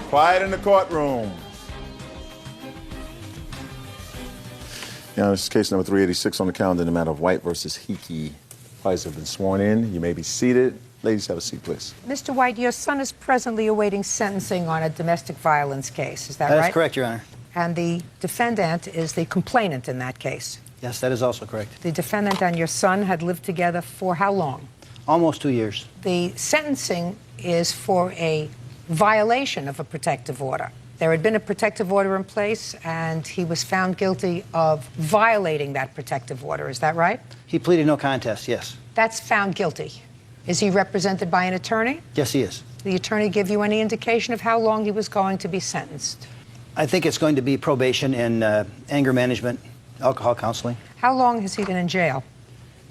Quiet in the courtroom. Now, this is case number 386 on the calendar in the matter of White versus Hickey. Parties have been sworn in. You may be seated. Ladies, have a seat, please. Mr. White, your son is presently awaiting sentencing on a domestic violence case. Is that right? That is correct, Your Honor. And the defendant is the complainant in that case. Yes, that is also correct. The defendant and your son had lived together for how long? Almost 2 years. The sentencing is for a violation of a protective order. There had been a protective order in place, and he was found guilty of violating that protective order. Is that right? He pleaded no contest, yes. That's found guilty. Is he represented by an attorney? Yes, he is. Did the attorney give you any indication of how long he was going to be sentenced? I think it's going to be probation and anger management, alcohol counseling. How long has he been in jail?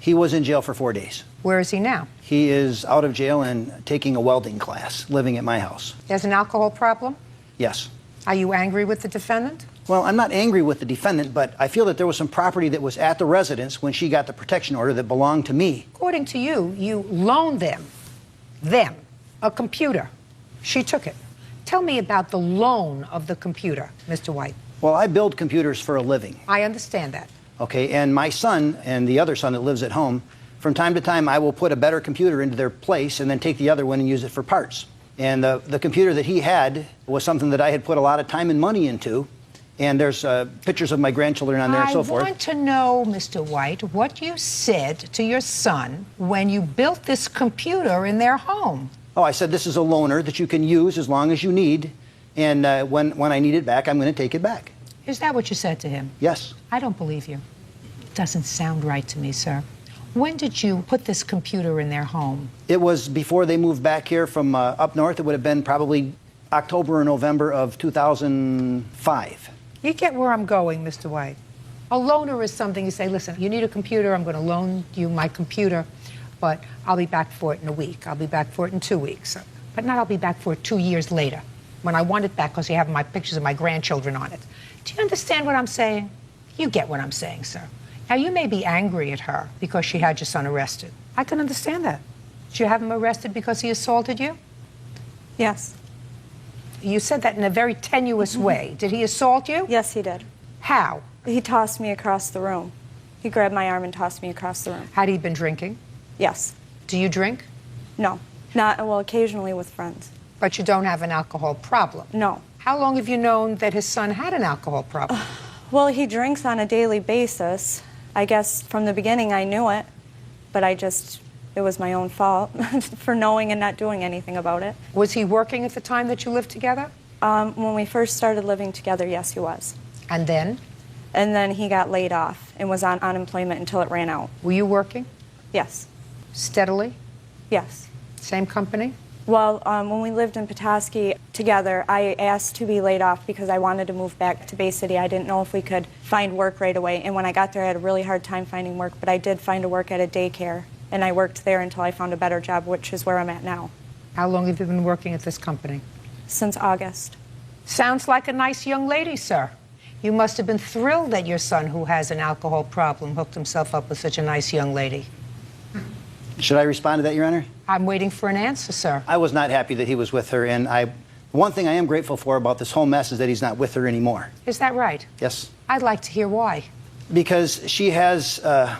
He was in jail for 4 days. Where is he now? He is out of jail and taking a welding class, living at my house. He has an alcohol problem? Yes. Are you angry with the defendant? Well, I'm not angry with the defendant, but I feel that there was some property that was at the residence when she got the protection order that belonged to me. According to you, you loaned them, a computer. She took it. Tell me about the loan of the computer, Mr. White. Well, I build computers for a living. I understand that. Okay, and my son and the other son that lives at home, from time to time I will put a better computer into their place and then take the other one and use it for parts. And the computer that he had was something that I had put a lot of time and money into. And there's pictures of my grandchildren on there and so forth. I want to know, Mr. White, what you said to your son when you built this computer in their home. Oh, I said this is a loaner that you can use as long as you need. And when I need it back, I'm going to take it back. Is that what you said to him? Yes. I don't believe you. It doesn't sound right to me, sir. When did you put this computer in their home? It was before they moved back here from up north. It would have been probably October or November of 2005. You get where I'm going, Mr. White. A loaner is something you say, listen, you need a computer, I'm going to loan you my computer, but I'll be back for it in a week. I'll be back for it in 2 weeks. But not I'll be back for it 2 years later, when I want it back because you have my pictures of my grandchildren on it. Do you understand what I'm saying? You get what I'm saying, sir. Now, you may be angry at her because she had your son arrested. I can understand that. Did you have him arrested because he assaulted you? Yes. You said that in a very tenuous way. Did he assault you? Yes, he did. How? He tossed me across the room. He grabbed my arm and tossed me across the room. Had he been drinking? Yes. Do you drink? No. Not, well, occasionally with friends. But you don't have an alcohol problem? No. How long have you known that his son had an alcohol problem? Well, he drinks on a daily basis. I guess from the beginning I knew it, but it was my own fault for knowing and not doing anything about it. Was he working at the time that you lived together? When we first started living together, yes, he was. And then? And then he got laid off and was on unemployment until it ran out. Were you working? Yes. Steadily? Yes. Same company? Well, when we lived in Petoskey together, I asked to be laid off because I wanted to move back to Bay City. I didn't know if we could find work right away. And when I got there, I had a really hard time finding work, but I did find a work at a daycare. And I worked there until I found a better job, which is where I'm at now. How long have you been working at this company? Since August. Sounds like a nice young lady, sir. You must have been thrilled that your son, who has an alcohol problem, hooked himself up with such a nice young lady. Should I respond to that, Your Honor? I'm waiting for an answer, sir. I was not happy that he was with her, and one thing I am grateful for about this whole mess is that he's not with her anymore. Is that right? Yes. I'd like to hear why. Because she has a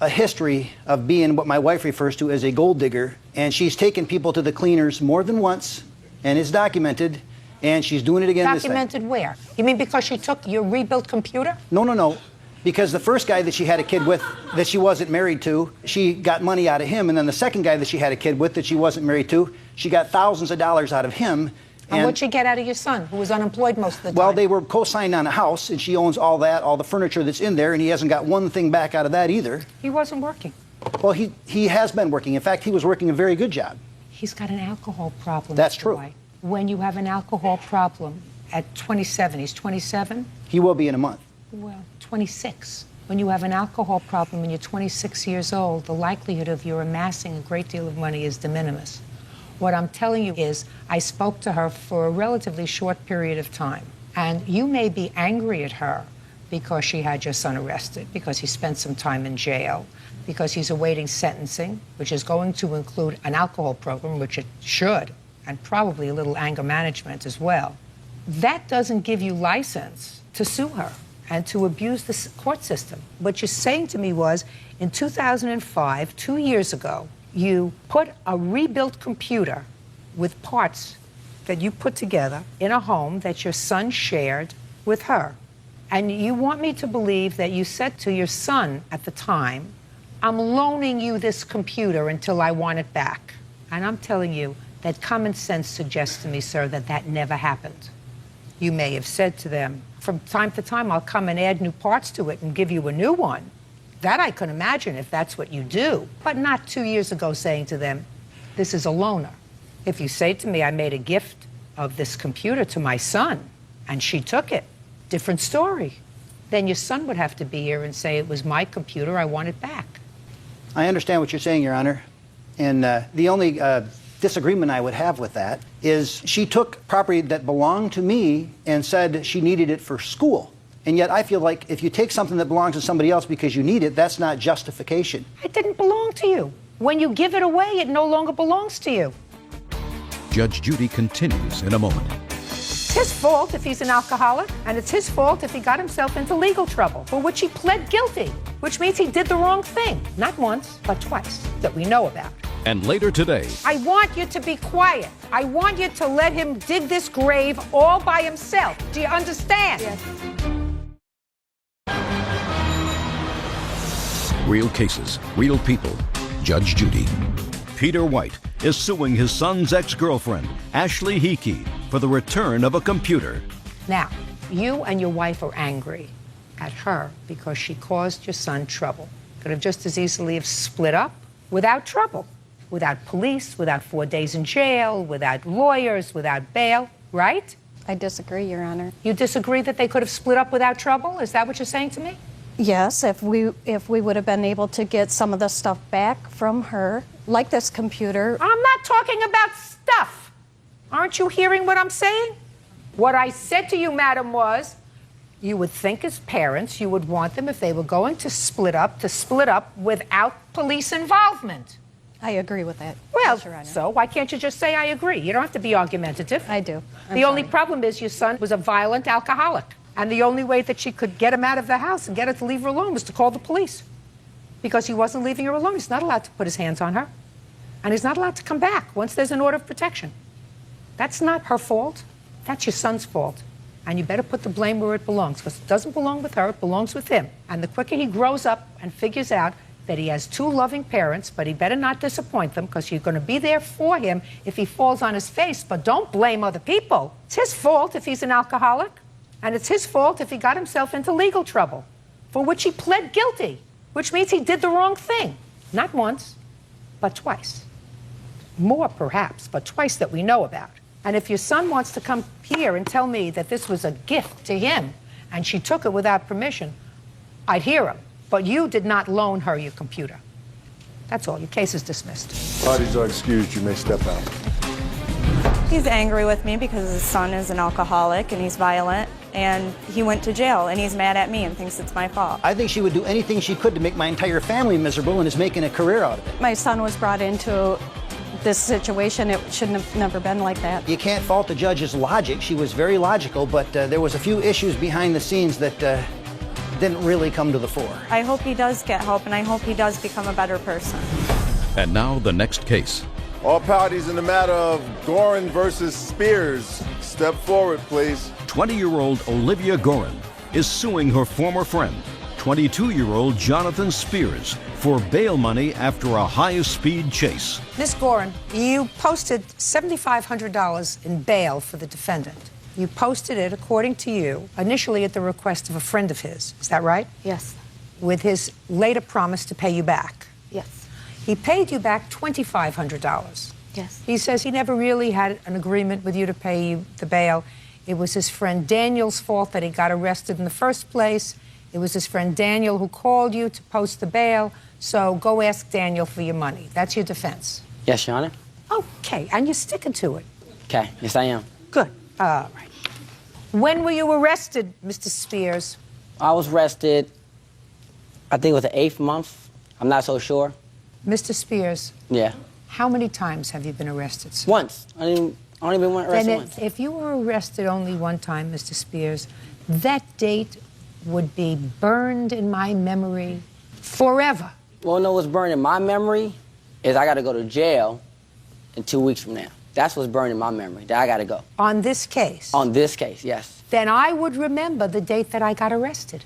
history of being what my wife refers to as a gold digger, and she's taken people to the cleaners more than once, and it's documented, and she's doing it again this time. Documented where? You mean because she took your rebuilt computer? No, no, no. Because the first guy that she had a kid with that she wasn't married to, she got money out of him. And then the second guy that she had a kid with that she wasn't married to, she got thousands of dollars out of him. And what'd she get out of your son, who was unemployed most of the time? Well, they were co-signed on a house, and she owns all that, all the furniture that's in there, and he hasn't got one thing back out of that either. He wasn't working. Well, he has been working. In fact, he was working a very good job. He's got an alcohol problem. That's Mr. true. White. When you have an alcohol problem at 27, he's 27? He will be in a month. Well, 26. When you have an alcohol problem and you're 26 years old, the likelihood of you amassing a great deal of money is de minimis. What I'm telling you is I spoke to her for a relatively short period of time, and you may be angry at her because she had your son arrested, because he spent some time in jail, because he's awaiting sentencing, which is going to include an alcohol program, which it should. and probably a little anger management as well. That doesn't give you license to sue her and to abuse the court system. What you're saying to me was, in 2005, 2 years ago, you put a rebuilt computer with parts that you put together in a home that your son shared with her. And you want me to believe that you said to your son at the time, I'm loaning you this computer until I want it back. And I'm telling you that common sense suggests to me, sir, that that never happened. You may have said to them, from time to time, I'll come and add new parts to it and give you a new one. That I can imagine if that's what you do. But not 2 years ago saying to them, this is a loaner. If you say to me, I made a gift of this computer to my son and she took it, different story. Then your son would have to be here and say, it was my computer, I want it back. I understand what you're saying, Your Honor. And the only disagreement I would have with that is she took property that belonged to me and said she needed it for school. And yet I feel like if you take something that belongs to somebody else because you need it, that's not justification. It didn't belong to you. When you give it away, it no longer belongs to you. Judge Judy continues in a moment. It's his fault if he's an alcoholic, and it's his fault if he got himself into legal trouble, for which he pled guilty, which means he did the wrong thing. Not once, but twice, that we know about. And later today, I want you to be quiet. I want you to let him dig this grave all by himself. Do you understand? Yes. real cases, real people. Judge Judy. Peter White is suing his son's ex-girlfriend, Ashley Hickey, for the return of a computer. Now, you and your wife are angry at her because she caused your son trouble. Could have just as easily have split up without trouble, without police, without 4 days in jail, without lawyers, without bail, right? I disagree, Your Honor. You disagree that they could have split up without trouble? Is that what you're saying to me? Yes, if we would have been able to get some of the stuff back from her, like this computer. I'm not talking about stuff. Aren't you hearing what I'm saying? What I said to you, madam, was you would think as parents you would want them, if they were going to split up without police involvement. I agree with that. Well, Yes, Your Honor. so why can't you just say I agree? You don't have to be argumentative. I do. The only problem is your son was a violent alcoholic. And the only way that she could get him out of the house and get her to leave her alone was to call the police. Because he wasn't leaving her alone. He's not allowed to put his hands on her. And he's not allowed to come back once there's an order of protection. That's not her fault. That's your son's fault. And you better put the blame where it belongs, because it doesn't belong with her, it belongs with him. And the quicker he grows up and figures out that he has two loving parents, but he better not disappoint them, because you're going to be there for him if he falls on his face. But don't blame other people. It's his fault if he's an alcoholic, and it's his fault if he got himself into legal trouble, for which he pled guilty, which means he did the wrong thing. Not once, but twice. More perhaps, but twice that we know about. And if your son wants to come here and tell me that this was a gift to him and she took it without permission, I'd hear him. But you did not loan her your computer. That's all. Your case is dismissed. Parties are excused. You may step out. He's angry with me because his son is an alcoholic and he's violent, and he went to jail, and he's mad at me and thinks it's my fault. I think she would do anything she could to make my entire family miserable and is making a career out of it. My son was brought into this situation. It shouldn't have never been like that. You can't fault the judge's logic. She was very logical, but there was a few issues behind the scenes that didn't really come to the fore. I hope he does get help, and I hope he does become a better person. And now the next case. All parties in the matter of Gorin versus Spears, step forward, please. 20-year-old Olivia Gorin is suing her former friend, 22-year-old Jonathan Spears, for bail money after a high-speed chase. Ms. Gorin, you posted $7,500 in bail for the defendant. You posted it, according to you, initially at the request of a friend of his. Is that right? Yes. With his later promise to pay you back. Yes. He paid you back $2,500. Yes. He says he never really had an agreement with you to pay you the bail. It was his friend Daniel's fault that he got arrested in the first place. It was his friend Daniel who called you to post the bail. So go ask Daniel for your money. That's your defense. Yes, Your Honor. Okay, and you're sticking to it. Okay, yes, I am. Good. All right. When were you arrested, Mr. Spears? I was arrested, I think it was the 8th month. I'm not so sure. Mr. Spears, Yeah. How many times have you been arrested, sir? Once. I only been arrested Then once. if you were arrested only one time, Mr. Spears, that date would be burned in my memory forever. Well, no, what's burned in my memory is I got to go to jail in 2 weeks from now. That's what's burned in my memory, that I got to go. On this case? On this case, yes. Then I would remember the date that I got arrested.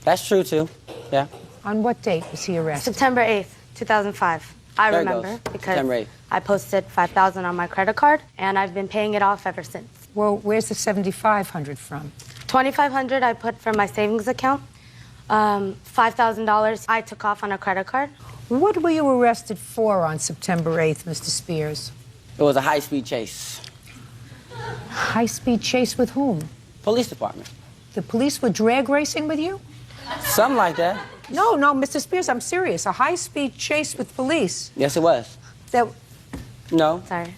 That's true, too. Yeah. On what date was he arrested? September 8th, 2005. I There it remember goes. because September 8th. I posted $5,000 on my credit card, and I've been paying it off ever since. Well, where's the $7,500 from? $2,500 I put from my savings account. $5,000 I took off on a credit card. What were you arrested for on September 8th, Mr. Spears? It was a high-speed chase. High-speed chase with whom? Police department. The police were drag racing with you? Something like that. No, Mr. Spears, I'm serious. A high-speed chase with police. Yes, it was. That. No. Sorry.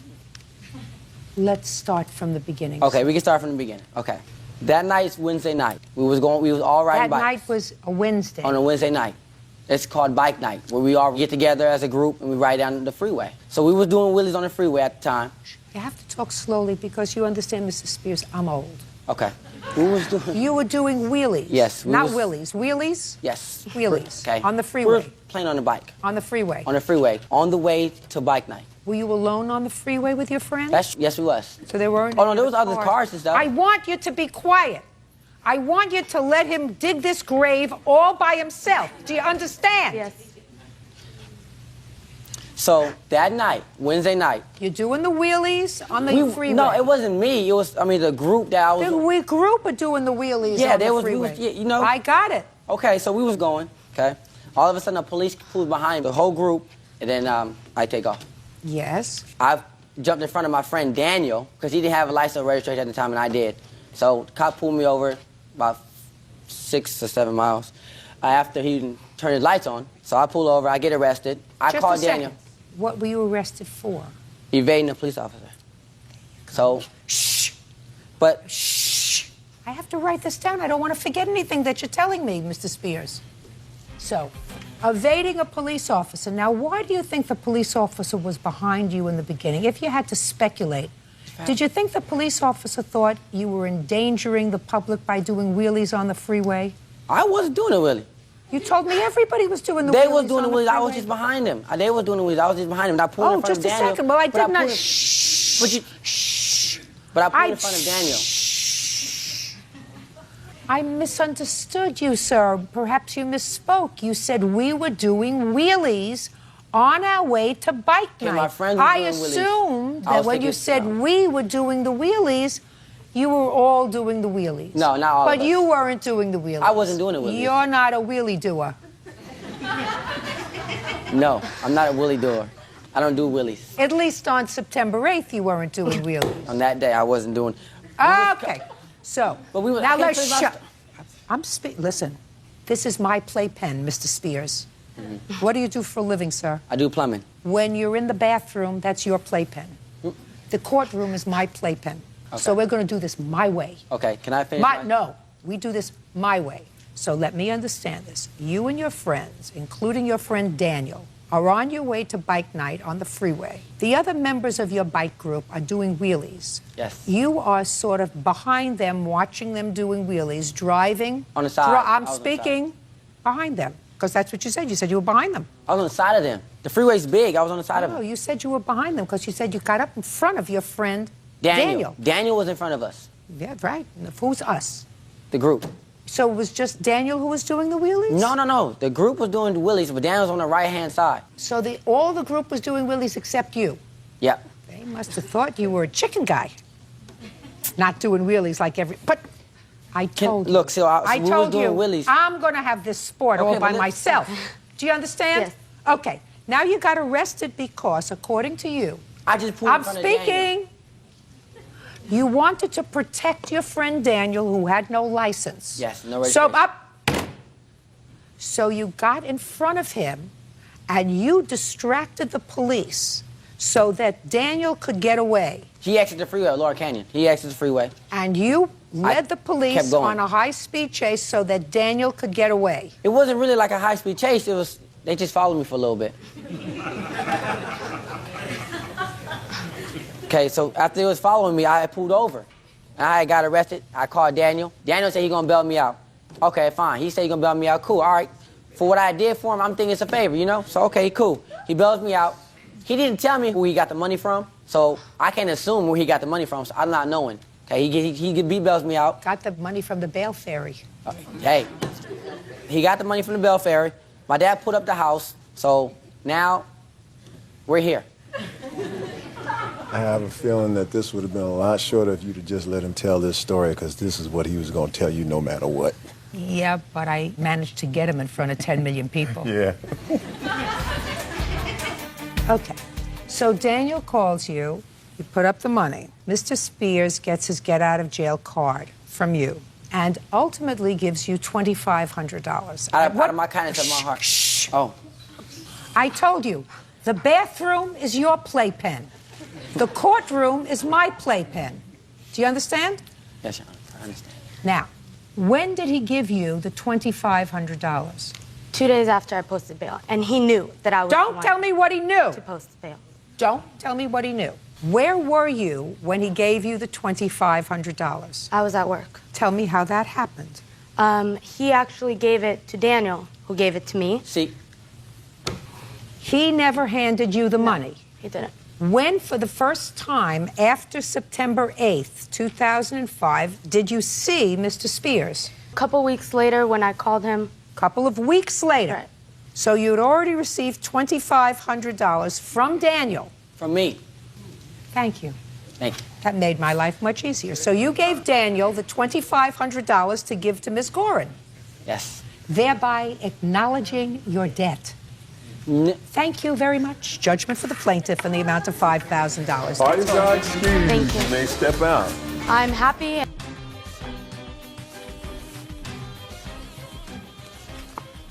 Let's start from the beginning. Okay, we can start from the beginning. Okay. That night's Wednesday night. We was all riding That bikes. night was a Wednesday. On a Wednesday night. It's called bike night, where we all get together as a group and we ride down the freeway. So we was doing wheelies on the freeway at the time. You have to talk slowly because you understand, Mr. Spears, I'm old. Okay. We was doing... You were doing wheelies. Yes. Not willies. Wheelies? Yes. Wheelies. Okay. On the We freeway. were playing on the bike. On the freeway. On the freeway. On the way to bike night. Were you alone on the freeway with your friends? Yes, we was. So there weren't. Oh, no, any there was other cars and stuff. I want you to be quiet. I want you to let him dig this grave all by himself. Do you understand? Yes. So that night, Wednesday night. You're doing the wheelies on the freeway. No, it wasn't me. It was, the group that I was... The group are doing the wheelies Yeah, on they the was, we freeway. was, you know. I got it. Okay, so we was going, okay. All of a sudden, the police pulled behind the whole group, and then I take off. Yes. I jumped in front of my friend Daniel, because he didn't have a license or registration at the time, and I did. So the cop pulled me over about 6 or 7 miles after he turned his lights on. So I pull over, I get arrested. I Just call a second. Daniel. What were you arrested for? Evading a police officer. So, Shh. but... Shh. I have to write this down. I don't want to forget anything that you're telling me, Mr. Spears. So, evading a police officer. Now, why do you think the police officer was behind you in the beginning? If you had to speculate, did you think the police officer thought you were endangering the public by doing wheelies on the freeway? I wasn't doing it, really. You told me everybody was doing the wheelies. They was doing the on wheelies. I was freeway. just behind them. They was doing the wheelies. I was just behind them. And I pulled in front just of a Daniel. second. Well, I but did not. pulled in- Shh. But you... Shh. But I pulled in front of Daniel. Shh. I misunderstood you, sir. Perhaps you misspoke. You said we were doing wheelies on our way to bike Okay, night. my friends were I doing wheelies. assumed I that was when you thinking- said no. we were doing the wheelies, you were all doing the wheelies. No, not all of But us. you weren't doing the wheelies. I wasn't doing the wheelies. You're not a wheelie doer. No, I'm not a wheelie doer. I don't do wheelies. At least on September 8th, you weren't doing wheelies. On that day, I wasn't doing... Okay. So, But we were- now I can't let's believe I shut. Listen, this is my playpen, Mr. Spears. What do you do for a living, sir? I do plumbing. When you're in the bathroom, that's your playpen. The courtroom is my playpen. So we're going to do this my way. Okay, can I finish No, we do this my way. So let me understand this. You and your friends, including your friend Daniel, are on your way to bike night on the freeway. The other members of your bike group are doing wheelies. Yes. You are sort of behind them, watching them doing wheelies, driving. On the side. I'm I was on the speaking behind them, because that's what you said. You said you were behind them. I was on the side of them. The freeway's big. I was on the side of No, them. you said you were behind them because you said you got up in front of your friend Daniel was in front of us. Yeah, right. Who's us? The group. So it was just Daniel who was doing the wheelies? No. The group was doing the wheelies, but Daniel was on the right-hand side. So all the group was doing wheelies except you? Yep. They must have thought you were a chicken guy. Not doing wheelies like But I told you. Look, so I we was told doing you, wheelies. I'm going to have this sport Okay, all by but myself. Do you understand? Yes. Okay. Now you got arrested because, according to you, I just pulled I'm in front of Daniel. speaking. You wanted to protect your friend Daniel, who had no license. Yes, no registration. So you got in front of him, and you distracted the police so that Daniel could get away. He exited the freeway at Laura Canyon. He exited the freeway. And you led the kept police going. on a high-speed chase so that Daniel could get away. It wasn't really like a high-speed chase. They just followed me for a little bit. Okay, so after it was following me, I had pulled over. And I got arrested. I called Daniel. Daniel said he's going to bail me out. Okay, fine. He said he's going to bail me out. Cool, all right. For what I did for him, I'm thinking it's a favor, you know? So, okay, cool. He bails me out. He didn't tell me who he got the money from, so I can't assume where he got the money from, so I'm not knowing. Okay, he bails me out. Got the money from the bail ferry. Hey, he got the money from the bail ferry. My dad put up the house, so now we're here. I have a feeling that this would have been a lot shorter if you'd have just let him tell this story, because this is what he was going to tell you no matter what. Yeah, but I managed to get him in front of 10 million people. Yeah. Okay, so Daniel calls you, you put up the money. Mr. Spears gets his get-out-of-jail card from you and ultimately gives you $2,500. Out of my kindness of my heart. Shh. Oh. I told you, the bathroom is your playpen. The courtroom is my playpen. Do you understand? Yes, Your Honor, I understand. Now, when did he give you the $2,500? 2 days after I posted bail, and he knew that I was Don't tell me what he knew. to post bail. Don't tell me what he knew. Where were you when he gave you the $2,500? I was at work. Tell me how that happened. He actually gave it to Daniel, who gave it to me. See, He never handed you the money. He didn't. When, for the first time after September 8th, 2005, did you see Mr. Spears? A couple weeks later, when I called him, Couple of weeks later. Right. So you'd already received $2,500 from Daniel. from me. Thank you. Thank you. That made my life much easier. So you gave Daniel the $2,500 to give to Miss Gorin, Yes. thereby acknowledging your debt. Thank you very much. Judgment for the plaintiff in the amount of $5,000. Parties are excused. Thank you. You may step out. I'm happy.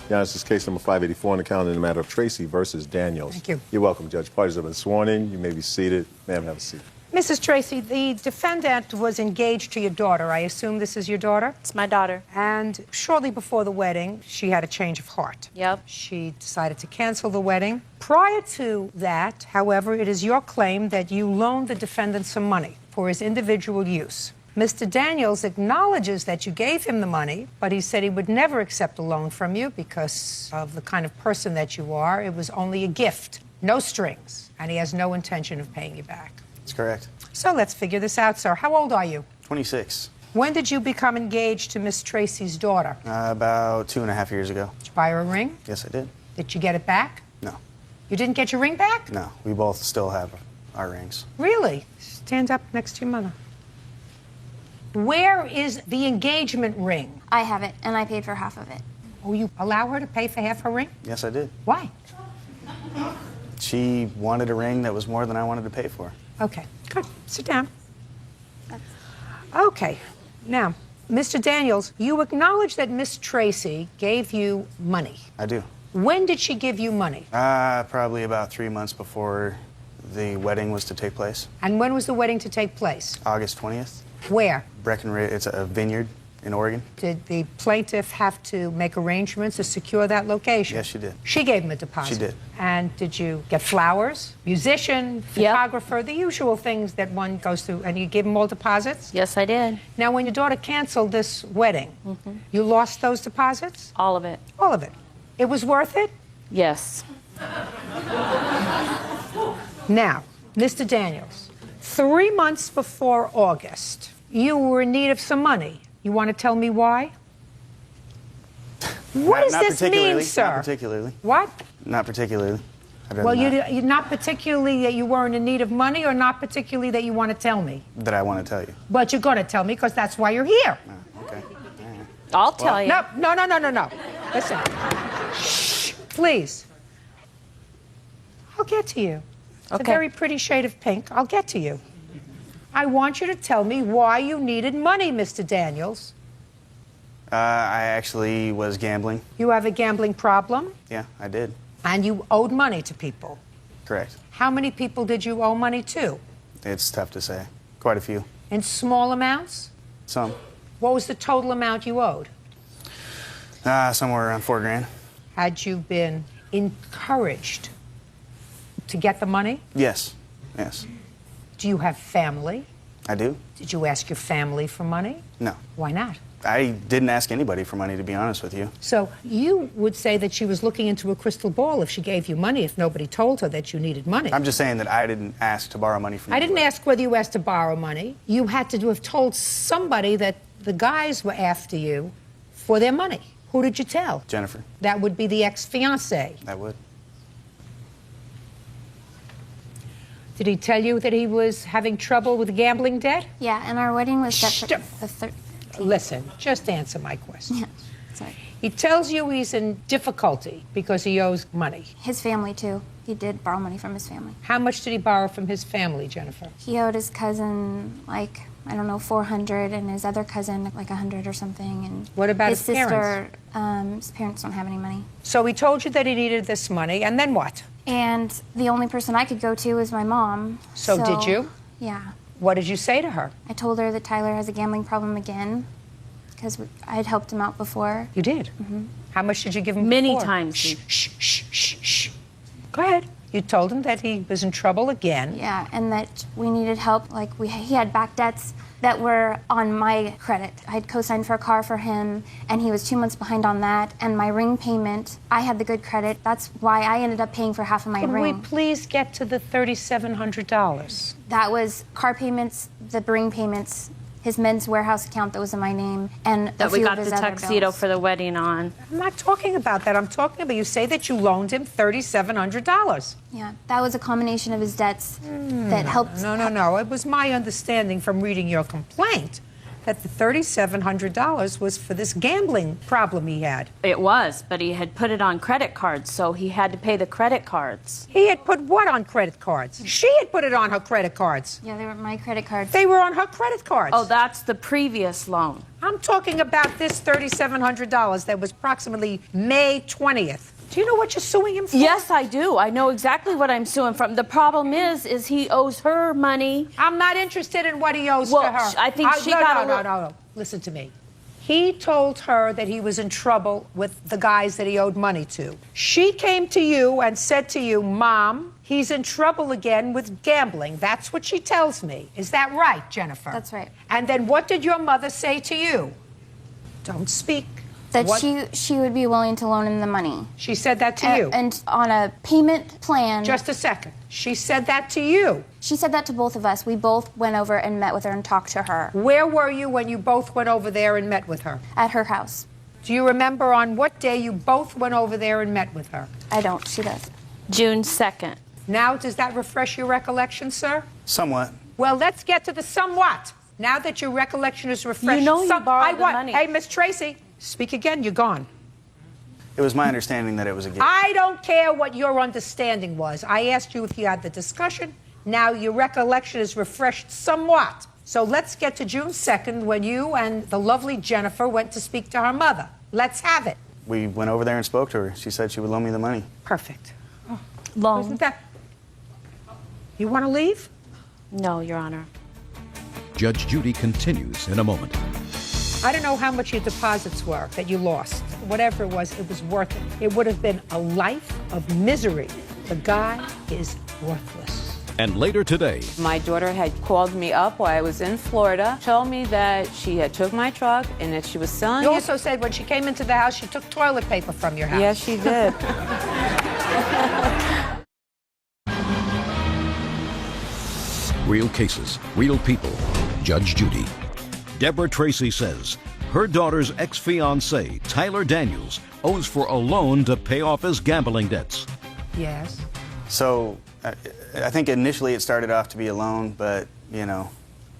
Yeah, this is case number 584 on the calendar in the matter of Tracy versus Daniels. Thank you. You're welcome, Judge. Parties have been sworn in. You may be seated. Ma'am, have a seat. Mrs. Tracy, the defendant was engaged to your daughter. I assume this is your daughter? It's my daughter. And shortly before the wedding, she had a change of heart. Yep. She decided to cancel the wedding. Prior to that, however, it is your claim that you loaned the defendant some money for his individual use. Mr. Daniels acknowledges that you gave him the money, but he said he would never accept a loan from you because of the kind of person that you are. It was only a gift, no strings, and he has no intention of paying you back. That's correct. So let's figure this out, sir. How old are you? 26. When did you become engaged to Miss Tracy's daughter? About 2.5 years ago. Did you buy her a ring? Yes, I did. Did you get it back? No. You didn't get your ring back? No. We both still have our rings. Really? Stand up next to your mother. Where is the engagement ring? I have it, and I paid for half of it. Oh, you allow her to pay for half her ring? Yes, I did. Why? She wanted a ring that was more than I wanted to pay for. Okay, good. Sit down. Okay, now, Mr. Daniels, you acknowledge that Miss Tracy gave you money. I do. When did she give you money? Probably about 3 months before the wedding was to take place. And when was the wedding to take place? August 20th. Where? Breckenridge, it's a vineyard in Oregon. Did the plaintiff have to make arrangements to secure that location? Yes, she did. She gave him a deposit? She did. And did you get flowers, musician, photographer, the usual things that one goes through, and you give them all deposits? Yes, I did. Now, when your daughter canceled this wedding, you lost those deposits? All of it. All of it. It was worth it? Yes. Now, Mr. Daniels, 3 months before August, you were in need of some money. You want to tell me why? What does Not this mean, particularly, sir? Not particularly. What? Not particularly. I'd rather Well, not. you're not particularly that you weren't in need of money, or not particularly that you want to tell me? That I want to tell you. But you're going to tell me because that's why you're here. Okay. I'll tell you. No. Listen. Shh, please. I'll get to you. It's Okay. a very pretty shade of pink. I'll get to you. I want you to tell me why you needed money, Mr. Daniels. I actually was gambling. You have a gambling problem, Yeah, I did. and you owed money to people. Correct. How many people did you owe money to? It's tough to say. Quite a few. In small amounts? Some. What was the total amount you owed? Somewhere around $4,000. Had you been encouraged to get the money? Yes. Yes. Do you have family? I do. Did you ask your family for money? No. Why not? I didn't ask anybody for money, to be honest with you. So you would say that she was looking into a crystal ball if she gave you money, if nobody told her that you needed money. I'm just saying that I didn't ask to borrow money from I anybody. didn't ask whether you asked to borrow money. You had to have told somebody that the guys were after you for their money. Who did you tell? Jennifer. That would be the ex-fiancé. That would. Did he tell you that he was having trouble with gambling debt? Yeah, and our wedding was set for the 13th. Listen, just answer my question. Yeah, sorry. He tells you he's in difficulty because he owes money. His family, too. He did borrow money from his family. How much did he borrow from his family, Jennifer? He owed his cousin, like, I don't know, 400, and his other cousin, like 100 or something. And what about his his sister? parents? His parents don't have any money. So he told you that he needed this money, and then what? And the only person I could go to was my mom. So did you? Yeah. What did you say to her? I told her that Tyler has a gambling problem again because I had helped him out before. You did? Mm-hmm. How much did you give him Many before? times. Shh, shh, shh, shh, shh. Go ahead. You told him that he was in trouble again. Yeah, and that we needed help. Like, he had back debts that were on my credit. I had co-signed for a car for him, and he was 2 months behind on that. And my ring payment, I had the good credit. That's why I ended up paying for half of my Could ring. we please get to the $3,700? That was car payments, the ring payments, his Men's Warehouse account that was in my name, and That a we few got of the his other tuxedo bills. for the wedding on. I'm not talking about that. I'm talking about you say that you loaned him $3,700. Yeah, that was a combination of his debts that helped. No. It was my understanding from reading your complaint that the $3,700 was for this gambling problem he had. It was, but he had put it on credit cards, so he had to pay the credit cards. He had put what on credit cards? She had put it on her credit cards. Yeah, they were my credit cards. They were on her credit cards. Oh, that's the previous loan. I'm talking about this $3,700 that was approximately May 20th. Do you know what you're suing him for? Yes, I do. I know exactly what I'm suing from. The problem is he owes her money. I'm not interested in what he owes Well, to her. I think she got a little... No. Listen to me. He told her that he was in trouble with the guys that he owed money to. She came to you and said to you, Mom, he's in trouble again with gambling. That's what she tells me. Is that right, Jennifer? That's right. And then what did your mother say to you? Don't speak. That What- she would be willing to loan him the money. She said that to you? And on a payment plan. Just a second. She said that to you? She said that to both of us. We both went over and met with her and talked to her. Where were you when you both went over there and met with her? At her house. Do you remember on what day you both went over there and met with her? I don't. She does. June 2nd. Now, does that refresh your recollection, sir? Somewhat. Well, let's get to the somewhat. Now that your recollection is refreshed. You know you borrowed the money. Hey, Miss Tracy, speak again. You're gone. It was my understanding that it was a gift. I don't care what your understanding was. I asked you if you had the discussion. Now your recollection is refreshed somewhat. So let's get to June 2nd when you and the lovely Jennifer went to speak to her mother. Let's have it. We went over there and spoke to her. She said she would loan me the money. Perfect. Loan. Isn't that... You want to leave? No, Your Honor. Judge Judy continues in a moment. I don't know how much your deposits were that you lost. Whatever it was worth it. It would have been a life of misery. The guy is worthless. And later today, My daughter had called me up while I was in Florida, told me that she had took my truck and that she was selling You it. also said when she came into the house, she took toilet paper from your house. Yes, she did. real cases, real people. Judge Judy. Deborah Tracy says her daughter's ex-fiancé, Tyler Daniels, owes for a loan to pay off his gambling debts. Yes. So I think initially it started off to be a loan, but, you know,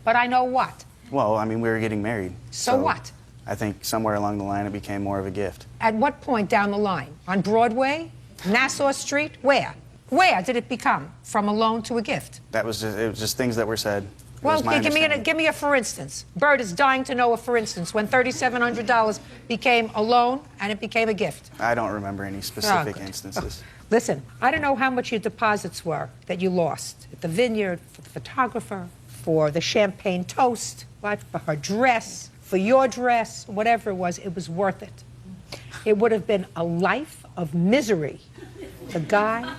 But I know what. well, I mean, we were getting married. So what? I think somewhere along the line it became more of a gift. At what point down the line? On Broadway? Nassau Street? Where? Where did it become from a loan to a gift? It was just things that were said. It Well, was my give understanding. me a for instance. Bert is dying to know a for instance when $3,700 became a loan and it became a gift. I don't remember any specific good. instances. Listen, I don't know how much your deposits were that you lost at the vineyard, for the photographer, for the champagne toast, what, for her dress, for your dress, whatever it was worth it. It would have been a life of misery. The guy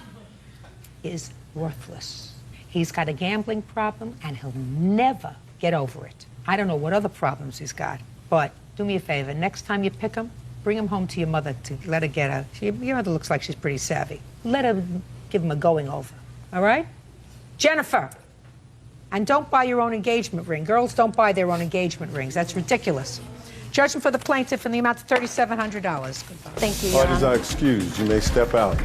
is worthless. He's got a gambling problem, and he'll never get over it. I don't know what other problems he's got, but do me a favor. Next time you pick him, bring him home to your mother to let her get your mother looks like she's pretty savvy. Let her give him a going over, all right? Jennifer, and don't buy your own engagement ring. Girls don't buy their own engagement rings. That's ridiculous. Judgment for the plaintiff in the amount of $3,700. Thank you, Your Parties Honor. are excused. You may step out.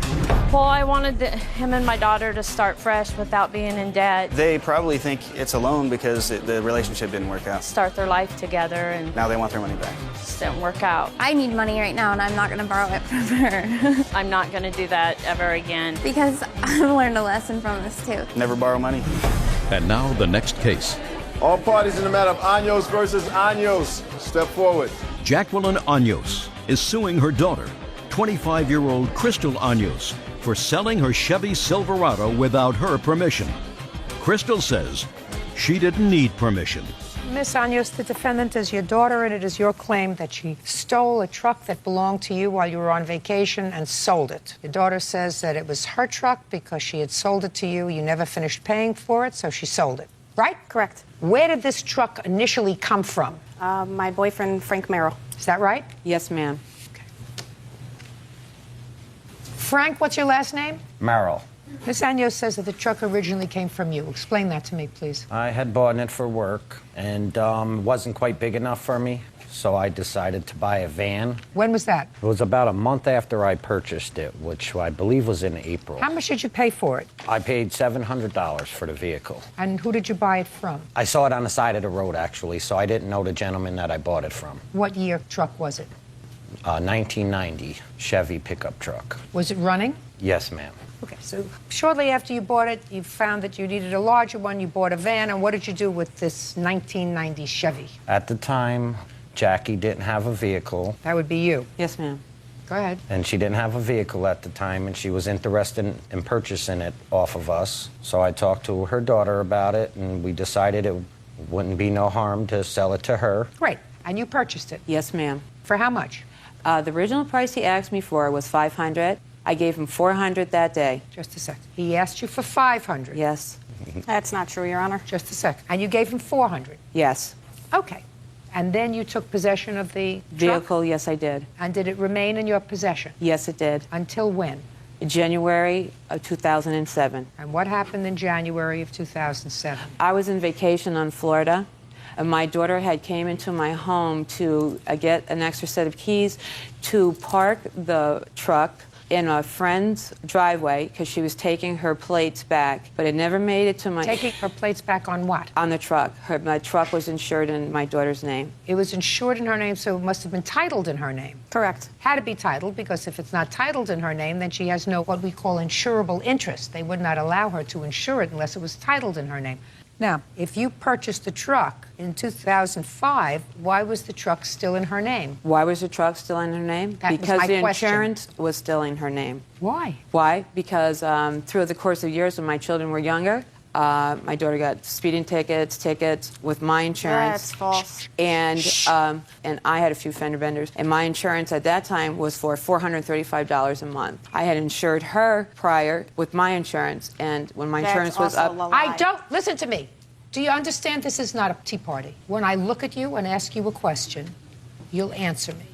Well, I wanted him and my daughter to start fresh without being in debt, They probably think it's a loan because the relationship didn't work out. start their life together, and Now they want their money back. it just didn't work out. I need money right now, and I'm not going to borrow it from her I'm not going to do that ever again. because I've learned a lesson from this too. Never borrow money. And now the next case. All parties in the matter of Años versus Años, step forward. Jacqueline Años is suing her daughter, 25-year-old Crystal Años, for selling her Chevy Silverado without her permission. Crystal says she didn't need permission. Miss Años, the defendant is your daughter, and it is your claim that she stole a truck that belonged to you while you were on vacation and sold it. Your daughter says that it was her truck because she had sold it to you. You never finished paying for it, so she sold it. Right? Correct. Where did this truck initially come from? My boyfriend, Frank Merrill. Is that right? Yes, ma'am. Frank, what's your last name? Merrill. Miss Años says that the truck originally came from you. Explain that to me, please. I had bought it for work, and wasn't quite big enough for me, so I decided to buy a van. When was that? It was about a month after I purchased it, which I believe was in April. How much did you pay for it? I paid $700 for the vehicle. And who did you buy it from? I saw it on the side of the road, actually, so I didn't know the gentleman that I bought it from. What year truck was it? 1990 Chevy pickup truck. Was it running? Yes, ma'am. Okay, so shortly after you bought it, you found that you needed a larger one. You bought a van, and what did you do with this 1990 Chevy? At the time, Jackie didn't have a vehicle. That would be you. Yes, ma'am. Go ahead. And she didn't have a vehicle at the time, and she was interested in purchasing it off of us. So I talked to her daughter about it, and we decided it wouldn't be no harm to sell it to her. Great. And you purchased it. Yes, ma'am. For how much? The original price he asked me for was $500. I gave him $400 that day. Just a second. He asked you for $500. Yes. That's not true, Your Honor. Just a second. And you gave him $400. Yes. Okay. And then you took possession of the Vehicle, truck? yes, I did. And did it remain in your possession? Yes, it did. Until when? January of 2007. And what happened in January of 2007? I was in vacation on Florida. And my daughter had came into my home to get an extra set of keys to park the truck in a friend's driveway because she was taking her plates back, but it never made it to my... Taking her plates back on what? On the truck. My truck was insured in my daughter's name. It was insured in her name, so it must have been titled in her name. Correct. Had to be titled, because if it's not titled in her name, then she has no what we call insurable interest. They would not allow her to insure it unless it was titled in her name. Now, if you purchased the truck in 2005, why was the truck still in her name? Why was the truck still in her name? That was because my the question. insurance was still in her name. Why? Why? Because through the course of years when my children were younger, my daughter got speeding tickets with my insurance. That's false. And I had a few fender benders. And my insurance at that time was for $435 a month. I had insured her prior with my insurance, and when my insurance was up... I don't... Listen to me. Do you understand this is not a tea party? When I look at you and ask you a question, you'll answer me.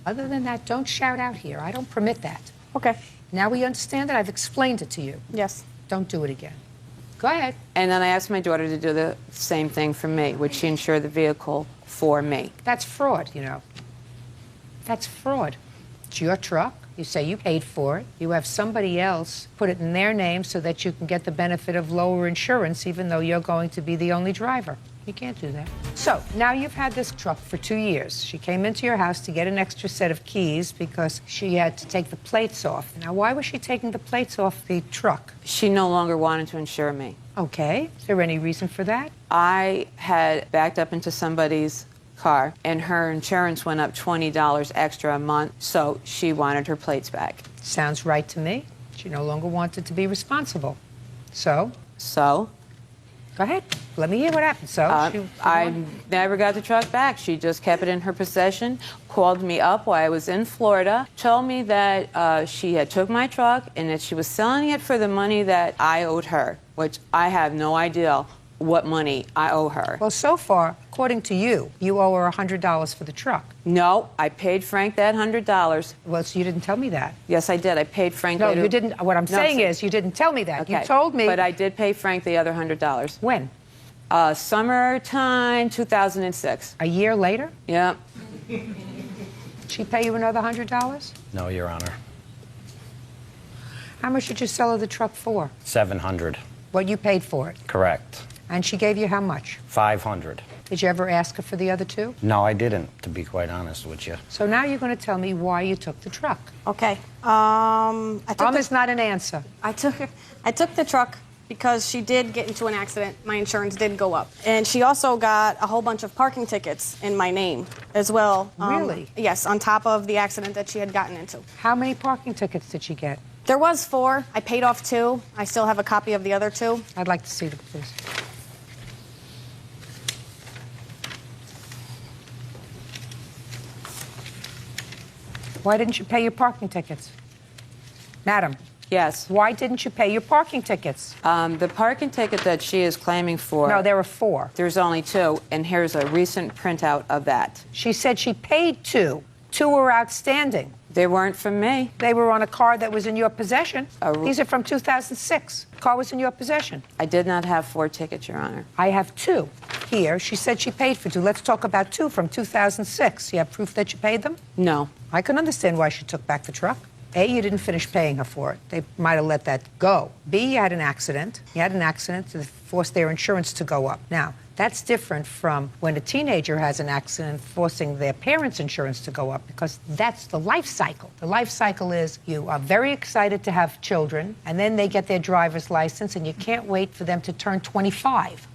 Other than that, don't shout out here. I don't permit that. Okay. Now we understand that. I've explained it to you. Yes. Don't do it again. Go ahead. And then I asked my daughter to do the same thing for me, which she insured the vehicle for me. That's fraud, you know. That's fraud. It's your truck. You say you paid for it. You have somebody else put it in their name so that you can get the benefit of lower insurance, even though you're going to be the only driver. You can't do that. So now you've had this truck for 2 years. She came into your house to get an extra set of keys because she had to take the plates off. Now, why was she taking the plates off the truck? She no longer wanted to insure me. Okay. Is there any reason for that? I had backed up into somebody's car, and her insurance went up $20 extra a month, so she wanted her plates back. Sounds right to me. She no longer wanted to be responsible. So? So? Go ahead. Let me hear what happened. So? I never got the truck back. She just kept it in her possession, called me up while I was in Florida, told me that she had took my truck and that she was selling it for the money that I owed her. which I have no idea what money I owe her. Well, so far, according to you, you owe her $100 for the truck. No, I paid Frank that $100. Well, so you didn't tell me that. Yes, I did. I paid Frank. No, later. you didn't. What I'm No, saying so- is you didn't tell me that. Okay. You told me. But I did pay Frank the other $100. When? Summertime 2006. A year later? Yep. She pay you another $100? No, Your Honor. How much did you sell her the truck for? $700. What you paid for it? Correct. And she gave you how much? $500. Did you ever ask her for the other two? No, I didn't, to be quite honest with you. So now you're going to tell me why you took the truck. Okay. Is not an answer. I took the truck because she did get into an accident. My insurance did go up. And she also got a whole bunch of parking tickets in my name as well. Really? Yes, on top of the accident that she had gotten into. How many parking tickets did she get? There was 4. I paid off 2. I still have a copy of the other 2. I'd like to see them, please. Why didn't you pay your parking tickets? Madam. Yes. Why didn't you pay your parking tickets? The parking ticket that she is claiming for... No, there were 4. There's only 2, and here's a recent printout of that. She said she paid 2. 2 were outstanding. They weren't from me. They were on a car that was in your possession. Oh. These are from 2006. The car was in your possession. I did not have 4 tickets, Your Honor. I have 2 here. She said she paid for 2. Let's talk about 2 from 2006. You have proof that you paid them? No. I can understand why she took back the truck. A, you didn't finish paying her for it. They might have let that go. B, you had an accident. You had an accident that forced their insurance to go up. Now, that's different from when a teenager has an accident forcing their parents' insurance to go up, because that's the life cycle. The life cycle is you are very excited to have children, and then they get their driver's license, and you can't wait for them to turn 25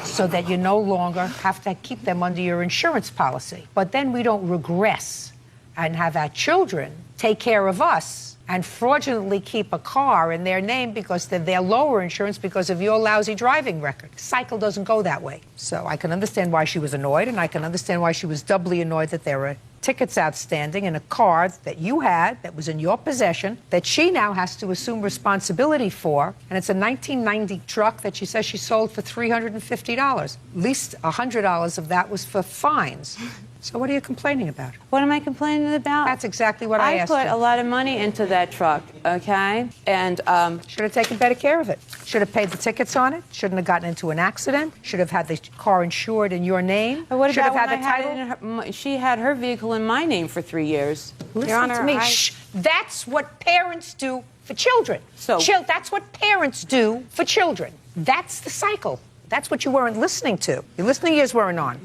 so that you no longer have to keep them under your insurance policy. But then we don't regress and have our children take care of us and fraudulently keep a car in their name because they're their lower insurance because of your lousy driving record. The cycle doesn't go that way. So I can understand why she was annoyed, and I can understand why she was doubly annoyed that there were tickets outstanding in a car that you had, that was in your possession, that she now has to assume responsibility for. And it's a 1990 truck that she says she sold for $350. At least $100 of that was for fines. So what are you complaining about? What am I complaining about? That's exactly what I asked I put you. a lot of money into that truck, okay? And should have taken better care of it. Should have paid the tickets on it. Shouldn't have gotten into an accident. Should have had the car insured in your name. But what should about have when had I the had title. it in her, she had her vehicle in my name for 3 years. Listen Your Honor, to me. Shh. That's what parents do for children. That's what parents do for children. That's the cycle. That's what you weren't listening to. Your listening ears weren't on.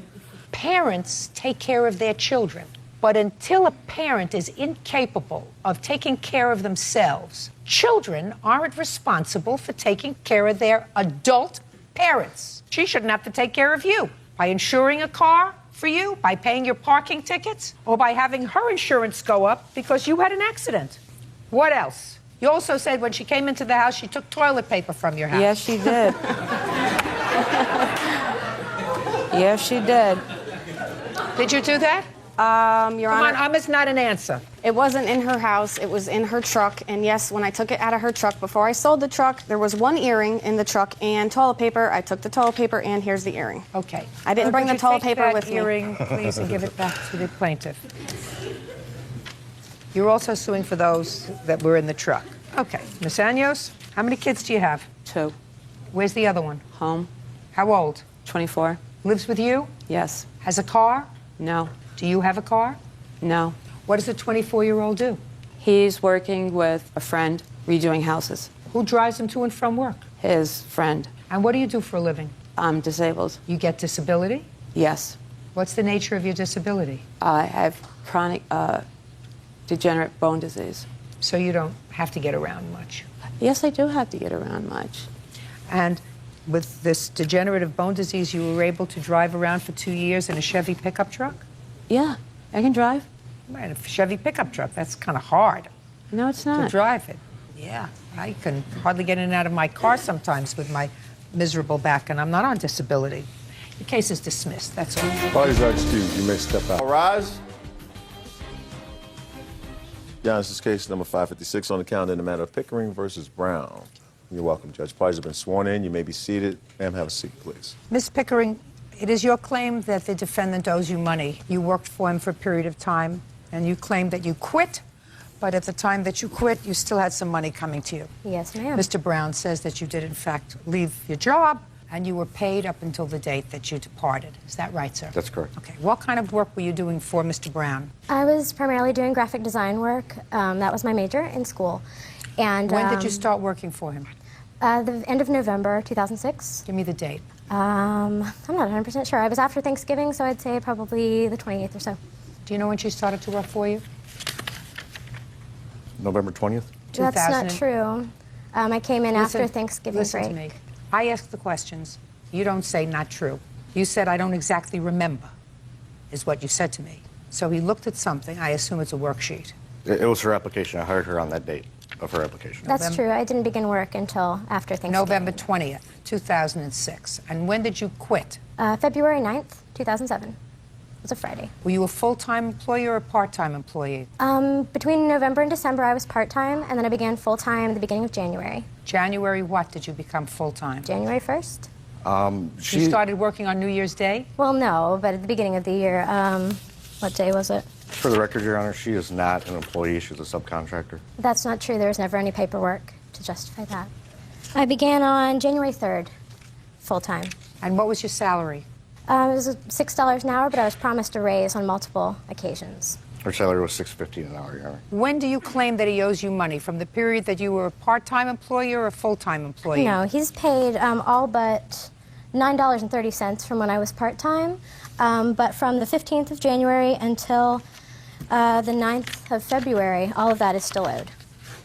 Parents take care of their children. But until a parent is incapable of taking care of themselves, children aren't responsible for taking care of their adult parents. She shouldn't have to take care of you by insuring a car for you, by paying your parking tickets, or by having her insurance go up because you had an accident. What else? You also said when she came into the house, she took toilet paper from your house. Yes, she did. Yes, she did. Did you do that? Your Honor, Come on, is not an answer. It wasn't in her house. It was in her truck. And yes, when I took it out of her truck, before I sold the truck, there was 1 earring in the truck and toilet paper. I took the toilet paper, and here's the earring. Okay. I didn't bring the toilet paper with me. Earring, please, and give it back to the plaintiff. You're also suing for those that were in the truck. Okay. Ms. Años, how many kids do you have? 2. Where's the other one? Home. How old? 24. Lives with you? Yes. Has a car? No. Do you have a car? No. What does a 24-year-old do? He's working with a friend redoing houses. Who drives him to and from work? His friend. And what do you do for a living? I'm disabled. You get disability? Yes. What's the nature of your disability? I have chronic degenerate bone disease. So you don't have to get around much? Yes, I do have to get around much. And with this degenerative bone disease, you were able to drive around for 2 years in a Chevy pickup truck? Yeah, I can drive. Right, a Chevy pickup truck, that's kind of hard. No, it's not. To drive it. Yeah, I can hardly get in and out of my car sometimes with my miserable back, and I'm not on disability. The case is dismissed, that's all. Parties are excused. You may step out. All rise. This is case number 556 on the calendar in the matter of Pickering versus Brown. You're welcome, Judge. Parties have been sworn in. You may be seated. Ma'am, have a seat, please. Ms. Pickering, it is your claim that the defendant owes you money. You worked for him for a period of time, and you claim that you quit, but at the time that you quit, you still had some money coming to you. Yes, ma'am. Mr. Brown says that you did, in fact, leave your job, and you were paid up until the date that you departed. Is that right, sir? That's correct. Okay. What kind of work were you doing for Mr. Brown? I was primarily doing graphic design work. That was my major in school. And when did you start working for him? The end of November 2006. Give me the date. I'm not 100% sure. I was after Thanksgiving, so I'd say probably the 28th or so. Do you know when she started to work for you? November 20th? That's not true. I came in after Thanksgiving listen break. to me. I ask the questions. You don't say not true. You said, I don't exactly remember, is what you said to me. So he looked at something. I assume it's a worksheet. It was her application. I hired her on that date of her application. That's true. I didn't begin work until after Thanksgiving. November 20th, 2006. And when did you quit? February 9th, 2007. It was a Friday. Were you a full-time employee or a part-time employee? Between November and December, I was part-time, and then I began full-time at the beginning of January. January what did you become full-time? January 1st. You started working on New Year's Day? Well, no, but at the beginning of the year. What day was it? For the record, Your Honor, she is not an employee. She's a subcontractor. That's not true. There was never any paperwork to justify that. I began on January 3rd, full-time. And what was your salary? It was $6 an hour, but I was promised a raise on multiple occasions. Her salary was $6.15 an hour, Your Honor. When do you claim that he owes you money? From the period that you were a part-time employee or a full-time employee? No, he's paid all but $9.30 from when I was part-time, but from the 15th of January until the 9th of February, all of that is still owed.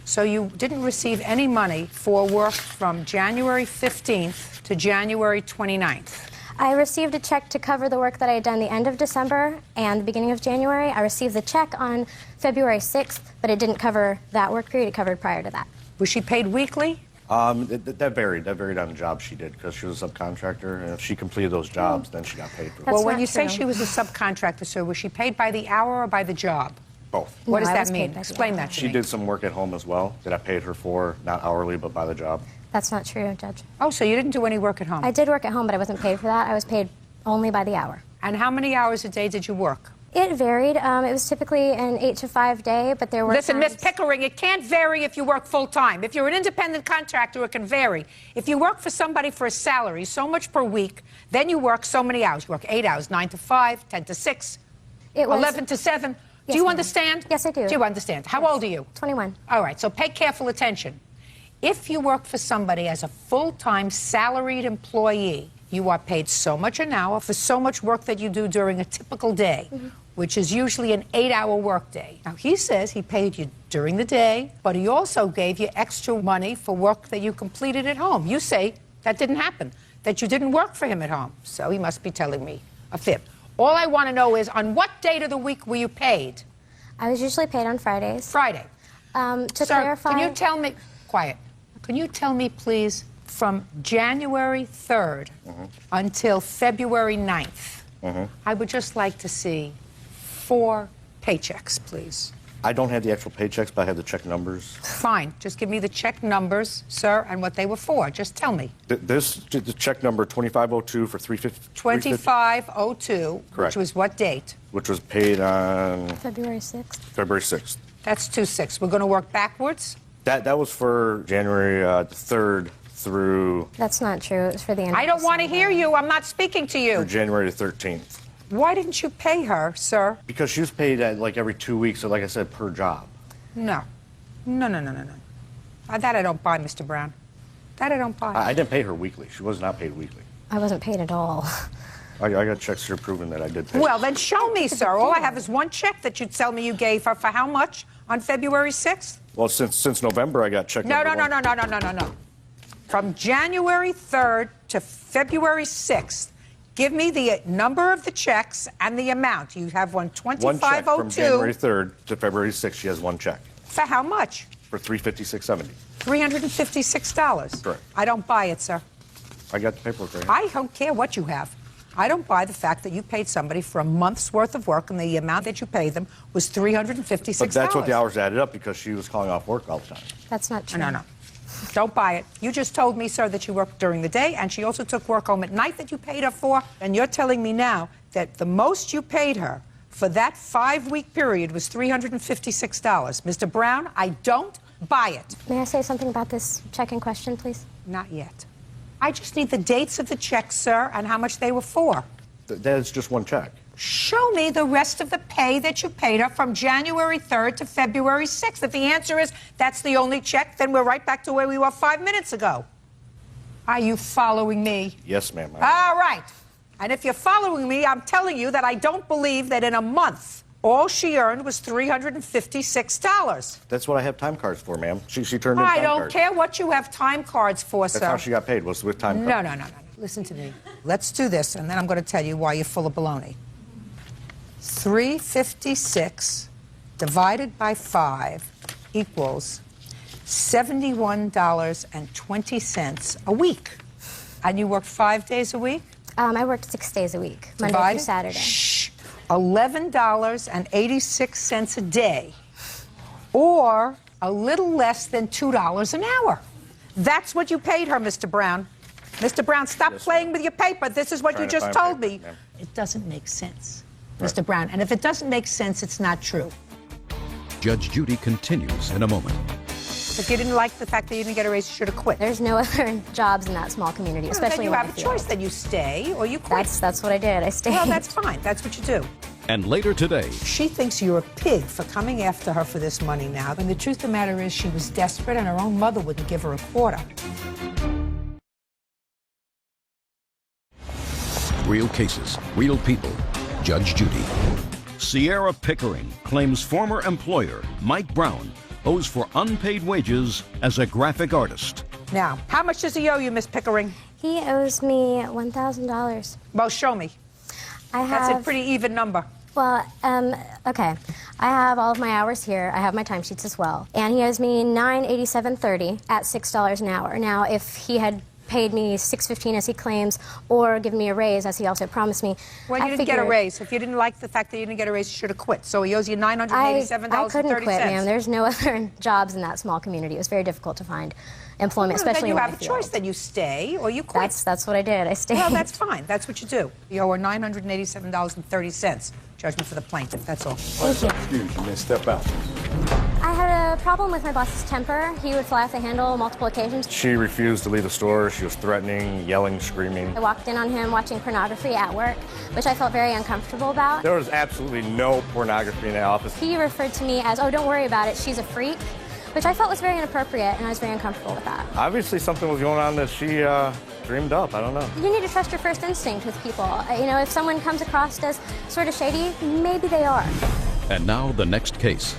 So you didn't receive any money for work from January 15th to January 29th? I received a check to cover the work that I had done the end of December and the beginning of January. I received the check on February 6th, but it didn't cover that work period. It covered prior to that. Was she paid weekly? That varied. That varied on the job she did because she was a subcontractor, and if she completed those jobs, then she got paid for them. Well, when you say she was a subcontractor, sir, was she paid by the hour or by the job? Both. What does that mean? Explain that to She me. did some work at home as well that I paid her for, not hourly, but by the job. That's not true, Judge. Oh, so you didn't do any work at home? I did work at home, but I wasn't paid for that. I was paid only by the hour. And how many hours a day did you work? It varied. It was typically an 8 to 5 day, but there were Listen, times... Miss Pickering, it can't vary if you work full-time. If you're an independent contractor, it can vary. If you work for somebody for a salary, so much per week, then you work so many hours. You work 8 hours, 9 to 5, 10 to 6, 11 to 7. Yes, do you ma'am. understand? Yes, I do. Do you understand? How old are you? 21. All right, so pay careful attention. If you work for somebody as a full-time salaried employee, you are paid so much an hour for so much work that you do during a typical day, which is usually an 8-hour workday. Now, he says he paid you during the day, but he also gave you extra money for work that you completed at home. You say that didn't happen, that you didn't work for him at home. So he must be telling me a fib. All I want to know is, on what date of the week were you paid? I was usually paid on Fridays. Friday. To Sir, clarify... can you tell me... Quiet. Can you tell me, please, from January 3rd until February 9th, I would just like to see 4 paychecks, please. I don't have the actual paychecks, but I have the check numbers. Fine. Just give me the check numbers, sir, and what they were for. Just tell me. The check number 2502 for 350. 2502, Correct. which was what date? Which was paid on February 6th. February 6th. That's 2/6. We're going to work backwards? That was for January the 3rd through... That's not true. It was for the end I of don't want to December. hear you. I'm not speaking to you. For January the 13th. Why didn't you pay her, sir? Because she was paid at, like, every 2 weeks, so like I said, per job. No. No. That I don't buy, Mr. Brown. That I don't buy. I didn't pay her weekly. She was not paid weekly. I wasn't paid at all. I got checks here proving that I did pay. Well, then show me, sir. All I have is one check that you tell me you gave her for how much on February 6th? Well, since November, I got check No. number one. From January 3rd to February 6th, give me the number of the checks and the amount. You have one, One check 2502. from January 3rd to February 6th. She has one check. For how much? For $356.70. $356. Correct. I don't buy it, sir. I got the paperwork right here. I don't care what you have. I don't buy the fact that you paid somebody for a month's worth of work and the amount that you paid them was $356. But that's what the hours added up because she was calling off work all the time. That's not true. No. Don't buy it. You just told me, sir, that you worked during the day, and she also took work home at night that you paid her for, and you're telling me now that the most you paid her for that 5-week period was $356. Mr. Brown, I don't buy it. May I say something about this check in question, please? Not yet. I just need the dates of the checks, sir, and how much they were for. That's just one check. Show me the rest of the pay that you paid her from January 3rd to February 6th. If the answer is that's the only check, then we're right back to where we were 5 minutes ago. Are you following me? Yes, ma'am. All right. And if you're following me, I'm telling you that I don't believe that in a month all she earned was $356. That's what I have time cards for, ma'am. She turned in I time don't cards. care what you have time cards for, sir. That's how she got paid, was with time No, cards. no, no, no, no. Listen to me. Let's do this, and then I'm going to tell you why you're full of baloney. 356 divided by 5 equals $71.20 a week. And you work 5 days a week? I worked 6 days a week, Monday Divided? through Saturday. Shh. $11.86 a day, or a little less than $2 an hour. That's what you paid her, Mr. Brown. Mr. Brown, stop playing with your paper. This is what you just told me. It doesn't make sense, Mr. Brown. And if it doesn't make sense, it's not true. Judge Judy continues in a moment. If you didn't like the fact that you didn't get a raise, you should have quit. There's no other jobs in that small community, especially then you in have my a field. choice. Then you stay or you quit. That's what I did. I stayed. Well, that's fine. That's what you do. And later today, She thinks you're a pig for coming after her for this money now. And the truth of the matter is she was desperate and her own mother wouldn't give her a quarter. real cases, real people. Judge Judy. Sierra Pickering claims former employer Mike Brown owes for unpaid wages as a graphic artist. Now, how much does he owe you, Miss Pickering? He owes me $1,000. Well, show me. That's a pretty even number. Well, okay. I have all of my hours here. I have my timesheets as well. And he owes me $987.30 at $6 an hour. Now, if he had paid me $6.15 as he claims, or given me a raise as he also promised me, Well, you didn't get a raise. If you didn't like the fact that you didn't get a raise, you should have quit. So he owes you $987.30. I couldn't quit, ma'am. There's no other jobs in that small community. It was very difficult to find employment, especially in my field. Then you have a choice. Then you stay or you quit. That's what I did. I stayed. Well, that's fine. That's what you do. You owe her $987.30. Judgment for the plaintiff. That's all. Thank you. Excuse me, step out. I had a problem with my boss's temper. He would fly off the handle multiple occasions. She refused to leave the store. She was threatening, yelling, screaming. I walked in on him watching pornography at work, which I felt very uncomfortable about. There was absolutely no pornography in the office. He referred to me as, oh, don't worry about it, she's a freak, which I felt was very inappropriate, and I was very uncomfortable with that. Obviously something was going on that she dreamed up. I don't know. You need to trust your first instinct with people. You know, if someone comes across as sort of shady, maybe they are. And now the next case.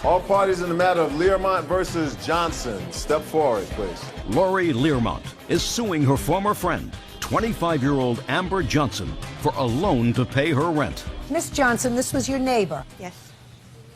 All parties in the matter of Learmont versus Johnson. Step forward, please. Lori Learmont is suing her former friend, 25-year-old Amber Johnson, for a loan to pay her rent. Miss Johnson, this was your neighbor. Yes.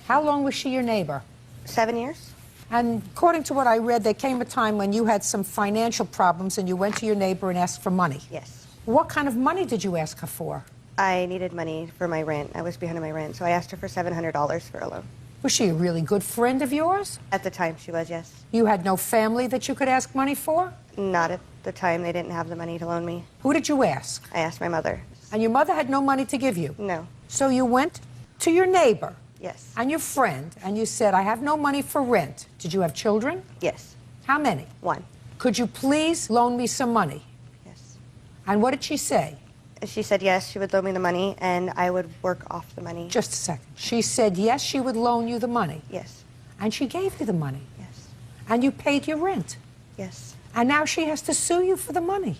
How long was she your neighbor? 7 years. And according to what I read, there came a time when you had some financial problems and you went to your neighbor and asked for money. Yes. What kind of money did you ask her for? I needed money for my rent. I was behind on my rent, so I asked her for $700 for a loan. Was she a really good friend of yours? At the time, she was, yes. You had no family that you could ask money for? Not at the time. They didn't have the money to loan me. Who did you ask? I asked my mother. And your mother had no money to give you? No. So you went to your neighbor? Yes. And your friend, and you said, I have no money for rent. Did you have children? Yes. How many? 1. Could you please loan me some money? Yes. And what did she say? She said yes, she would loan me the money, and I would work off the money. Just a second. She said yes, she would loan you the money. Yes. And she gave you the money. Yes. And you paid your rent. Yes. And now she has to sue you for the money.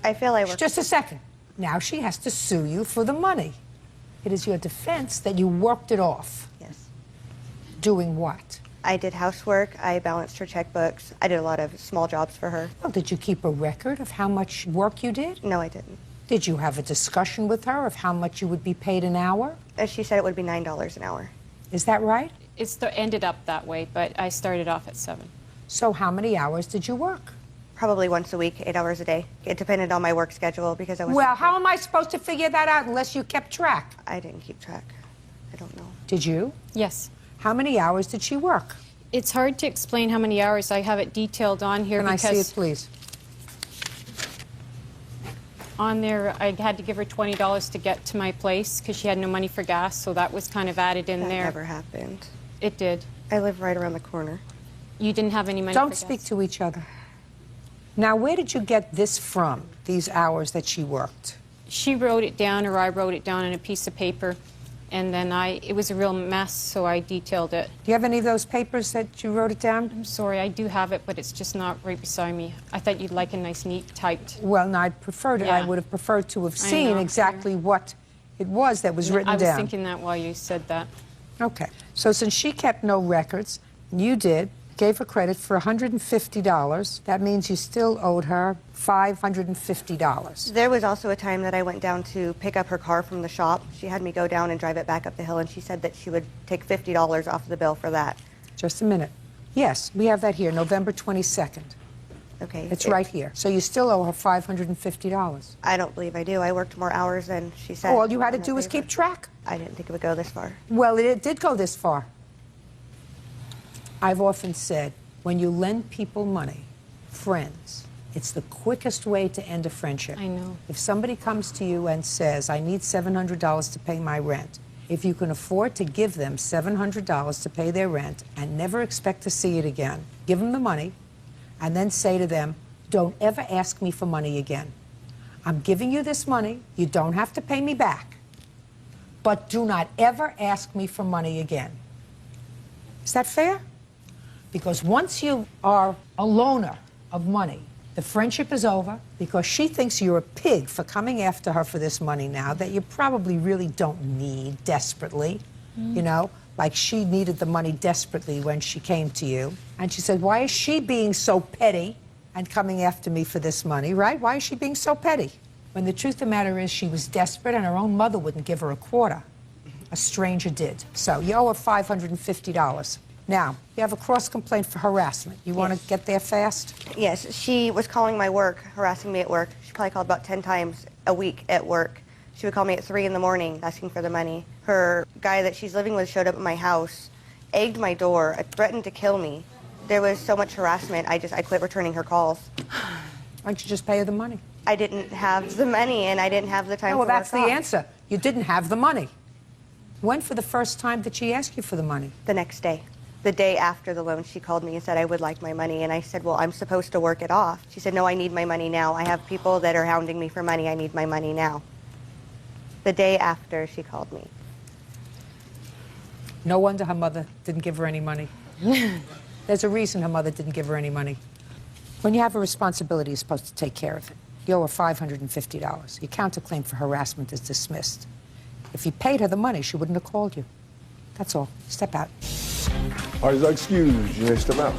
I feel I worked. Just a second. Now she has to sue you for the money. It is your defense that you worked it off. Yes. Doing what? I did housework. I balanced her checkbooks. I did a lot of small jobs for her. Well, did you keep a record of how much work you did? No, I didn't. Did you have a discussion with her of how much you would be paid an hour? She said it would be $9 an hour. Is that right? It ended up that way, but I started off at 7. So how many hours did you work? Probably once a week, 8 hours a day. It depended on my work schedule because I was... Well, how am I supposed to figure that out unless you kept track? I didn't keep track. I don't know. Did you? Yes. How many hours did she work? It's hard to explain how many hours. I have it detailed on here Can I because see it, please? on there I had to give her $20 to get to my place because she had no money for gas, so that was kind of added in there. That never happened. It did. I live right around the corner. You didn't have any money Don't for speak gas. to each other. Now, where did you get this from, these hours that she worked? She wrote it down, or I wrote it down on a piece of paper, and then it was a real mess, so I detailed it. Do you have any of those papers that you wrote it down? I'm sorry, I do have it, but it's just not right beside me. I thought you'd like a nice, neat typed. Well, no, I Yeah. would have preferred to have I seen know, exactly what it was that was written I was down. thinking that while you said that. Okay. So since she kept no records, you did, gave her credit for $150. That means you still owed her $550. There was also a time that I went down to pick up her car from the shop. She had me go down and drive it back up the hill, and she said that she would take $50 off the bill for that. Just a minute. Yes, we have that here, November 22nd. Okay. It's right here. So you still owe her $550. I don't believe I do. I worked more hours than she said. All you had to do was keep track. I didn't think it would go this far. Well, it did go this far. I've often said, when you lend people money, friends, it's the quickest way to end a friendship. I know. If somebody comes to you and says, I need $700 to pay my rent, if you can afford to give them $700 to pay their rent and never expect to see it again, give them the money and then say to them, don't ever ask me for money again. I'm giving you this money. You don't have to pay me back. But do not ever ask me for money again. Is that fair? Because once you are a loaner of money, the friendship is over because she thinks you're a pig for coming after her for this money now that you probably really don't need desperately, you know, like she needed the money desperately when she came to you. And she said, why is she being so petty and coming after me for this money, right? Why is she being so petty? When the truth of the matter is she was desperate and her own mother wouldn't give her a quarter. A stranger did. So you owe her $550. Now, you have a cross-complaint for harassment. You want to get there fast? Yes, she was calling my work, harassing me at work. She probably called about 10 times a week at work. She would call me at 3 in the morning asking for the money. Her guy that she's living with showed up at my house, egged my door, threatened to kill me. There was so much harassment, I quit returning her calls. Why don't you just pay her the money? I didn't have the money, and I didn't have the time well, to that's work the off. answer. You didn't have the money. When for the first time did she ask you for the money? The next day. The day after the loan, she called me and said, I would like my money. And I said, well, I'm supposed to work it off. She said, no, I need my money now. I have people that are hounding me for money. I need my money now. The day after she called me. No wonder her mother didn't give her any money. There's a reason her mother didn't give her any money. When you have a responsibility, you're supposed to take care of it. You owe her $550. Your counterclaim for harassment is dismissed. If you paid her the money, she wouldn't have called you. That's all. Step out. All right, excuse you. Step out.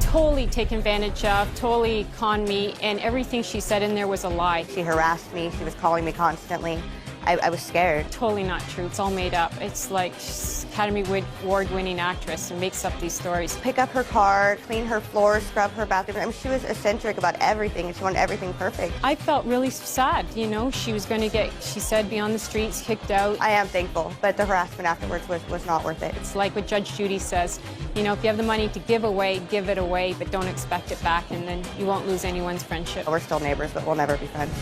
Totally taken advantage of, totally conned me, and everything she said in there was a lie. She harassed me. She was calling me constantly. I was scared. Totally not true. It's all made up. It's like she's Academy Award-winning actress and makes up these stories. Pick up her car, clean her floors, scrub her bathroom. I mean, she was eccentric about everything, and she wanted everything perfect. I felt really sad, you know. She was going to get, she said, be on the streets, kicked out. I am thankful, but the harassment afterwards was not worth it. It's like what Judge Judy says, you know, if you have the money to give it away, but don't expect it back, and then you won't lose anyone's friendship. We're still neighbors, but we'll never be friends.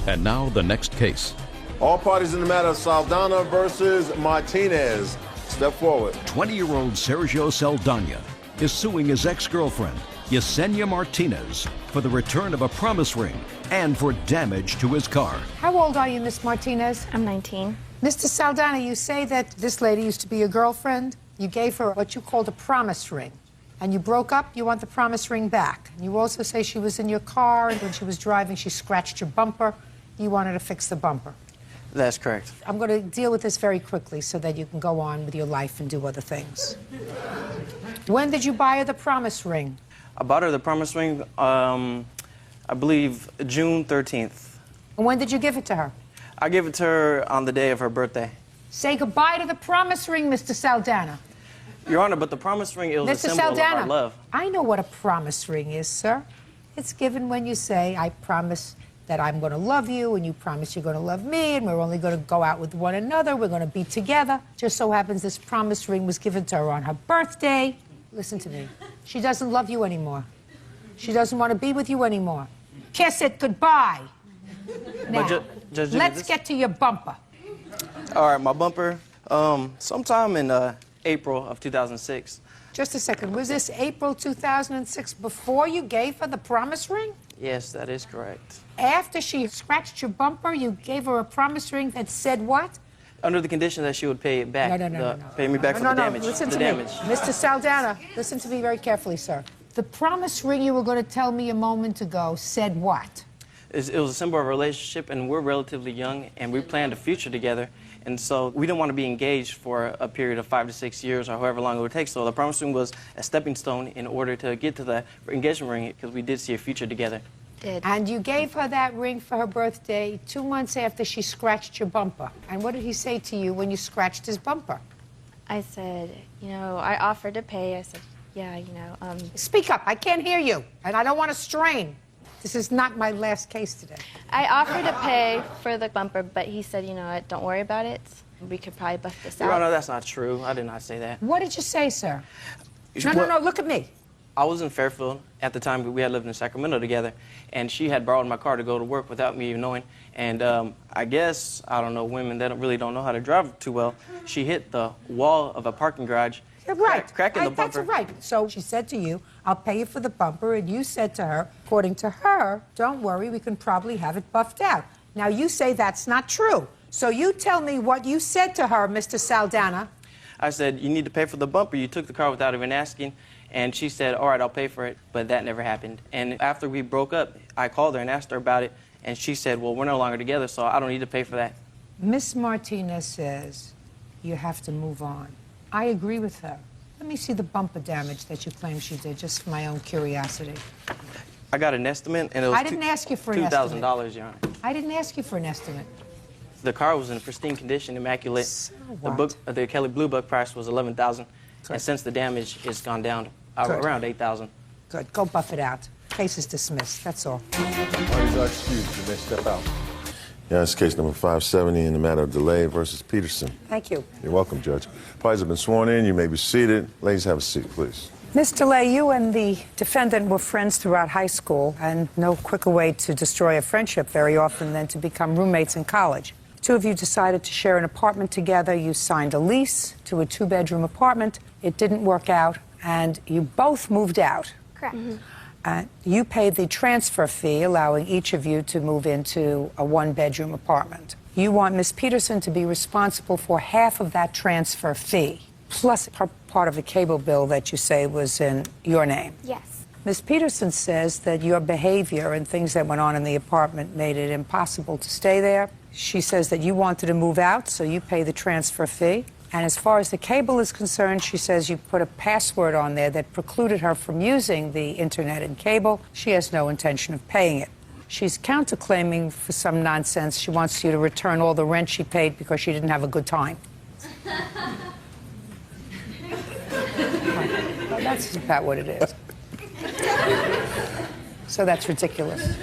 And now the next case. All parties in the matter, Saldana versus Martinez. Step forward. 20-year-old Sergio Saldana is suing his ex-girlfriend, Yesenia Martinez, for the return of a promise ring and for damage to his car. How old are you, Miss Martinez? I'm 19. Mr. Saldana, you say that this lady used to be your girlfriend. You gave her what you called a promise ring. And you broke up, you want the promise ring back. And you also say she was in your car, and when she was driving, she scratched your bumper. You wanted to fix the bumper. That's correct. I'm going to deal with this very quickly so that you can go on with your life and do other things. When did you buy her the promise ring? I bought her the promise ring, I believe, June 13th. And when did you give it to her? I gave it to her on the day of her birthday. Say goodbye to the promise ring, Mr. Saldana. Your Honor, but the promise ring, it was Mr. a symbol Saldana, of our love. I know what a promise ring is, sir. It's given when you say, I promise that I'm going to love you, and you promise you're going to love me, and we're only going to go out with one another, we're going to be together. Just so happens this promise ring was given to her on her birthday. listen to me. She doesn't love you anymore. She doesn't want to be with you anymore. Kiss it goodbye. Now, Judge Judy, let's get to your bumper. All right, my bumper. Sometime in April of 2006. Just a second. Was this April 2006 before you gave her the promise ring? Yes, that is correct. After she scratched your bumper, you gave her a promise ring that said what? Under the condition that she would pay it back. No. Pay me back for the damage. Listen the to damage. me. Mr. Saldana, listen to me very carefully, sir. The promise ring you were going to tell me a moment ago said what? It was a symbol of a relationship, and we're relatively young, and we planned a future together. And so we didn't want to be engaged for a period of 5 to 6 years or however long it would take. So the promise ring was a stepping stone in order to get to the engagement ring because we did see a future together. And you gave her that ring for her birthday 2 months after she scratched your bumper. And what did he say to you when you scratched his bumper? I said, I offered to pay. I said, yeah, Speak up. I can't hear you. And I don't want to strain. This is not my last case today. I offered to pay for the bumper, but he said, don't worry about it. We could probably buff this out. Your Honor, that's not true. I did not say that. What did you say, sir? No, look at me. I was in Fairfield at the time. We had lived in Sacramento together, and she had borrowed my car to go to work without me even knowing. And I guess, I don't know, women, they really don't know how to drive too well. She hit the wall of a parking garage, cracking the bumper. That's right. So she said to you, I'll pay you for the bumper, and you said to her, according to her, don't worry, we can probably have it buffed out. Now, you say that's not true. So you tell me what you said to her, Mr. Saldana. I said, you need to pay for the bumper. You took the car without even asking. And she said, all right, I'll pay for it. But that never happened. And after we broke up, I called her and asked her about it. And she said, well, we're no longer together, so I don't need to pay for that. Miss Martinez says you have to move on. I agree with her. Let me see the bumper damage that you claim she did, just for my own curiosity. I got an estimate, and it was I didn't ask you for an estimate. $2,000, Your Honor. I didn't ask you for an estimate. The car was in pristine condition, immaculate. So the Kelly Blue Book price was $11,000, and since the damage, it's gone down around $8,000. Good. Go buff it out. Case is dismissed. That's all. Parties are excused. You may step out. Yeah, it's case number 570 in the matter of Delay versus Peterson. Thank you. You're welcome, Judge. Parties have been sworn in. You may be seated. Ladies, have a seat, please. Ms. DeLay, you and the defendant were friends throughout high school, and no quicker way to destroy a friendship very often than to become roommates in college. The two of you decided to share an apartment together. You signed a lease to a 2-bedroom apartment. It didn't work out, and you both moved out. Correct. You paid the transfer fee, allowing each of you to move into a 1-bedroom apartment. You want Ms. Peterson to be responsible for half of that transfer fee, plus her part of the cable bill that you say was in your name. Yes. Ms. Peterson says that your behavior and things that went on in the apartment made it impossible to stay there. She says that you wanted to move out, so you pay the transfer fee. And as far as the cable is concerned, she says you put a password on there that precluded her from using the internet and cable. She has no intention of paying it. She's counterclaiming for some nonsense. She wants you to return all the rent she paid because she didn't have a good time. Well, that's about what it is. So that's ridiculous.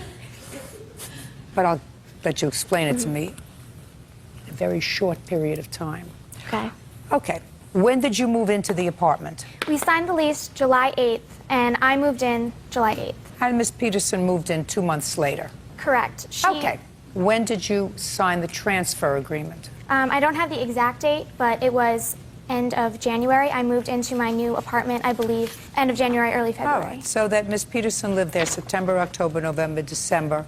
But I'll let you explain it to me in a very short period of time. Okay. Okay. When did you move into the apartment? We signed the lease July 8th, and I moved in July 8th. And Ms. Peterson moved in 2 months later. Correct. Okay. When did you sign the transfer agreement? I don't have the exact date, but it was end of January. I moved into my new apartment, I believe, end of January, early February. All right. So that Ms. Peterson lived there September, October, November, December.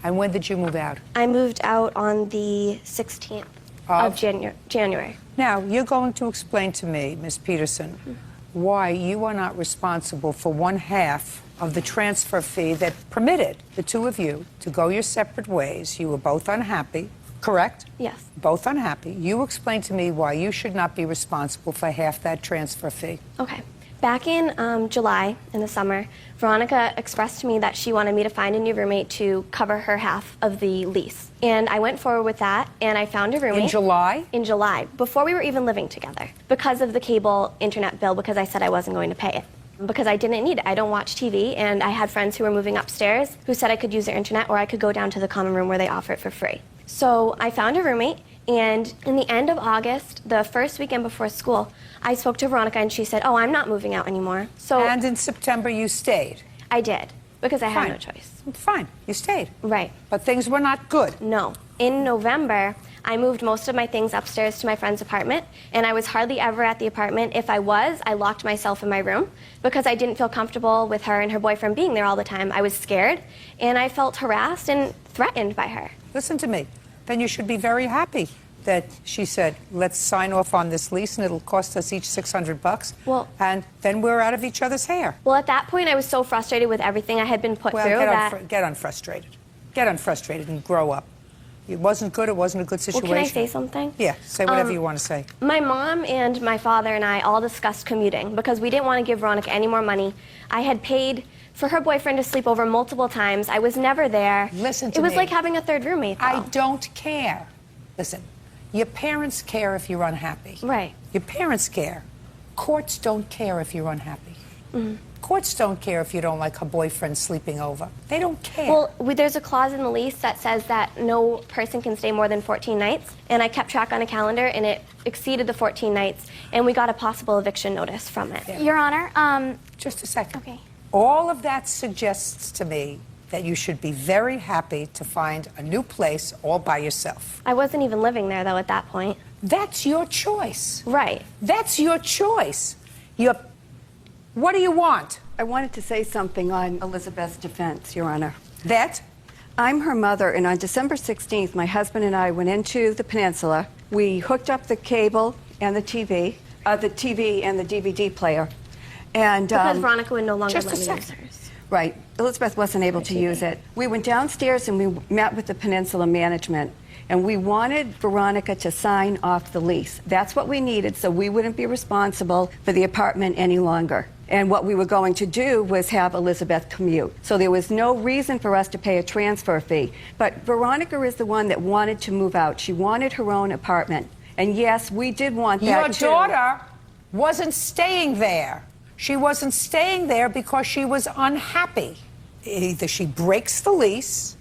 And when did you move out? I moved out on the 16th of January. Now, you're going to explain to me, Ms. Peterson, why you are not responsible for 1/2 of the transfer fee that permitted the two of you to go your separate ways. You were both unhappy, correct? Yes. Both unhappy. You explain to me why you should not be responsible for half that transfer fee. Okay. Back in July, in the summer, Veronica expressed to me that she wanted me to find a new roommate to cover her half of the lease. And I went forward with that, and I found a roommate. In July? In July, before we were even living together, because of the cable internet bill, because I said I wasn't going to pay it. Because I didn't need it. I don't watch TV, and I had friends who were moving upstairs who said I could use their internet or I could go down to the common room where they offer it for free. So I found a roommate, And in the end of August, the first weekend before school, I spoke to Veronica and she said, oh, I'm not moving out anymore. So. And in September you stayed? I did, because I had Fine. no choice. Fine, you stayed. Right. But things were not good. No. In November, I moved most of my things upstairs to my friend's apartment, and I was hardly ever at the apartment. If I was, I locked myself in my room because I didn't feel comfortable with her and her boyfriend being there all the time. I was scared, and I felt harassed and threatened by her. Listen to me. Then you should be very happy that she said, let's sign off on this lease and it'll cost us each $600. Well, and then we're out of each other's hair. Well, at that point, I was so frustrated with everything I had been put through that. Get unfrustrated. Get unfrustrated and grow up. It wasn't good. It wasn't a good situation. Well, can I say something? Yeah, say whatever you want to say. My mom and my father and I all discussed commuting because we didn't want to give Veronica any more money. I had paid for her boyfriend to sleep over multiple times. I was never there. Listen to me. It was like having a third roommate, though. I don't care. Listen, your parents care if you're unhappy. Right. Your parents care. Courts don't care if you're unhappy. Mm-hmm. Courts don't care if you don't like her boyfriend sleeping over. They don't care. Well, there's a clause in the lease that says that no person can stay more than 14 nights, and I kept track on a calendar, and it exceeded the 14 nights, and we got a possible eviction notice from it. Yeah. Your Honor, Just a second. Okay. All of that suggests to me that you should be very happy to find a new place all by yourself. I wasn't even living there, though, at that point. That's your choice. Right. That's your choice. What do you want? I wanted to say something on Elizabeth's defense, Your Honor. That? I'm her mother, and on December 16th, my husband and I went into the peninsula. We hooked up the cable and the TV and the DVD player. And because Veronica would no longer just let a me second. use hers. Right. Elizabeth wasn't able to use it. We went downstairs and we met with the Peninsula management, and we wanted Veronica to sign off the lease. That's what we needed, so we wouldn't be responsible for the apartment any longer. And what we were going to do was have Elizabeth commute. So there was no reason for us to pay a transfer fee. But Veronica is the one that wanted to move out. She wanted her own apartment. And yes, we did want that too. Your daughter wasn't staying there. She wasn't staying there because she was unhappy. Either she breaks the lease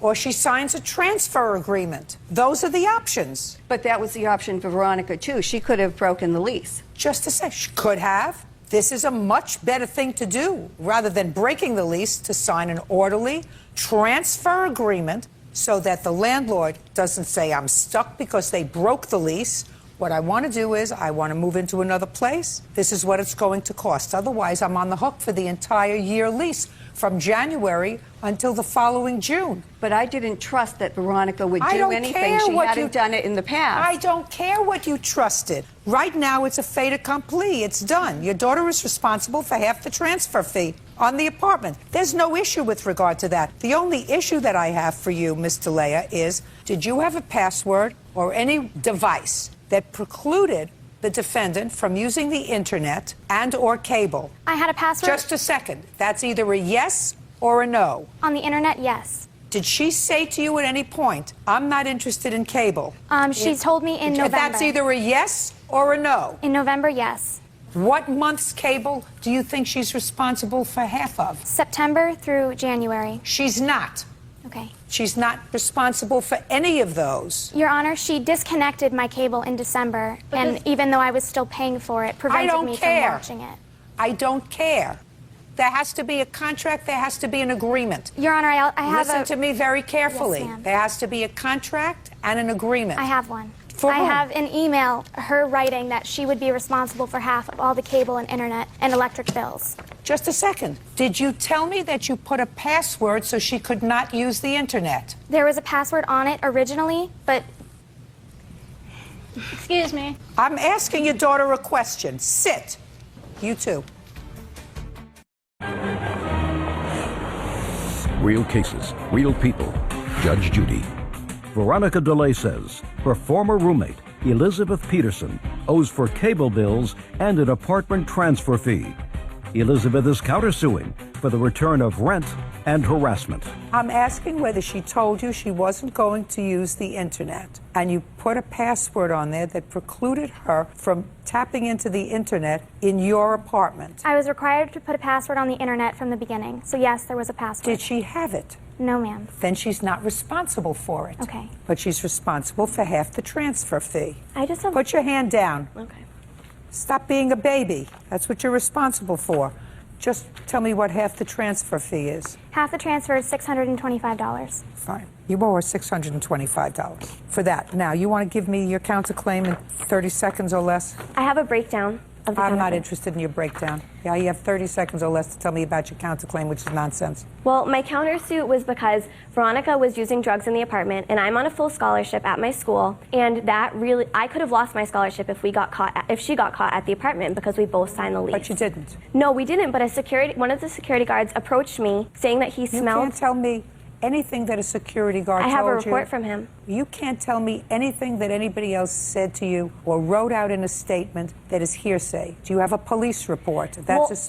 or she signs a transfer agreement. Those are the options. But that was the option for Veronica, too. She could have broken the lease. Just to say, she could have. This is a much better thing to do, rather than breaking the lease, to sign an orderly transfer agreement so that the landlord doesn't say, I'm stuck because they broke the lease. What I want to do is I want to move into another place. This is what it's going to cost. Otherwise, I'm on the hook for the entire year lease from January until the following June. But I didn't trust that Veronica would do anything. She hadn't done it in the past. I don't care what you trusted. Right now, it's a fait accompli. It's done. Your daughter is responsible for half the transfer fee on the apartment. There's no issue with regard to that. The only issue that I have for you, Ms. DeLea, is did you have a password or any device that precluded the defendant from using the internet and or cable? I had a password. Just a second. That's either a yes or a no. On the internet, yes. Did she say to you at any point, I'm not interested in cable? She told me in November. That's either a yes or a no. In November, yes. What month's cable do you think she's responsible for half of? September through January. She's not. Okay. She's not responsible for any of those. Your Honor, she disconnected my cable in December, and even though I was still paying for it, prevented me from watching it. I don't care. There has to be a contract. There has to be an agreement. Your Honor, I have Listen to me very carefully. Yes, ma'am. There has to be a contract and an agreement. I have one. For I whom? have an email, her writing that she would be responsible for half of all the cable and internet and electric bills. Just a second. Did you tell me that you put a password so she could not use the internet? There was a password on it originally, but... Excuse me. I'm asking your daughter a question. Sit. You too. Real cases, real people. Judge Judy. Veronica DeLea says her former roommate, Elizabeth Peterson, owes for cable bills and an apartment transfer fee. Elizabeth is countersuing for the return of rent and harassment. I'm asking whether she told you she wasn't going to use the internet, and you put a password on there that precluded her from tapping into the internet in your apartment. I was required to put a password on the internet from the beginning, so yes, there was a password. Did she have it? No, ma'am. Then she's not responsible for it. Okay. But she's responsible for half the transfer fee. I just have... Put your hand down. Okay. Stop being a baby. That's what you're responsible for. Just tell me what half the transfer fee is. Half the transfer is $625. Fine. You owe her $625 for that. Now, you want to give me your counterclaim in 30 seconds or less? I have a breakdown of the I'm not counterclaim. interested in your breakdown. Yeah, you have 30 seconds or less to tell me about your counterclaim, which is nonsense. Well, my countersuit was because Veronica was using drugs in the apartment, and I'm on a full scholarship at my school, and that really, I could have lost my scholarship if she got caught at the apartment because we both signed the lease. But you didn't. No, we didn't, but one of the security guards approached me saying that he smelled... You can't tell me anything that a security guard told you. I have a report from him. You can't tell me anything that anybody else said to you or wrote out in a statement that is hearsay. Do you have a police report?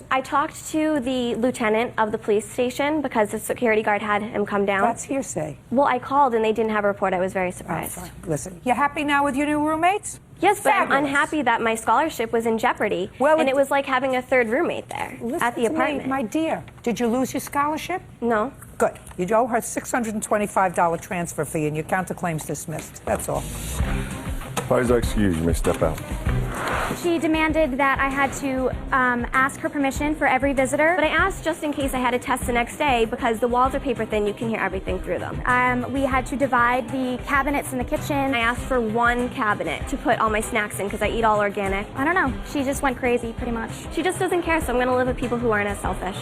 I talked to the lieutenant of the police station because the security guard had him come down. That's hearsay. Well, I called and they didn't have a report. I was very surprised. Listen, you happy now with your new roommates? Yes, but Fabulous. I'm unhappy that my scholarship was in jeopardy. Well, and it was like having a third roommate there at the apartment. My dear, did you lose your scholarship? No. Good. You owe her $625 transfer fee and your counterclaim's dismissed. That's all. Parties are excused. You may step out. She demanded that I had to ask her permission for every visitor, but I asked just in case I had a test the next day because the walls are paper thin, you can hear everything through them. We had to divide the cabinets in the kitchen. I asked for one cabinet to put all my snacks in because I eat all organic. I don't know. She just went crazy, pretty much. She just doesn't care, so I'm going to live with people who aren't as selfish.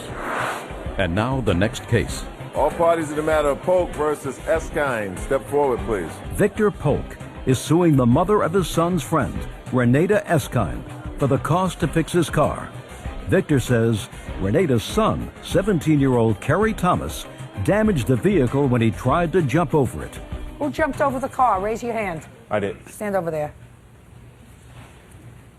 And now the next case. All parties in the matter of Polk versus Eskine. Step forward, please. Victor Polk is suing the mother of his son's friend, Renata Eskine, for the cost to fix his car. Victor says Renata's son, 17-year-old Kerry Thomas, damaged the vehicle when he tried to jump over it. Who jumped over the car? Raise your hand. I did. Stand over there.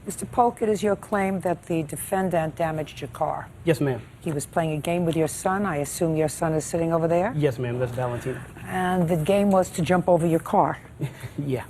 Mr. Polk, it is your claim that the defendant damaged your car. Yes, ma'am. He was playing a game with your son. I assume your son is sitting over there? Yes, ma'am. That's Valentina. And the game was to jump over your car. Yeah.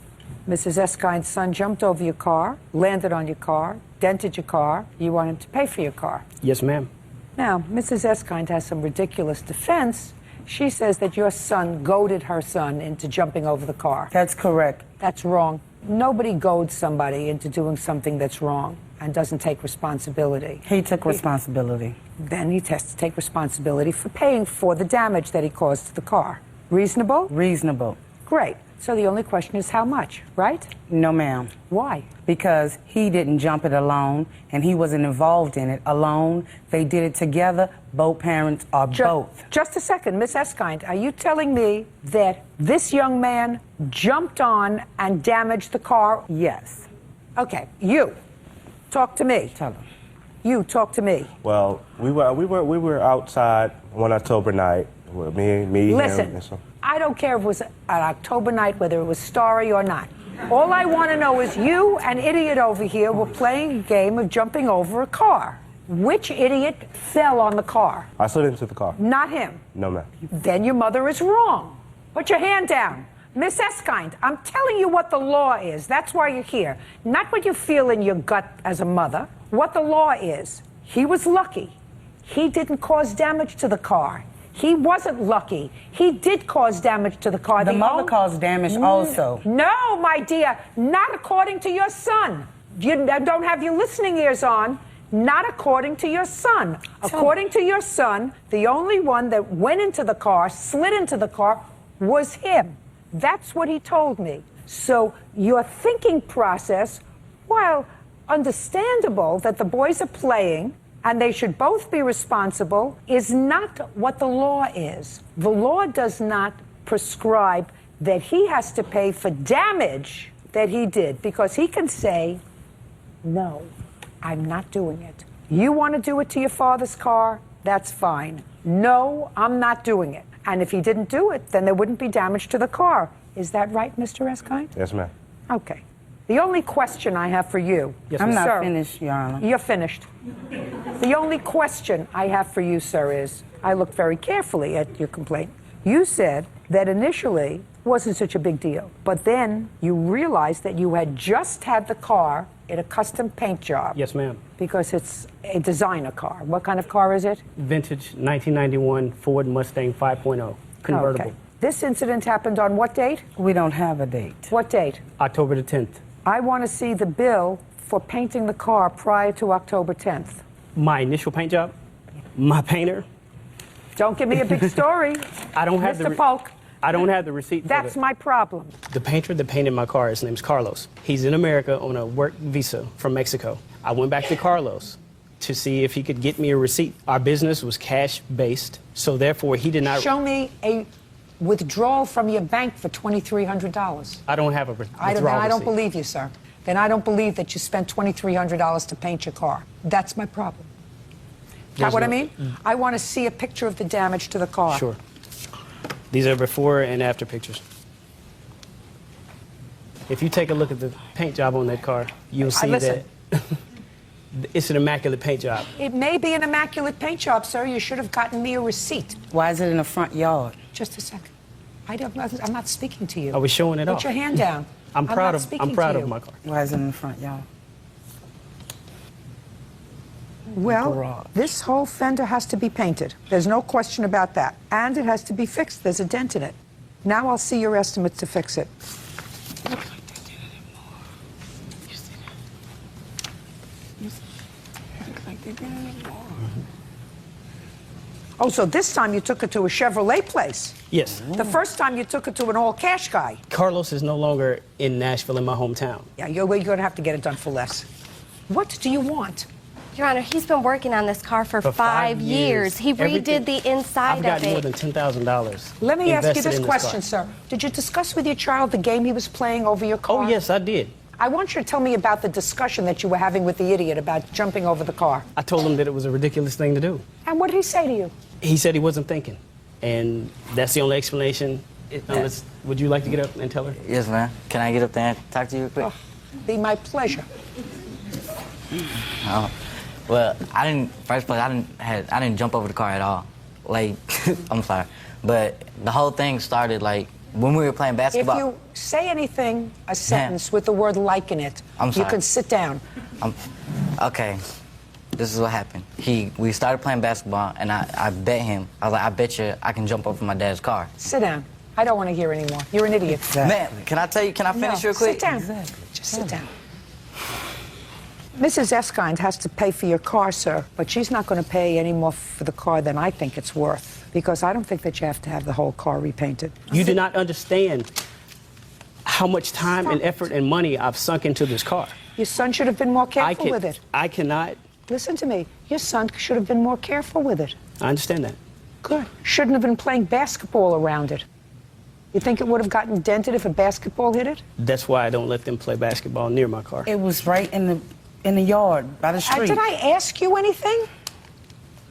Mrs. Eskine's son jumped over your car, landed on your car, dented your car. You want him to pay for your car. Yes, ma'am. Now, Mrs. Eskine has some ridiculous defense. She says that your son goaded her son into jumping over the car. That's correct. That's wrong. Nobody goads somebody into doing something that's wrong and doesn't take responsibility. He took responsibility. Then he has to take responsibility for paying for the damage that he caused to the car. Reasonable? Reasonable. Great. So the only question is how much, right? No, ma'am. Why? Because he didn't jump it alone, and he wasn't involved in it alone. They did it together. Both parents are both. Just a second, Miss Eskine, are you telling me that this young man jumped on and damaged the car? Yes. Okay, you, talk to me. Tell him. You, talk to me. Well, we were outside one October night. With me, Listen, him, and so. I don't care if it was an October night, whether it was starry or not. All I want to know is you, an idiot over here, were playing a game of jumping over a car. Which idiot fell on the car? I slid into the car. Not him. No, ma'am. Then your mother is wrong. Put your hand down. Miss Eskine, I'm telling you what the law is. That's why you're here. Not what you feel in your gut as a mother. What the law is. He was lucky. He didn't cause damage to the car. He wasn't lucky. He did cause damage to the car. The mother caused damage also. No, my dear, not according to your son. You don't have your listening ears on. Not according to your son. According to your son, the only one that went into the car, slid into the car, was him. That's what he told me. So your thinking process, while understandable that the boys are playing, and they should both be responsible, is not what the law is. The law does not prescribe that he has to pay for damage that he did, because he can say, no, I'm not doing it. You want to do it to your father's car? That's fine. No, I'm not doing it. And if he didn't do it, then there wouldn't be damage to the car. Is that right, Mr. Eskine? Yes, ma'am. Okay. The only question I have for you, I'm not finished, Your Honor. You're finished. The only question I have for you, sir, is I looked very carefully at your complaint. You said that initially it wasn't such a big deal, but then you realized that you had just had the car in a custom paint job. Yes, ma'am. Because it's a designer car. What kind of car is it? Vintage 1991 Ford Mustang 5.0 convertible. Okay. This incident happened on what date? We don't have a date. What date? October the 10th. I want to see the bill for painting the car prior to October 10th. My initial paint job, my painter. Don't give me a big story. I don't have Mr. Polk. I don't have the receipt. That's my problem. The painter that painted my car, his name's Carlos. He's in America on a work visa from Mexico. I went back to Carlos to see if he could get me a receipt. Our business was cash-based, so therefore he did not... Show me a withdrawal from your bank for $2,300. I don't have a withdrawal I don't receipt. believe you, sir. Then I don't believe that you spent $2,300 to paint your car. That's my problem. Got what I mean? I want to see a picture of the damage to the car. Sure. These are before and after pictures. If you take a look at the paint job on that car, you'll see that it's an immaculate paint job. It may be an immaculate paint job, sir. You should have gotten me a receipt. Why is it in the front yard? Just a second. I'm not speaking to you. I was showing it off. Put your hand down. I'm proud of you. my car. Why is it in the front yard? Well, this whole fender has to be painted. There's no question about that. And it has to be fixed. There's a dent in it. Now I'll see your estimates to fix it. Oh, so this time you took it to a Chevrolet place? Yes. The first time you took it to an all-cash guy? Carlos is no longer in Nashville, in my hometown. Yeah, you're going to have to get it done for less. What do you want? Your Honor, he's been working on this car for 5 years. He redid the inside of it. I've got more than $10,000. Let me ask you this question, sir. Did you discuss with your child the game he was playing over your car? Oh, yes, I did. I want you to tell me about the discussion that you were having with the idiot about jumping over the car. I told him that it was a ridiculous thing to do. And what did he say to you? He said he wasn't thinking. And that's the only explanation. Would you like to get up and tell her? Yes, ma'am. Can I get up there and talk to you quick? Oh, be my pleasure. Well, first place, I didn't jump over the car at all. Like, I'm sorry. But the whole thing started, like, when we were playing basketball. If you say anything, a sentence with the word like in it, you can sit down. Okay. This is what happened. We started playing basketball, and I bet him. I was like, I bet you I can jump over my dad's car. Sit down. I don't want to hear anymore. You're an idiot. Man, can I finish real quick? Sit down. Just sit down. Mrs. Eskind has to pay for your car, sir, but she's not going to pay any more for the car than I think it's worth, because I don't think that you have to have the whole car repainted. You do not understand how much time and effort and money I've sunk into this car. Your son should have been more careful with it. I cannot. Listen to me. Your son should have been more careful with it. I understand that. Good. Shouldn't have been playing basketball around it. You think it would have gotten dented if a basketball hit it? That's why I don't let them play basketball near my car. It was right in the yard by the street. Did I ask you anything?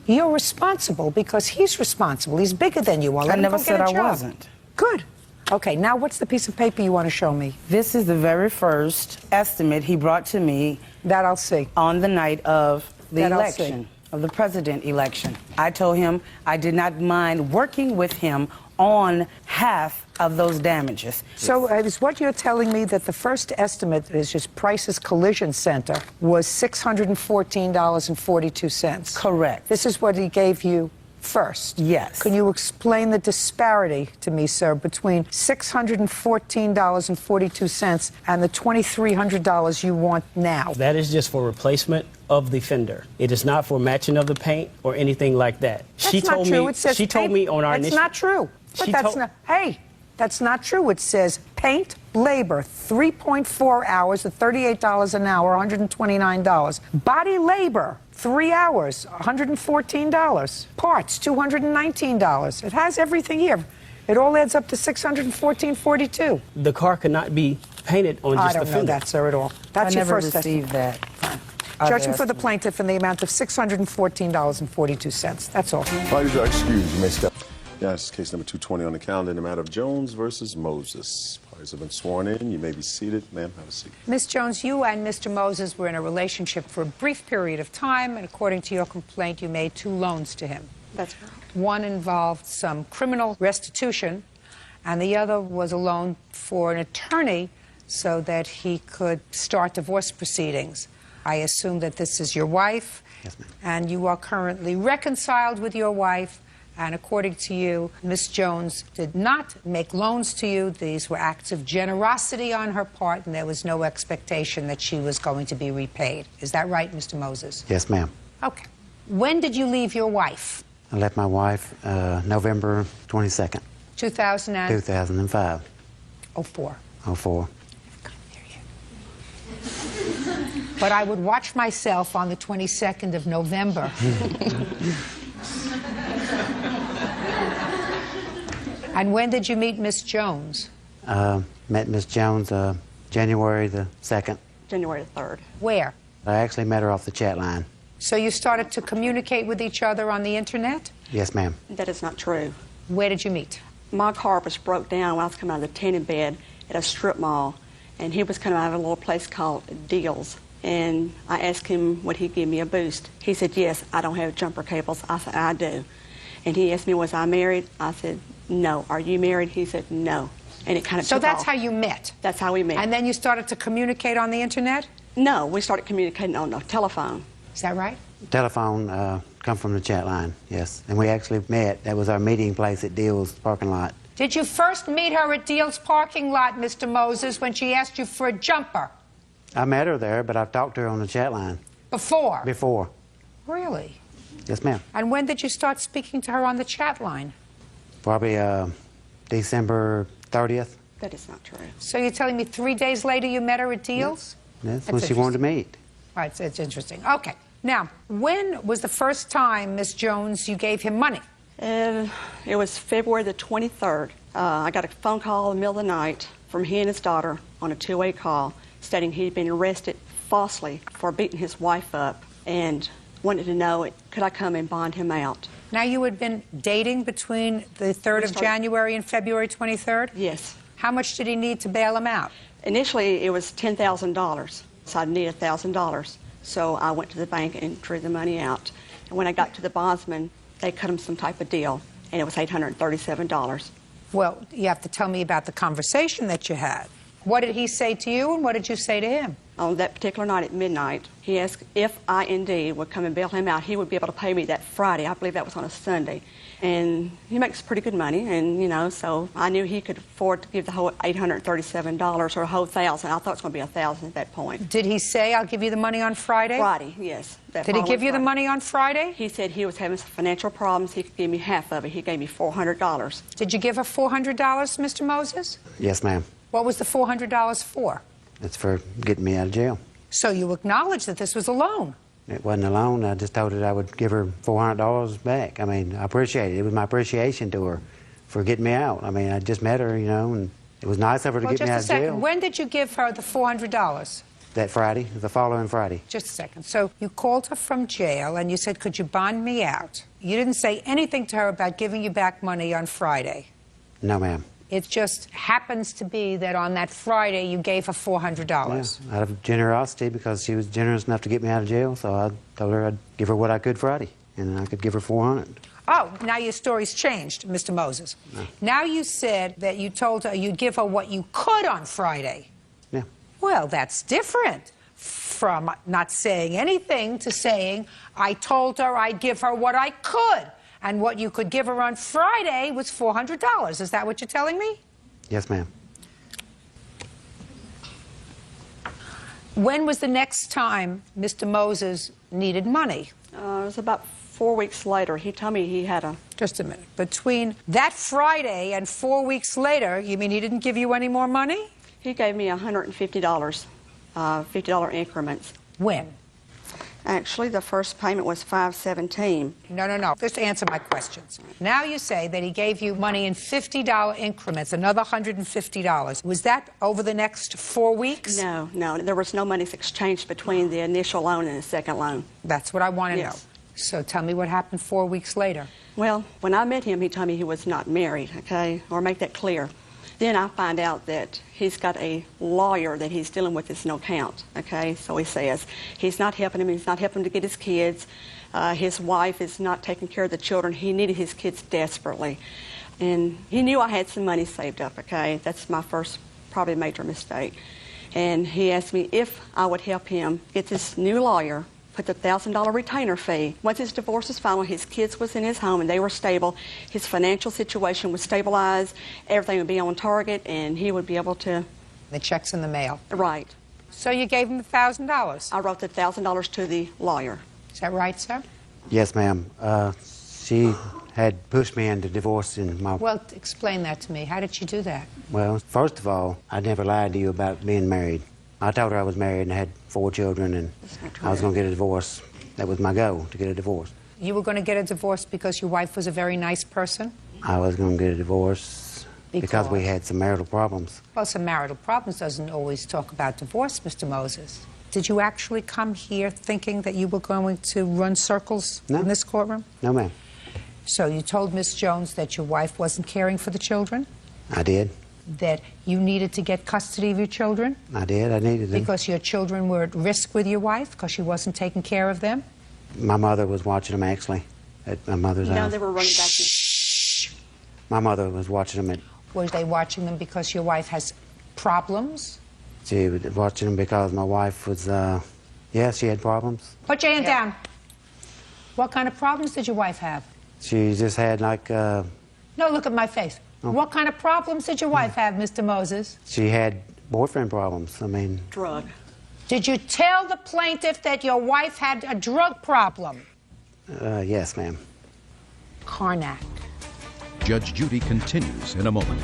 You're responsible because he's responsible. He's bigger than you are. I never said I wasn't. Good. Okay, now what's the piece of paper you want to show me? This is the very first estimate he brought to me. That I'll see. On the night of the That I'll election, of the president election. I told him I did not mind working with him on half of those damages. So is what you're telling me that the first estimate is just Price's Collision Center was $614.42? Correct. This is what he gave you first? Yes. Can you explain the disparity to me, sir, between $614.42 and the $2,300 you want now? That is just for replacement of the fender. It is not for matching of the paint or anything like that. That's not true. It says she told me on our initial. That's not true. But that's not. Hey, that's not true. It says paint labor 3.4 hours at $38 an hour, $129. Body labor 3 hours, $114. Parts $219. It has everything here. It all adds up to $614.42. The car could not be painted on just the fender. I don't know that, sir, at all. That's your first received that. Judgment for the plaintiff in the amount of $614.42. That's all. Parties are excused. You may step. Yes, case number 220 on the calendar in the matter of Jones versus Moses. Parties have been sworn in. You may be seated. Ma'am, have a seat. Ms. Jones, you and Mr. Moses were in a relationship for a brief period of time, and according to your complaint, you made 2 loans to him. That's correct. One involved some criminal restitution, and the other was a loan for an attorney so that he could start divorce proceedings. I assume that this is your wife, Yes, ma'am. and you are currently reconciled with your wife, and according to you, Ms. Jones did not make loans to you. These were acts of generosity on her part, and there was no expectation that she was going to be repaid. Is that right, Mr. Moses? Yes, ma'am. Okay. When did you leave your wife? I left my wife November 22nd, 2005. 04. 04. But I would watch myself on the 22nd of November. And when did you meet Miss Jones? Met Miss Jones January the 2nd. January the 3rd. Where? I actually met her off the chat line. So you started to communicate with each other on the internet? Yes, ma'am. That is not true. Where did you meet? My car was broke down when I was coming out of the tanning bed at a strip mall, and he was coming out of a little place called Deals. And I asked him would he give me a boost. He said, yes, I don't have jumper cables. I said, I do. And he asked me, was I married? I said, no. Are you married? He said, no. And it kind of So took that's off. how you met? That's how we met. And then you started to communicate on the internet? No, we started communicating on the telephone. Is that right? Telephone come from the chat line, yes. And we actually met. That was our meeting place at Deal's parking lot. Did you first meet her at Deal's parking lot, Mr. Moses, when she asked you for a jumper? I met her there, but I've talked to her on the chat line. Before? Before. Really? Yes, ma'am. And when did you start speaking to her on the chat line? Probably December 30th. That is not true. So you're telling me 3 days later you met her at Deal's? That's when she wanted to meet. Right, it's interesting. Okay. Now, when was the first time, Miss Jones, you gave him money? It was February the 23rd. I got a phone call in the middle of the night from he and his daughter on a 2-way call stating he'd been arrested falsely for beating his wife up and wanted to know, could I come and bond him out? Now, you had been dating between the 3rd of January and February 23rd? Yes. How much did he need to bail him out? Initially, it was $10,000, so I needed $1,000. So I went to the bank and drew the money out. And when I got to the bondsman, they cut him some type of deal, and it was $837. Well, you have to tell me about the conversation that you had. What did he say to you, and what did you say to him? On that particular night at midnight, he asked if I indeed would come and bail him out. He would be able to pay me that Friday. I believe that was on a Sunday. And he makes pretty good money, and, you know, so I knew he could afford to give the whole $837 or a whole $1,000. I thought it was going to be $1,000 at that point. Did he say, I'll give you the money on Friday? Friday, yes. Did he give you the money on Friday? He said he was having some financial problems. He could give me half of it. He gave me $400. Did you give her $400, Mr. Moses? Yes, ma'am. What was the $400 for? It's for getting me out of jail. So you acknowledge that this was a loan? It wasn't a loan. I just told her I would give her $400 back. I mean, I appreciate it. It was my appreciation to her for getting me out. I mean, I just met her, you know, and it was nice of her to get me out of jail. Just a second. When did you give her the $400? That Friday, the following Friday. Just a second. So you called her from jail and you said, could you bond me out? You didn't say anything to her about giving you back money on Friday. No, ma'am. It just happens to be that on that Friday you gave her $400. Yeah, out of generosity, because she was generous enough to get me out of jail, so I told her I'd give her what I could Friday, and I could give her $400. Oh, now your story's changed, Mr. Moses. No. Now you said that you told her you'd give her what you could on Friday. Yeah. Well, that's different from not saying anything to saying, I told her I'd give her what I could. And what you could give her on Friday was $400. Is that what you're telling me? Yes, ma'am. When was the next time Mr. Moses needed money? It was about 4 weeks later. He told me he had a... Just a minute. Between that Friday and 4 weeks later, you mean he didn't give you any more money? He gave me $150, $50 increments. When? Actually, the first payment was $517. No. Just answer my questions. Now you say that he gave you money in $50 increments, another $150. Was that over the next 4 weeks? No. There was no money exchanged between the initial loan and the second loan. That's what I want to know. So tell me what happened 4 weeks later. Well, when I met him, he told me he was not married, okay? Or make that clear. Then I find out that he's got a lawyer that he's dealing with his no count, okay? So he says he's not helping him. He's not helping him to get his kids. His wife is not taking care of the children. He needed his kids desperately. And he knew I had some money saved up, okay? That's my first probably major mistake. And he asked me if I would help him get this new lawyer, put the $1,000 retainer fee. Once his divorce was final, his kids was in his home and they were stable. His financial situation was stabilized. Everything would be on target and he would be able to... The check's in the mail. Right. So you gave him $1,000? I wrote the $1,000 to the lawyer. Is that right, sir? Yes, ma'am. She had pushed me into divorcing my... Well, explain that to me. How did she do that? Well, first of all, I never lied to you about being married. I told her I was married and I had 4 children and I was going to get a divorce. That was my goal, to get a divorce. You were going to get a divorce because your wife was a very nice person? I was going to get a divorce because we had some marital problems. Well, some marital problems doesn't always talk about divorce, Mr. Moses. Did you actually come here thinking that you were going to run circles in this courtroom? No, ma'am. So you told Miss Jones that your wife wasn't caring for the children? I did. That you needed to get custody of your children? I did. I needed them. Because your children were at risk with your wife because she wasn't taking care of them? My mother was watching them, actually, at my mother's house. No, they were running back to... My mother was watching them at... Was they watching them because your wife has problems? She was watching them because my wife was, yeah, she had problems. Put your hand down. What kind of problems did your wife have? She just had, like, No, look at my face. Oh. What kind of problems did your wife have, Mr. Moses? She had boyfriend problems. I mean... Drug. Did you tell the plaintiff that your wife had a drug problem? Yes, ma'am. Karnak. Judge Judy continues in a moment.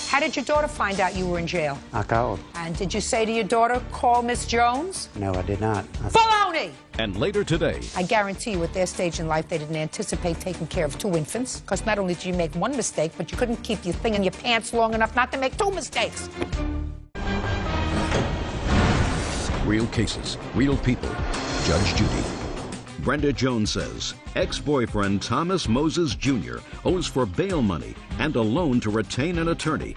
How did your daughter find out you were in jail? I called. And did you say to your daughter, call Miss Jones? No, I did not. Baloney! And later today... I guarantee you, at their stage in life, they didn't anticipate taking care of 2 infants. Because not only did you make 1 mistake, but you couldn't keep your thing in your pants long enough not to make 2 mistakes. Real cases, real people. Judge Judy. Brenda Jones says ex-boyfriend Thomas Moses Jr. owes for bail money and a loan to retain an attorney.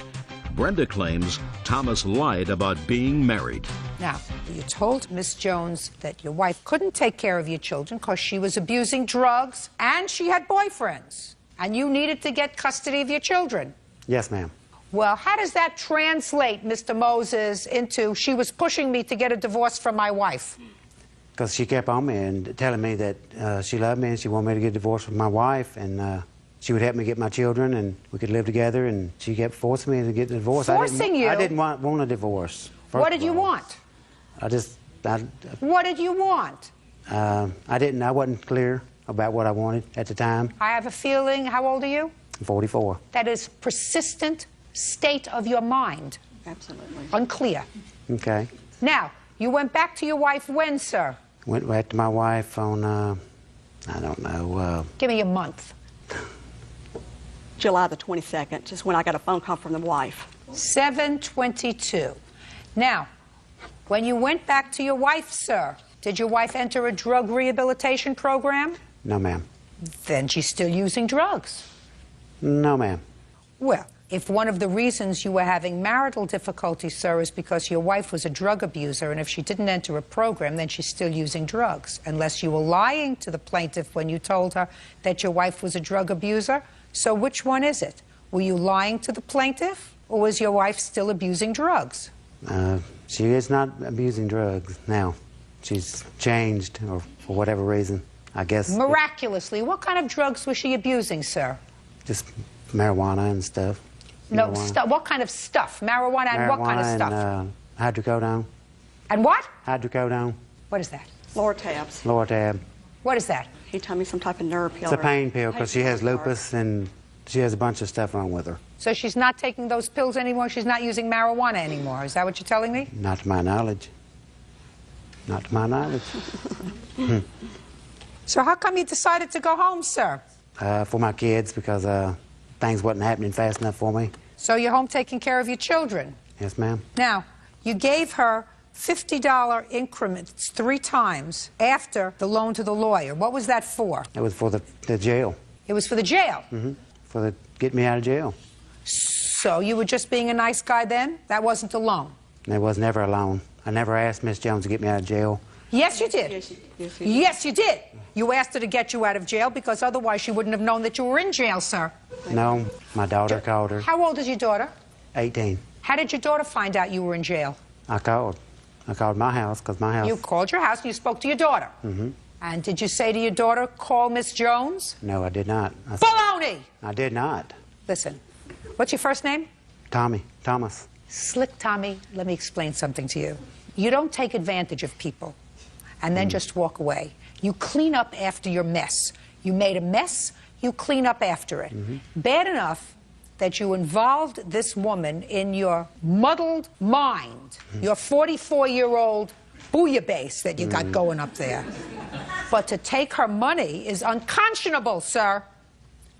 Brenda claims Thomas lied about being married. Now, you told Miss Jones that your wife couldn't take care of your children because she was abusing drugs and she had boyfriends. And you needed to get custody of your children. Yes, ma'am. Well, how does that translate, Mr. Moses, into she was pushing me to get a divorce from my wife? Because she kept on me and telling me that she loved me and she wanted me to get divorced from my wife and she would help me get my children and we could live together, and she kept forcing me to get a divorce. Forcing you? I didn't want a divorce. What did you want? What did you want? I wasn't clear about what I wanted at the time. I have a feeling, how old are you? I'm 44. That is persistent state of your mind. Absolutely. Unclear. Okay. Now, you went back to your wife when, sir? Went back to my wife on, I don't know. Give me a month. July the 22nd, just when I got a phone call from the wife. 7/22. Now, when you went back to your wife, sir, did your wife enter a drug rehabilitation program? No, ma'am. Then she's still using drugs. No, ma'am. Well, if one of the reasons you were having marital difficulties, sir, is because your wife was a drug abuser, and if she didn't enter a program, then she's still using drugs, unless you were lying to the plaintiff when you told her that your wife was a drug abuser. So which one is it? Were you lying to the plaintiff, or was your wife still abusing drugs? She is not abusing drugs now. She's changed, or for whatever reason, I guess. Miraculously. What kind of drugs was she abusing, sir? Just marijuana and stuff. No, what kind of stuff? Marijuana and what kind of stuff? And, hydrocodone. And what? Hydrocodone. What is that? Lortabs. Lortab. What is that? He told me some type of nerve pill. It's a pain pill because she has lupus and she has a bunch of stuff wrong with her. So she's not taking those pills anymore? She's not using marijuana anymore? Is that what you're telling me? Not to my knowledge. Not to my knowledge. So how come you decided to go home, sir? For my kids, because things wasn't happening fast enough for me. So you're home taking care of your children? Yes, ma'am. Now, you gave her $50 increments 3 times after the loan to the lawyer. What was that for? It was for the jail. It was for the jail? Mm-hmm. For the get me out of jail. So you were just being a nice guy then? That wasn't a loan? And it was never a loan. I never asked Miss Jones to get me out of jail. Yes, you did. Yes, you did. You asked her to get you out of jail because otherwise she wouldn't have known that you were in jail, sir. No, my daughter called her. How old is your daughter? 18. How did your daughter find out you were in jail? I called. I called my house because my house... You called your house and you spoke to your daughter. Mm-hmm. And did you say to your daughter, call Miss Jones? No, I did not. Baloney! I did not. Listen, what's your first name? Tommy. Thomas. Slick Tommy, let me explain something to you. You don't take advantage of people and then just walk away. You clean up after your mess. You made a mess, you clean up after it. Bad enough that you involved this woman in your muddled mind, your 44-year-old bouillabaisse that you got going up there. But to take her money is unconscionable, sir.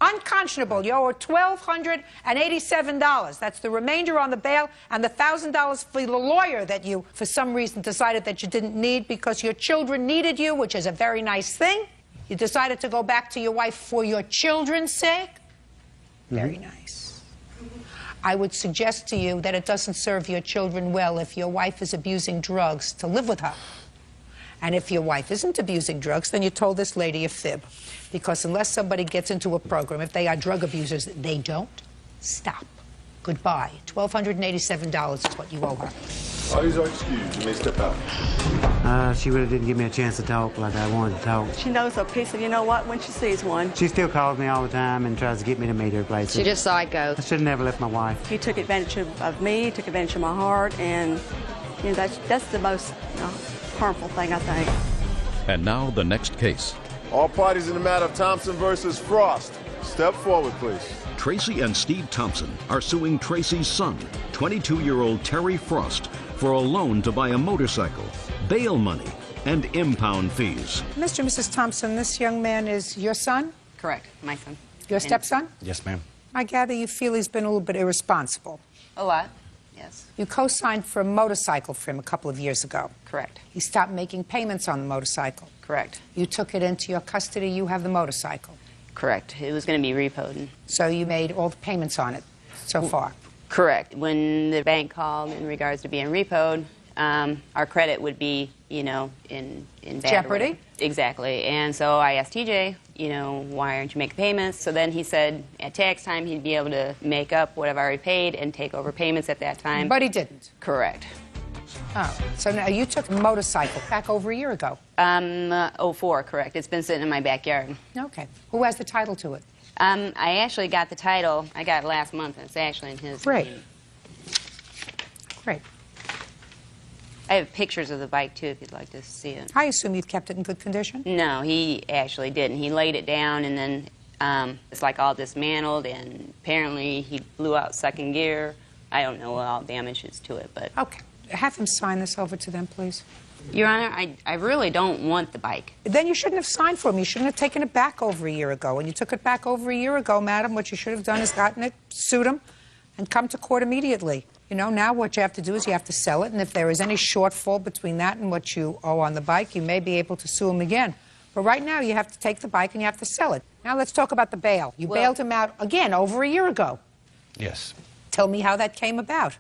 Unconscionable. You owe her $1,287. That's the remainder on the bail and the $1,000 for the lawyer that you, for some reason, decided that you didn't need because your children needed you, which is a very nice thing. You decided to go back to your wife for your children's sake. Very nice. I would suggest to you that it doesn't serve your children well if your wife is abusing drugs to live with her. And if your wife isn't abusing drugs, then you told this lady a fib. Because unless somebody gets into a program, if they are drug abusers, they don't stop. Goodbye. $1,287 is what you owe her. Parties are excused. You may step out. She really didn't give me a chance to talk like I wanted to talk. She knows a piece of you know what when she sees one. She still calls me all the time and tries to get me to meet her places. She just psycho. I should have never left my wife. He took advantage of me, took advantage of my heart, and you know, that's the most harmful thing, I think. And now the next case. All parties in the matter of Thompson versus Frost. Step forward, please. Tracy and Steve Thompson are suing Tracy's son, 22-year-old Terry Frost, for a loan to buy a motorcycle, bail money, and impound fees. Mr. and Mrs. Thompson, this young man is your son? Correct, my son. Your stepson? Yes, ma'am. I gather you feel he's been a little bit irresponsible. A lot, yes. You co-signed for a motorcycle for him a couple of years ago. Correct. He stopped making payments on the motorcycle. Correct. You took it into your custody. You have the motorcycle. Correct. It was going to be repoed. So you made all the payments on it so far? Correct. When the bank called in regards to being repoed, our credit would be, you know, in bad jeopardy? order. Exactly. And so I asked TJ, you know, why aren't you making payments? So then he said at tax time he'd be able to make up what I've already paid and take over payments at that time. But he didn't? Correct. Oh, so now you took a motorcycle back over a year ago? 04, correct. It's been sitting in my backyard. Okay. Who has the title to it? I actually got the title. I got it last month, and it's actually in his name. Great. I have pictures of the bike, too, if you'd like to see it. I assume you've kept it in good condition? No, he actually didn't. He laid it down, and then it's like all dismantled, and apparently he blew out second gear. I don't know what all damage is to it, but... Okay. Have him sign this over to them, please. Your Honor, I really don't want the bike. Then you shouldn't have signed for him. You shouldn't have taken it back over a year ago. When you took it back over a year ago, madam, what you should have done is gotten it, sued him, and come to court immediately. You know, now what you have to do is you have to sell it, and if there is any shortfall between that and what you owe on the bike, you may be able to sue him again. But right now, you have to take the bike and you have to sell it. Now let's talk about the bail. You bailed him out, again, over a year ago. Yes. Tell me how that came about.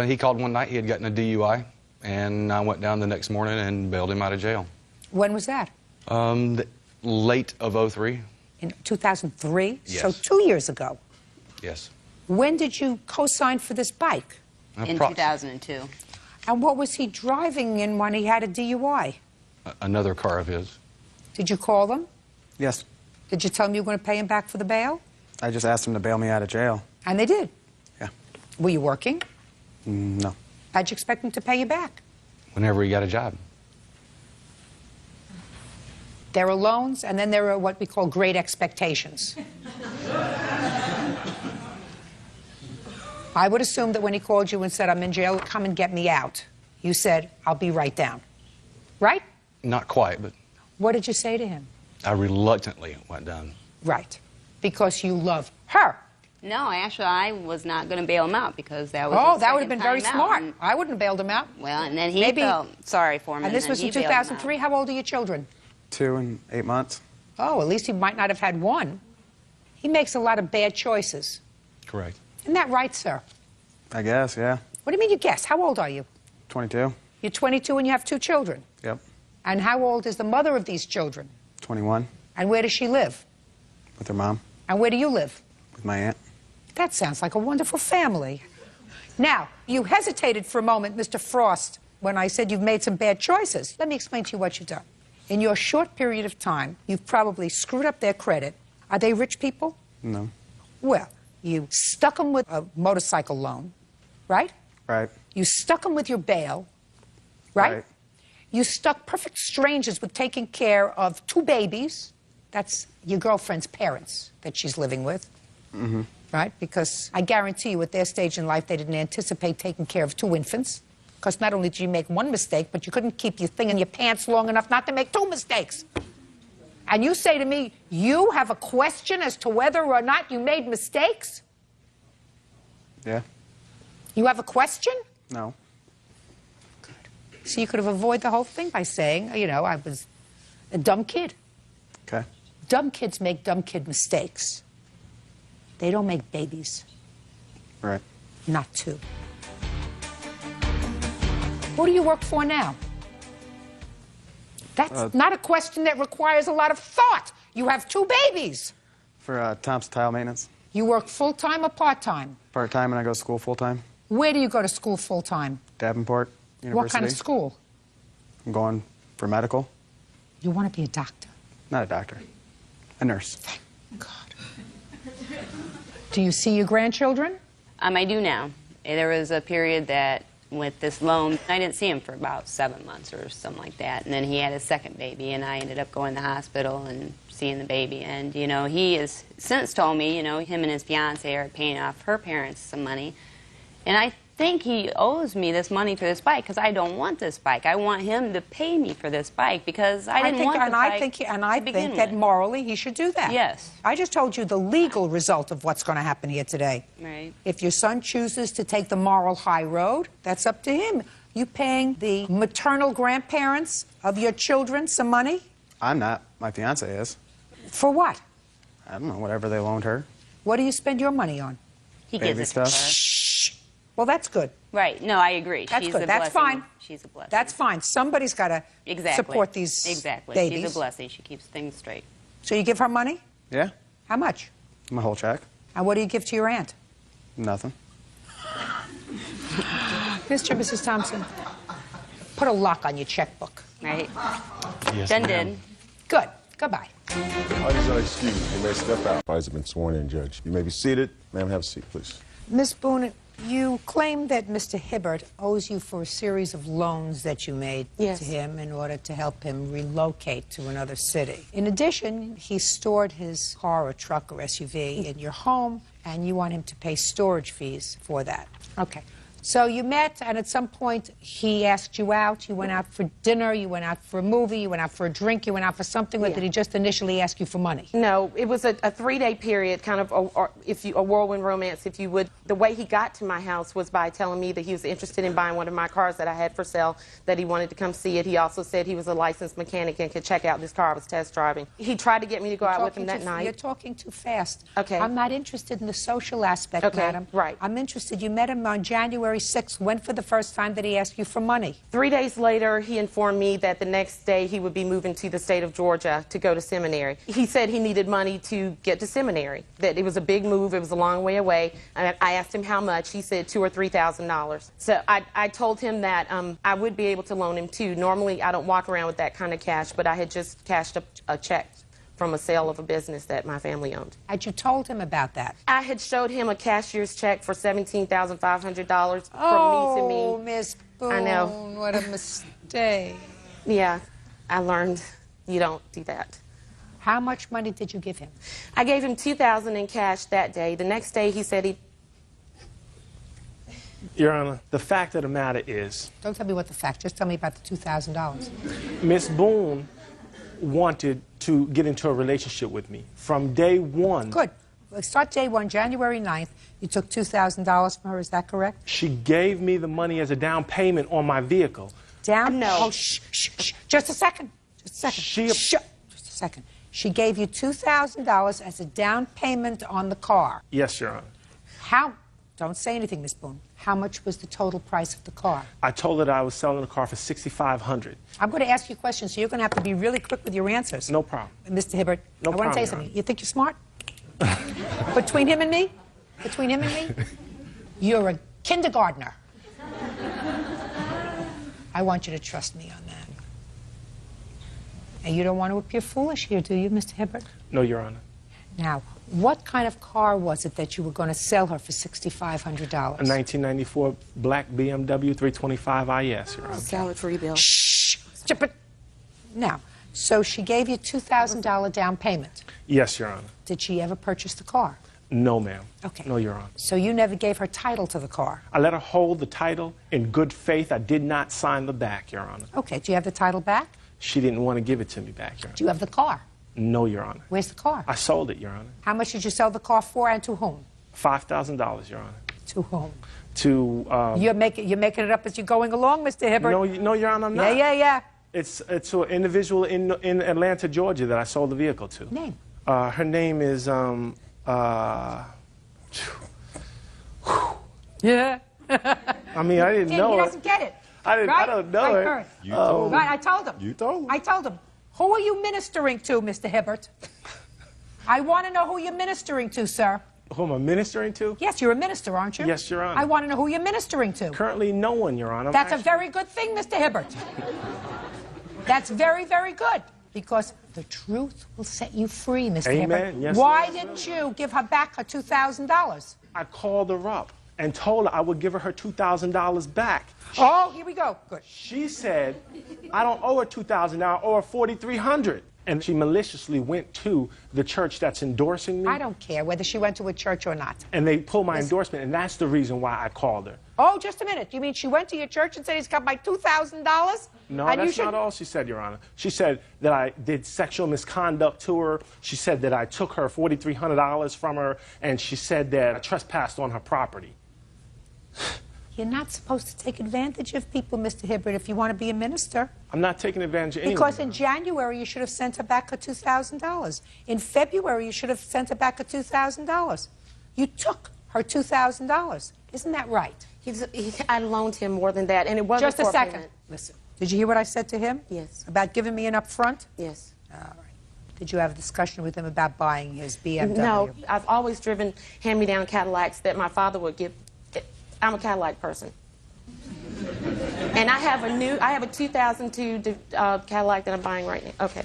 He called one night. He had gotten a DUI, and I went down the next morning and bailed him out of jail. When was that? Late of 03. In 2003? Yes. So 2 years ago. Yes. When did you co-sign for this bike? In 2002. And what was he driving in when he had a DUI? Another car of his. Did you call them? Yes. Did you tell them you were going to pay him back for the bail? I just asked him to bail me out of jail. And they did? Yeah. Were you working? No. How'd you expect him to pay you back? Whenever he got a job. There are loans, and then there are what we call great expectations. I would assume that when he called you and said, I'm in jail, come and get me out, you said, I'll be right down. Right? Not quite, but What did you say to him? I reluctantly went down. Right. Because you love her. No, actually, I was not going to bail him out because that was Oh, his that would have second been very time smart. out. I wouldn't have bailed him out. Well, and then he Maybe- felt sorry for him. And this then was he in bailed him out. 2003. How old are your children? 2 and 8 months. Oh, at least he might not have had one. He makes a lot of bad choices. Correct. Isn't that right, sir? I guess, yeah. What do you mean you guess? How old are you? 22. You're 22 and you have 2 children. Yep. And how old is the mother of these children? 21. And where does she live? With her mom. And where do you live? With my aunt. That sounds like a wonderful family. Now, you hesitated for a moment, Mr. Frost, when I said you've made some bad choices. Let me explain to you what you've done. In your short period of time, you've probably screwed up their credit. Are they rich people? No. Well, you stuck them with a motorcycle loan, right? Right. You stuck them with your bail, right? Right. You stuck perfect strangers with taking care of 2 babies. That's your girlfriend's parents that she's living with. Mm-hmm. Right? Because I guarantee you at their stage in life, they didn't anticipate taking care of 2 infants. Because not only did you make 1 mistake, but you couldn't keep your thing in your pants long enough not to make 2 mistakes. And you say to me, you have a question as to whether or not you made mistakes? Yeah. You have a question? No. So you could have avoided the whole thing by saying, you know, I was a dumb kid. Okay. Dumb kids make dumb kid mistakes. They don't make babies. Right. Not 2. Who do you work for now? That's not a question that requires a lot of thought. You have 2 babies. For Thompson Tile Maintenance. You work full-time or part-time? Part-time, and I go to school full-time. Where do you go to school full-time? Davenport University. What kind of school? I'm going for medical. You want to be a doctor? Not a doctor. A nurse. Thank God. Do you see your grandchildren? I do now. There was a period that with this loan, I didn't see him for about 7 months or something like that. And then he had his second baby, and I ended up going to the hospital and seeing the baby. And, you know, he has since told me, you know, him and his fiance are paying off her parents some money. And I think he owes me this money for this bike because I don't want this bike. I want him to pay me for this bike because I didn't want the bike I think that morally he should do that. Yes. I just told you the legal result of what's going to happen here today. Right. If your son chooses to take the moral high road, that's up to him. You paying the maternal grandparents of your children some money? I'm not. My fiance is. For what? I don't know, whatever they loaned her. What do you spend your money on? He Baby gives it to stuff. her. Well, that's good. Right. No, I agree. That's She's good. a That's blessing. fine. She's a blessing. That's fine. Somebody's got to support these babies. She's a blessing. She keeps things straight. So you give her money? Yeah. How much? My whole check. And what do you give to your aunt? Nothing. Mr. and Mrs. Thompson, put a lock on your checkbook. Right. Yes, Done ma'am. did. Good. Goodbye. Parties are excused. You may step out. Parties have been sworn in, Judge. You may be seated. Ma'am, have a seat, please. Ms. Boone, you claim that Mr. Hibbert owes you for a series of loans that you made Yes. to him in order to help him relocate to another city. In addition, he stored his car or truck or SUV in your home, and you want him to pay storage fees for that. Okay. So you met, and at some point, he asked you out. You went out for dinner, you went out for a movie, you went out for a drink, you went out for something, or did he just initially ask you for money? No, it was a 3-day period, kind of a whirlwind romance, if you would. The way he got to my house was by telling me that he was interested in buying one of my cars that I had for sale, that he wanted to come see it. He also said he was a licensed mechanic and could check out this car I was test driving. He tried to get me to go out with him that night. You're talking too fast. Okay. I'm not interested in the social aspect, Okay, madam. right. I'm interested. You met him on January 6th. When for the first time did he ask you for money? 3 days later, he informed me that the next day he would be moving to the state of Georgia to go to seminary. He said he needed money to get to seminary, that it was a big move, it was a long way away. And I asked him how much. He said $2,000 or $3,000. So I told him that I would be able to loan him too. Normally, I don't walk around with that kind of cash, but I had just cashed up a check from a sale of a business that my family owned. Had you told him about that? I had showed him a cashier's check for $17,500 from Oh, me to me. Miss Boone, I know. what a mistake. Yeah, I learned you don't do that. How much money did you give him? I gave him $2,000 in cash that day. The next day he said he... Your Honor, the fact of the matter is... Don't tell me what the fact, just tell me about the $2,000. Miss Boone wanted to get into a relationship with me from day one. Good. Let's start day one, January 9th. You took $2,000 from her, is that correct? She gave me the money as a down payment on my vehicle. Down? No. Oh, shh. Just a second. Just a second. Just a second. She gave you $2,000 as a down payment on the car. Yes, Your Honor. Don't say anything, Miss Boone. How much was the total price of the car? I told her that I was selling the car for $6,500. I'm going to ask you questions, so you're going to have to be really quick with your answers. No problem. Mr. Hibbert, No I want to tell you problem, something. You think you're smart? Between him and me, you're a kindergartner. I want you to trust me on that. And you don't want to appear foolish here, do you, Mr. Hibbert? No, Your Honor. Now, what kind of car was it that you were going to sell her for $6,500? A 1994 black BMW 325 IS, Your Honor. Salad free bill. Shh! But now, so she gave you $2,000 down payment. Yes, Your Honor. Did she ever purchase the car? No, ma'am. Okay. No, Your Honor. So you never gave her title to the car? I let her hold the title in good faith. I did not sign the back, Your Honor. Okay. Do you have the title back? She didn't want to give it to me back, Your Honor. Do you have the car? No, Your Honor. Where's the car? I sold it, Your Honor. How much did you sell the car for and to whom? $5,000, Your Honor. To whom? To, You're making it up as you're going along, Mr. Hibbert. No, Your Honor, I'm not. Yeah. It's to an individual in Atlanta, Georgia that I sold the vehicle to. Name? Her name is, Yeah. I mean, I didn't know He it. doesn't get it. I Right? don't know I it. heard. You told him. Right, I told him. You told him. I told him. Who are you ministering to, Mr. Hibbert? I want to know who you're ministering to, sir. Who am I ministering to? Yes, you're a minister, aren't you? Yes, Your Honor. I want to know who you're ministering to. Currently, no one, Your Honor. That's a very good thing, Mr. Hibbert. That's very, very good. Because the truth will set you free, Mr. Amen. Hibbert. Yes, Why Lord. didn't you give her back her $2,000? I called her up and told her I would give her $2,000 back. Oh, here we go. Good. She said, I don't owe her $2,000, I owe her $4,300. And she maliciously went to the church that's endorsing me. I don't care whether she went to a church or not. And they pulled my endorsement, and that's the reason why I called her. Oh, just a minute. You mean she went to your church and said he's got my $2,000? No, and that's not all she said, Your Honor. She said that I did sexual misconduct to her. She said that I took her $4,300 from her, and she said that I trespassed on her property. You're not supposed to take advantage of people, Mr. Hibbert, if you want to be a minister. I'm not taking advantage of anyone. Because in January, you should have sent her back her $2,000. In February, you should have sent her back her $2,000. You took her $2,000. Isn't that right? I loaned him more than that, and it wasn't Just a for second. payment. Listen, did you hear what I said to him? Yes. About giving me an upfront? Yes. All right. Did you have a discussion with him about buying his BMW? No, I've always driven hand-me-down Cadillacs that my father would give. I'm a Cadillac person. And I have a 2002 Cadillac that I'm buying right now. Okay.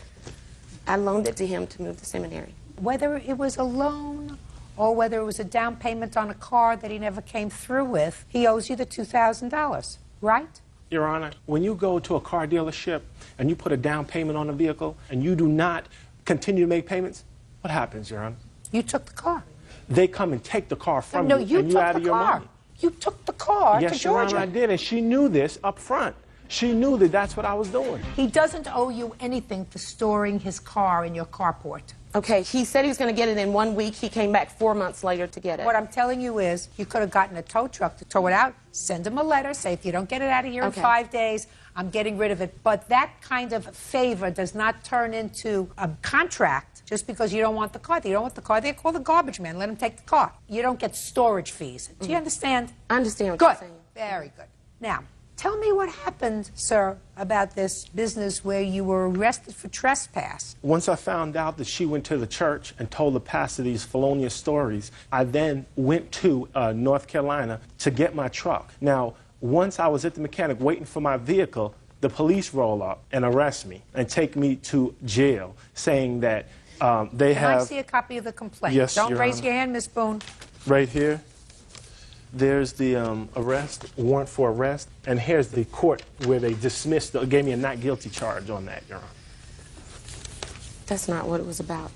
I loaned it to him to move to seminary. Whether it was a loan or whether it was a down payment on a car that he never came through with, he owes you the $2,000, right? Your Honor, when you go to a car dealership and you put a down payment on a vehicle and you do not continue to make payments, what happens, Your Honor? You took the car. They come and take the car from No, you, and you took out the of your car. money. You took the car Yes, to Georgia. Your Honor, I did, and she knew this up front. She knew that that's what I was doing. He doesn't owe you anything for storing his car in your carport. Okay, he said he was going to get it in 1 week. He came back 4 months later to get it. What I'm telling you is, you could have gotten a tow truck to tow it out, send him a letter, say, if you don't get it out of here in 5 days, I'm getting rid of it. But that kind of favor does not turn into a contract just because you don't want the car. If you don't want the car, they call the garbage man, let him take the car. You don't get storage fees. Do you understand? I understand what Good. you're saying. Very good. Now, tell me what happened, sir, about this business where you were arrested for trespass. Once I found out that she went to the church and told the pastor these felonious stories, I then went to North Carolina to get my truck. Now, once I was at the mechanic waiting for my vehicle, the police roll up and arrest me and take me to jail, saying that they Can have... I see a copy of the complaint? Yes, Don't Your raise Honor. your hand, Miss Boone. Right here, there's the warrant for arrest, and here's the court where they gave me a not guilty charge on that, Your Honor. That's not what it was about.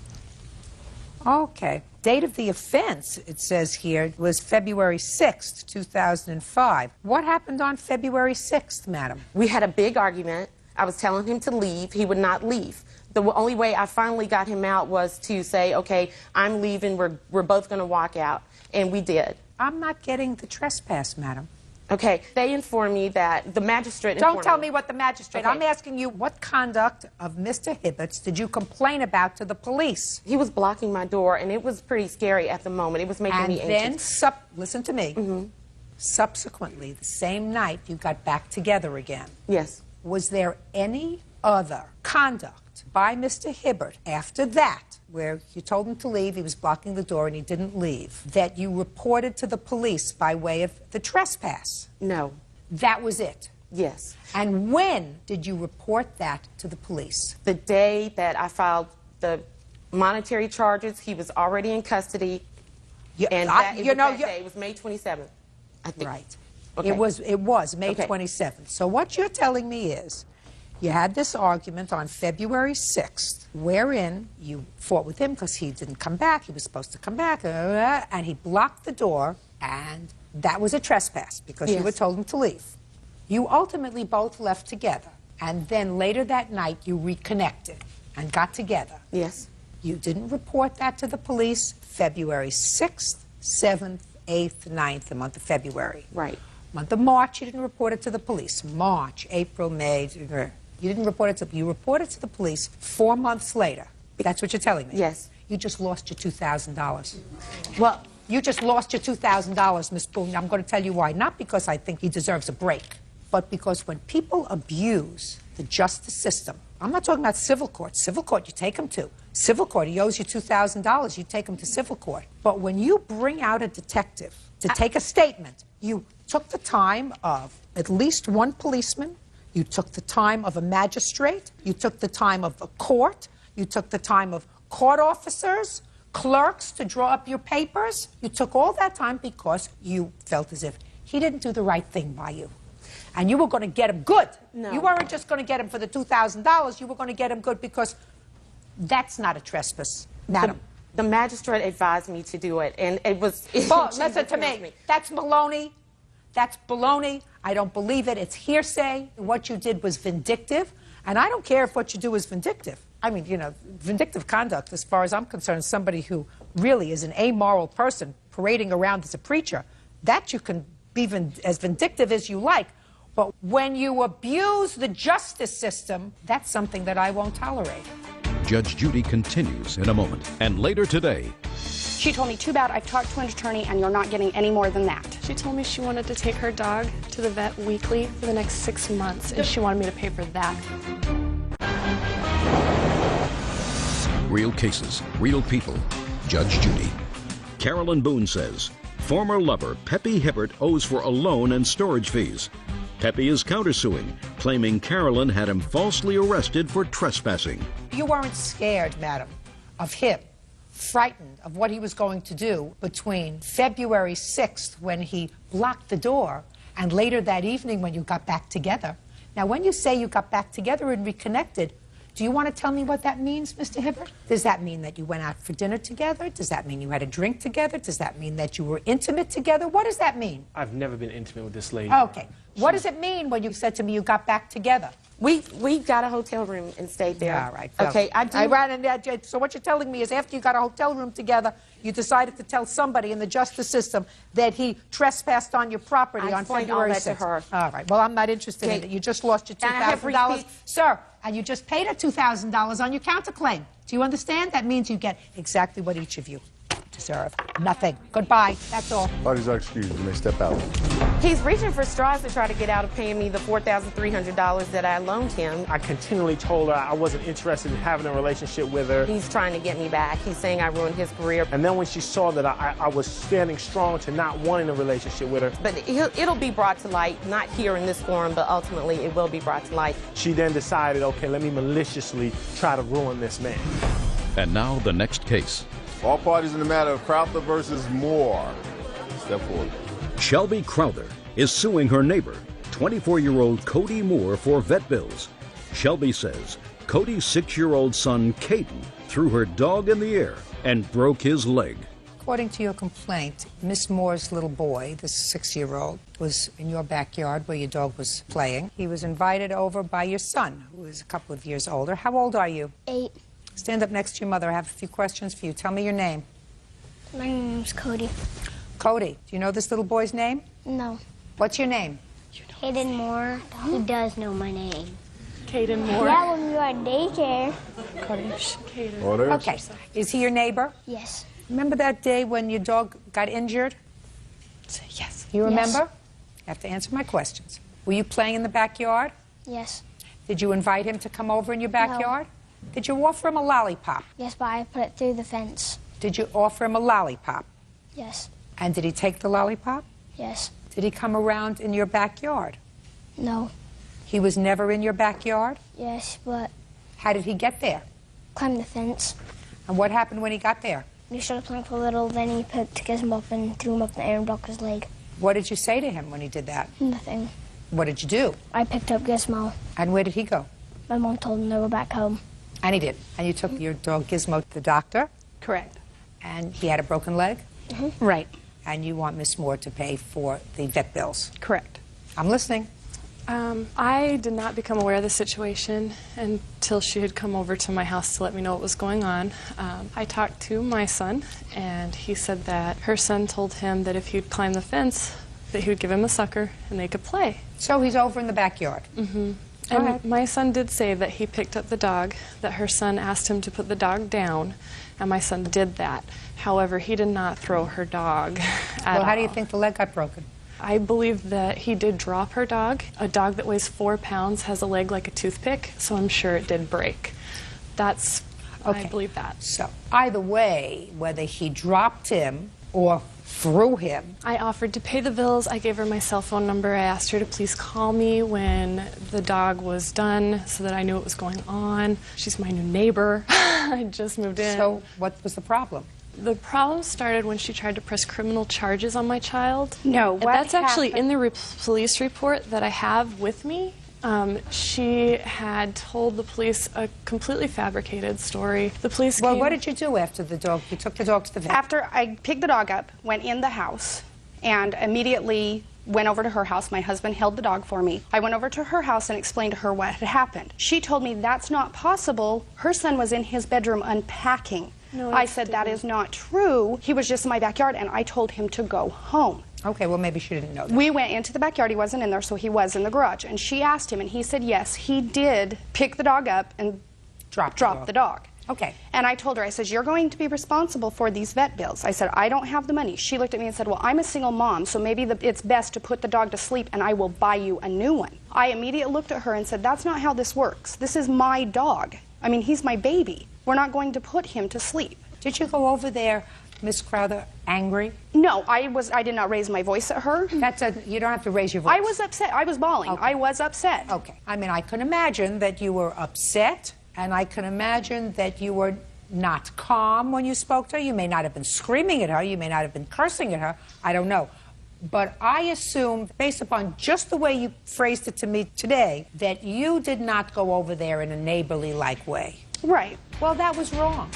Okay. Date of the offense, it says here, was February 6th, 2005. What happened on February 6th, madam? We had a big argument. I was telling him to leave. He would not leave. The only way I finally got him out was to say, okay, I'm leaving. We're both going to walk out. And we did. I'm not getting the trespass, madam. Okay, they informed me that the magistrate informed Don't tell me what the magistrate. Okay. I'm asking you, what conduct of Mr. Hibbert's did you complain about to the police? He was blocking my door, and it was pretty scary at the moment. It was making me anxious. And then, listen to me. Subsequently, the same night, you got back together again. Yes. Was there any other conduct by Mr. Hibbert after that, where you told him to leave, he was blocking the door and he didn't leave, that you reported to the police by way of the trespass? No. That was it? Yes. And when did you report that to the police? The day that I filed the monetary charges, he was already in custody. And that day was May 27th, I think. Right. Okay. It was May 27th. So what you're telling me is you had this argument on February 6th, wherein you fought with him because he didn't come back. He was supposed to come back, and he blocked the door, and that was a trespass because you had told him to leave. You ultimately both left together, and then later that night you reconnected and got together. Yes. You didn't report that to the police February 6th, 7th, 8th, 9th, the month of February. Right. Month of March, you didn't report it to the police. March, April, May, you didn't report it to, you reported to the police 4 months later. That's what you're telling me? Yes. You just lost your $2,000. Well, you just lost your $2,000, Miss Boone. I'm going to tell you why. Not because I think he deserves a break, but because when people abuse the justice system, I'm not talking about civil court. Civil court, you take him to. Civil court, he owes you $2,000. You take him to civil court. But when you bring out a detective to take a statement, you took the time of at least one policeman, you took the time of a magistrate, you took the time of a court, you took the time of court officers, clerks to draw up your papers. You took all that time because you felt as if he didn't do the right thing by you. And you were going to get him good. No. You weren't just going to get him for the $2,000. You were going to get him good because that's not a trespass, madam. The magistrate advised me to do it, and it was... Well, listen to me. That's baloney. That's baloney. I don't believe it. It's hearsay. What you did was vindictive, and I don't care if what you do is vindictive. I mean, you know, vindictive conduct, as far as I'm concerned, is somebody who really is an amoral person parading around as a preacher. That you can be as vindictive as you like. But when you abuse the justice system, that's something that I won't tolerate. Judge Judy continues in a moment. And later today, she told me, too bad, I've talked to an attorney and you're not getting any more than that. She told me she wanted to take her dog to the vet weekly for the next 6 months, and she wanted me to pay for that. real cases, real people. Judge Judy. Carolyn Boone says, former lover Pepe Hibbert owes for a loan and storage fees. Pepe is countersuing, claiming Carolyn had him falsely arrested for trespassing. You weren't scared, madam, of him, frightened of what he was going to do between February 6th, when he blocked the door, and later that evening when you got back together. Now, when you say you got back together and reconnected, do you want to tell me what that means, Mr. Hibbert? Does that mean that you went out for dinner together? Does that mean you had a drink together? Does that mean that you were intimate together? What does that mean? I've never been intimate with this lady. Okay. What does it mean when you said to me you got back together? We got a hotel room and stayed there. Yeah, right. Okay, So what you're telling me is after you got a hotel room together, you decided to tell somebody in the justice system that he trespassed on your property on February 6th. To her. All right. Well, I'm not interested in it. You just lost your $2,000. Sir, and you just paid a $2,000 on your counterclaim. Do you understand? That means you get exactly what each of you deserve. Nothing. Goodbye. That's all. Parties are excused. You may step out. He's reaching for straws to try to get out of paying me the $4,300 that I loaned him. I continually told her I wasn't interested in having a relationship with her. He's trying to get me back. He's saying I ruined his career. And then when she saw that I was standing strong to not wanting a relationship with her. But it'll be brought to light, not here in this forum, but ultimately it will be brought to light. She then decided, okay, let me maliciously try to ruin this man. And now the next case. All parties in the matter of Crowther versus Moore. Step forward. Shelby Crowther is suing her neighbor, 24-year-old Cody Moore, for vet bills. Shelby says Cody's 6-year-old son, Caden, threw her dog in the air and broke his leg. According to your complaint, Miss Moore's little boy, this 6-year-old, was in your backyard where your dog was playing. He was invited over by your son, who is a couple of years older. How old are you? 8. Stand up next to your mother. I have a few questions for you. Tell me your name. My name's Cody. Cody, do you know this little boy's name? No. What's your name? Caden Moore. He does know my name. Caden Moore. Yeah, when we were at daycare. Caden. Okay. Is he your neighbor? Yes. Remember that day when your dog got injured? Yes. You remember? Yes. You have to answer my questions. Were you playing in the backyard? Yes. Did you invite him to come over in your backyard? Did you offer him a lollipop? Yes, but I put it through the fence. Did you offer him a lollipop? Yes. And did he take the lollipop? Yes. Did he come around in your backyard? No. He was never in your backyard? Yes, but How did he get there? climbed the fence. And what happened when he got there? We started playing for a little, then he picked him up and threw him up in the air and broke his leg. What did you say to him when he did that? Nothing. What did you do? I picked up Gizmo. And where did he go? My mom told him to go back home. And he did. And you took your dog Gizmo to the doctor? Correct. And he had a broken leg? Right. And you want Miss Moore to pay for the vet bills? Correct. I'm listening. I did not become aware of the situation until she had come over to my house to let me know what was going on. I talked to my son, and he said that her son told him that if he'd climb the fence, that he would give him a sucker and they could play. So he's over in the backyard? Mm-hmm. Go And ahead. my son did say that he picked up the dog, that her son asked him to put the dog down, and my son did that. However, he did not throw her dog at Well, how do you all. think the leg got broken? I believe that he did drop her dog. A dog that weighs 4 pounds has a leg like a toothpick, so I'm sure it did break. That's, I believe that. So either way, whether he dropped him or threw him. I offered to pay the bills. I gave her my cell phone number. I asked her to please call me when the dog was done so that I knew what was going on. She's my new neighbor. I just moved in. So what was the problem? The problem started when she tried to press criminal charges on my child. No, And what that's actually happened- in the police report that I have with me. She had told the police a completely fabricated story. The police Well, came... what did you do after the dog? You took the dog to the vet. After I picked the dog up, went in the house, and immediately went over to her house. My husband held the dog for me. I went over to her house and explained to her what had happened. She told me that's not possible. Her son was in his bedroom unpacking. No, I said that is not true. He was just in my backyard, and I told him to go home. Okay, well, maybe she didn't know that. We went into the backyard. He wasn't in there, so he was in the garage. And she asked him, and he said yes, he did pick the dog up and drop the dog. Okay. And I told her, I said, you're going to be responsible for these vet bills. I said, I don't have the money. She looked at me and said, well, I'm a single mom, so maybe it's best to put the dog to sleep and I will buy you a new one. I immediately looked at her and said, that's not how this works. This is my dog. I mean, he's my baby. We're not going to put him to sleep. Did you go over there, Miss Crowther, angry? No, I did not raise my voice at her. You don't have to raise your voice. I was upset. I was bawling. Okay. I was upset. Okay. I mean, I can imagine that you were upset, and I can imagine that you were not calm when you spoke to her. You may not have been screaming at her. You may not have been cursing at her. I don't know. But I assume, based upon just the way you phrased it to me today, that you did not go over there in a neighborly-like way. Right. Well, that was wrong.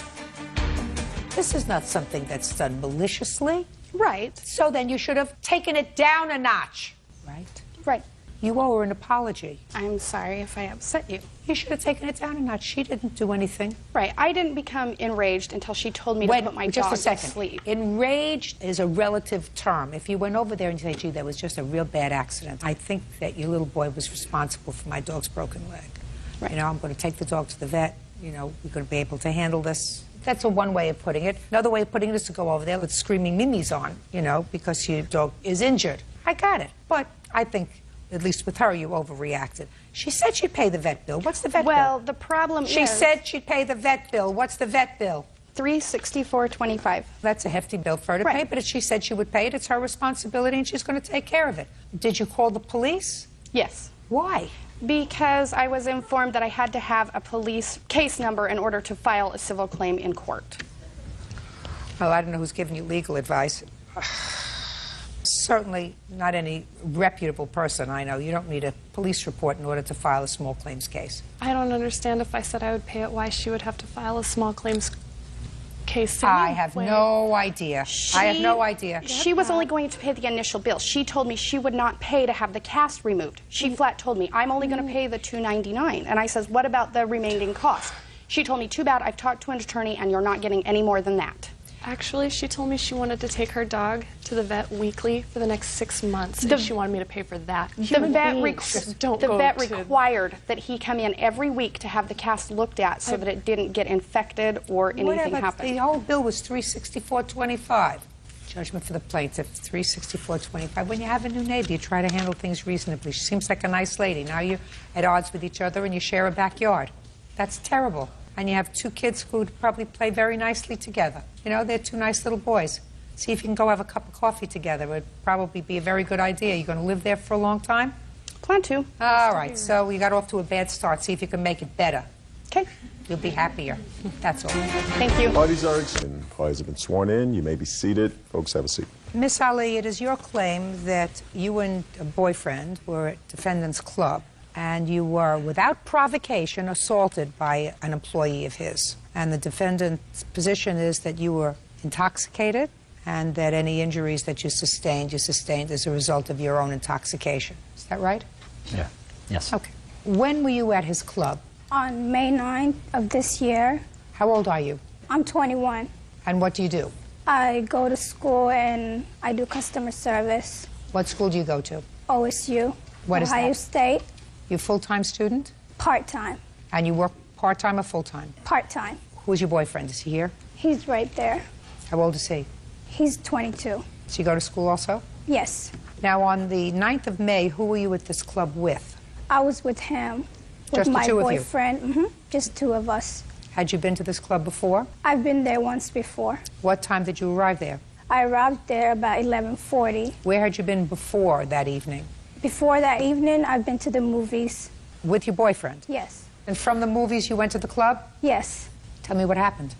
This is not something that's done maliciously. Right. So then you should have taken it down a notch. Right? Right. You owe her an apology. I'm sorry if I upset you. You should have taken it down a notch. She didn't do anything. Right. I didn't become enraged until she told me to put my just dog a second. to sleep. Enraged is a relative term. If you went over there and you say, gee, that was just a real bad accident, I think that your little boy was responsible for my dog's broken leg. Right. You know, I'm going to take the dog to the vet. You know, we're going to be able to handle this. That's one way of putting it. Another way of putting it is to go over there with screaming mimis on, you know, because your dog is injured. I got it. But I think, at least with her, you overreacted. She said she'd pay the vet bill. What's the vet bill? Well, the problem She is... said she'd pay the vet bill. What's the vet bill? $364.25. That's a hefty bill for her to pay, but if she said she would pay it, it's her responsibility and she's going to take care of it. Did you call the police? Yes. Why? Because I was informed that I had to have a police case number in order to file a civil claim in court. Well, I don't know who's giving you legal advice. Certainly not any reputable person I know. You don't need a police report in order to file a small claims case. I don't understand if I said I would pay it, why she would have to file a small claims case anyway. I have no idea. I have no idea. She was only going to pay the initial bill. She told me she would not pay to have the cast removed. She flat told me, I'm only going to pay the $299. And I says, what about the remaining cost? She told me, too bad, I've talked to an attorney and you're not getting any more than that. Actually, she told me she wanted to take her dog to the vet weekly for the next 6 months, and she wanted me to pay for that. The vet required required that he come in every week to have the cast looked at so that it didn't get infected or anything Whatever, happen. the whole bill was $364.25. Judgment for the plaintiff, $364.25. When you have a new neighbor, you try to handle things reasonably. She seems like a nice lady. Now you're at odds with each other and you share a backyard. That's terrible. And you have two kids who probably play very nicely together. You know, they're two nice little boys. See if you can go have a cup of coffee together. It would probably be a very good idea. You're going to live there for a long time? Plan to. All right, so you got off to a bad start. See if you can make it better. Okay. You'll be happier. That's all. Thank you. Parties are exchanged. Parties have been sworn in. You may be seated. Folks, have a seat. Miss Ali, it is your claim that you and a boyfriend were at defendant's club and you were, without provocation, assaulted by an employee of his. And the defendant's position is that you were intoxicated and that any injuries that you sustained as a result of your own intoxication. Is that right? Yeah. Yes. Okay. When were you at his club? On May 9th of this year. How old are you? I'm 21. And what do you do? I go to school and I do customer service. What school do you go to? OSU. What is Ohio that? State. You a full-time student? Part-time. And you work part-time or full-time? Part-time. Who's your boyfriend? Is he here? He's right there. How old is he? He's 22. So you go to school also? Yes. Now, on the 9th of May, who were you at this club with? I was with him. With Just the my two of you? boyfriend. Just two of us. Had you been to this club before? I've been there once before. What time did you arrive there? I arrived there about 11:40. Where had you been before that evening? Before that evening, I've been to the movies. With your boyfriend? Yes. And from the movies, you went to the club? Yes. Tell me what happened.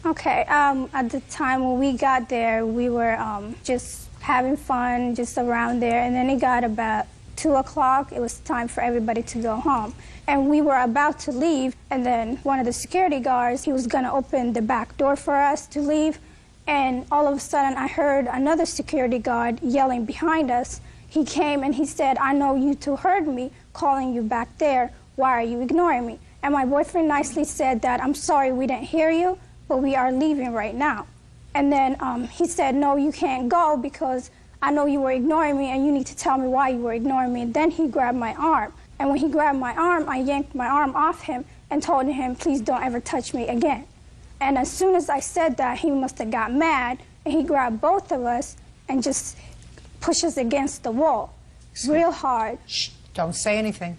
Okay. At the time when we got there, we were just having fun, just around there. And then it got about 2 o'clock. It was time for everybody to go home. And we were about to leave, and then one of the security guards, he was going to open the back door for us to leave. And all of a sudden, I heard another security guard yelling behind us. He came and he said, "I know you two heard me calling you back there. Why are you ignoring me?" And my boyfriend nicely said that, "I'm sorry we didn't hear you, but we are leaving right now." And then he said, "No, you can't go because I know you were ignoring me and you need to tell me why you were ignoring me." And then he grabbed my arm. And when he grabbed my arm, I yanked my arm off him and told him, "Please don't ever touch me again." And as soon as I said that, he must have got mad, and he grabbed both of us and just pushed us against the wall real hard. Shh, don't say anything.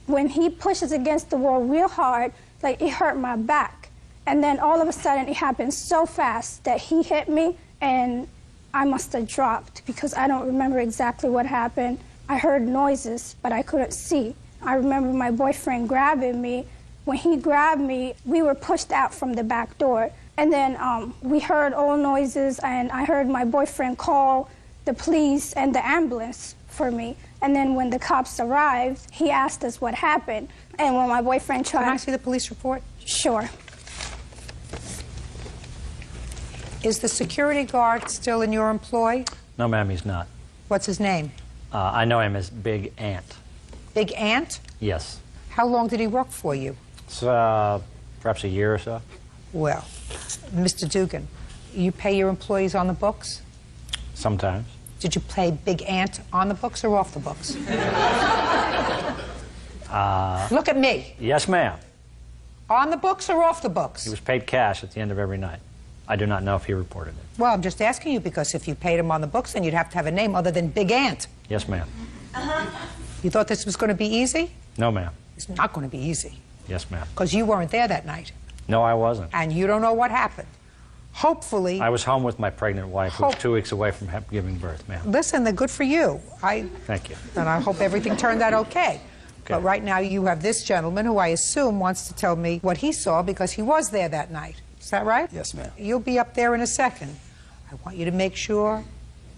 When he pushes against the wall real hard, like it hurt my back. And then all of a sudden, it happened so fast that he hit me, and I must have dropped because I don't remember exactly what happened. I heard noises, but I couldn't see. I remember my boyfriend grabbing me. When he grabbed me, we were pushed out from the back door. And then we heard all noises, and I heard my boyfriend call the police and the ambulance for me. And then when the cops arrived, he asked us what happened. And when my boyfriend tried... Can I see the police report? Sure. Is the security guard still in your employ? No, ma'am, he's not. What's his name? I know him as Big Ant. Big Ant? Yes. How long did he work for you? It's perhaps a year or so. Well, Mr. Dugan, you pay your employees on the books? Sometimes. Did you pay Big Ant on the books or off the books? Look at me. Yes, ma'am. On the books or off the books? He was paid cash at the end of every night. I do not know if he reported it. Well, I'm just asking you because if you paid him on the books, then you'd have to have a name other than Big Ant. Yes, ma'am. You thought this was going to be easy? No, ma'am. It's not going to be easy. Yes, ma'am. Because you weren't there that night. No, I wasn't. And you don't know what happened. Hopefully... I was home with my pregnant wife, who was 2 weeks away from giving birth, ma'am. Listen, they're good for you. Thank you. And I hope everything turned out okay. But right now you have this gentleman who I assume wants to tell me what he saw because he was there that night. Is that right? Yes, ma'am. You'll be up there in a second. I want you to make sure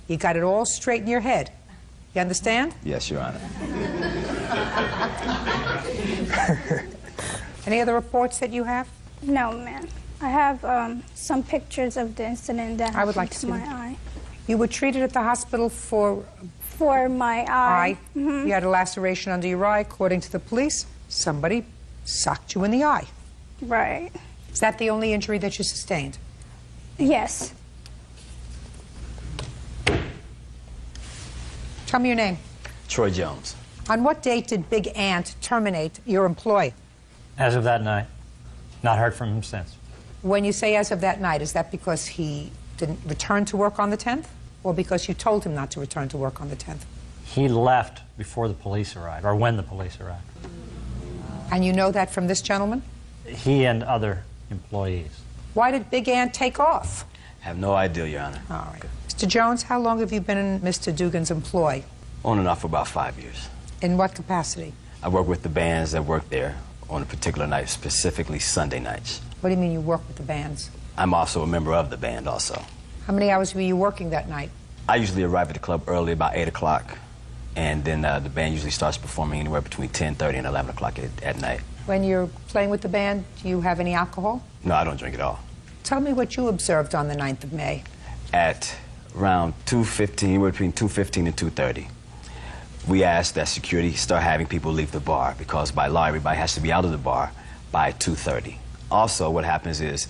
you got it all straight in your head. You understand? Yes, Your Honor. Any other reports that you have? No, ma'am. I have some pictures of the incident that I would like happened to see my them. eye. You were treated at the hospital for my eye. You had a laceration under your eye. According to the police, somebody socked you in the eye. Right. Is that the only injury that you sustained? Yes. Tell me your name. Troy Jones. On what date did Big Ant terminate your employee? As of that night. Not heard from him since. When you say as of that night, is that because he didn't return to work on the 10th? Or because you told him not to return to work on the 10th? He left before the police arrived, or when the police arrived. And you know that from this gentleman? He and other employees. Why did Big Ant take off? I have no idea, Your Honor. All right. Mr. Jones, how long have you been in Mr. Dugan's employ? On and off for about 5 years. In what capacity? I work with the bands that work there on a particular night, specifically Sunday nights. What do you mean you work with the bands? I'm also a member of the band also. How many hours were you working that night? I usually arrive at the club early, about 8 o'clock, and then the band usually starts performing anywhere between 10:30 and 11 o'clock at night. When you're playing with the band, do you have any alcohol? No, I don't drink at all. Tell me what you observed on the 9th of May. At around 2:15, anywhere between 2:15 and 2:30, we asked that security start having people leave the bar because by law, everybody has to be out of the bar by 2:30. Also, what happens is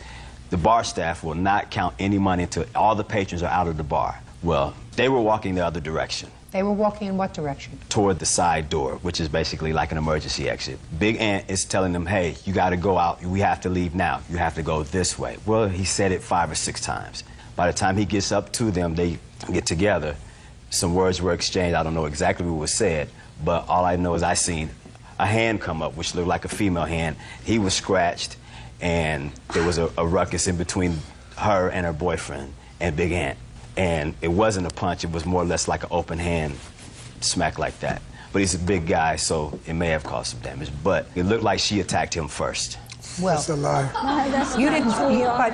the bar staff will not count any money until all the patrons are out of the bar. Well, they were walking the other direction. They were walking in what direction? Toward the side door, which is basically like an emergency exit. Big Ant is telling them, hey, you got to go out. We have to leave now. You have to go this way. Well, he said it 5 or 6 times. By the time he gets up to them, they get together. Some words were exchanged. I don't know exactly what was said, but all I know is I seen a hand come up, which looked like a female hand. He was scratched, and there was a ruckus in between her and her boyfriend and Big Ant. And it wasn't a punch, it was more or less like an open hand smack like that. But he's a big guy, so it may have caused some damage. But it looked like she attacked him first. Well, that's a lie. No, that's you didn't, but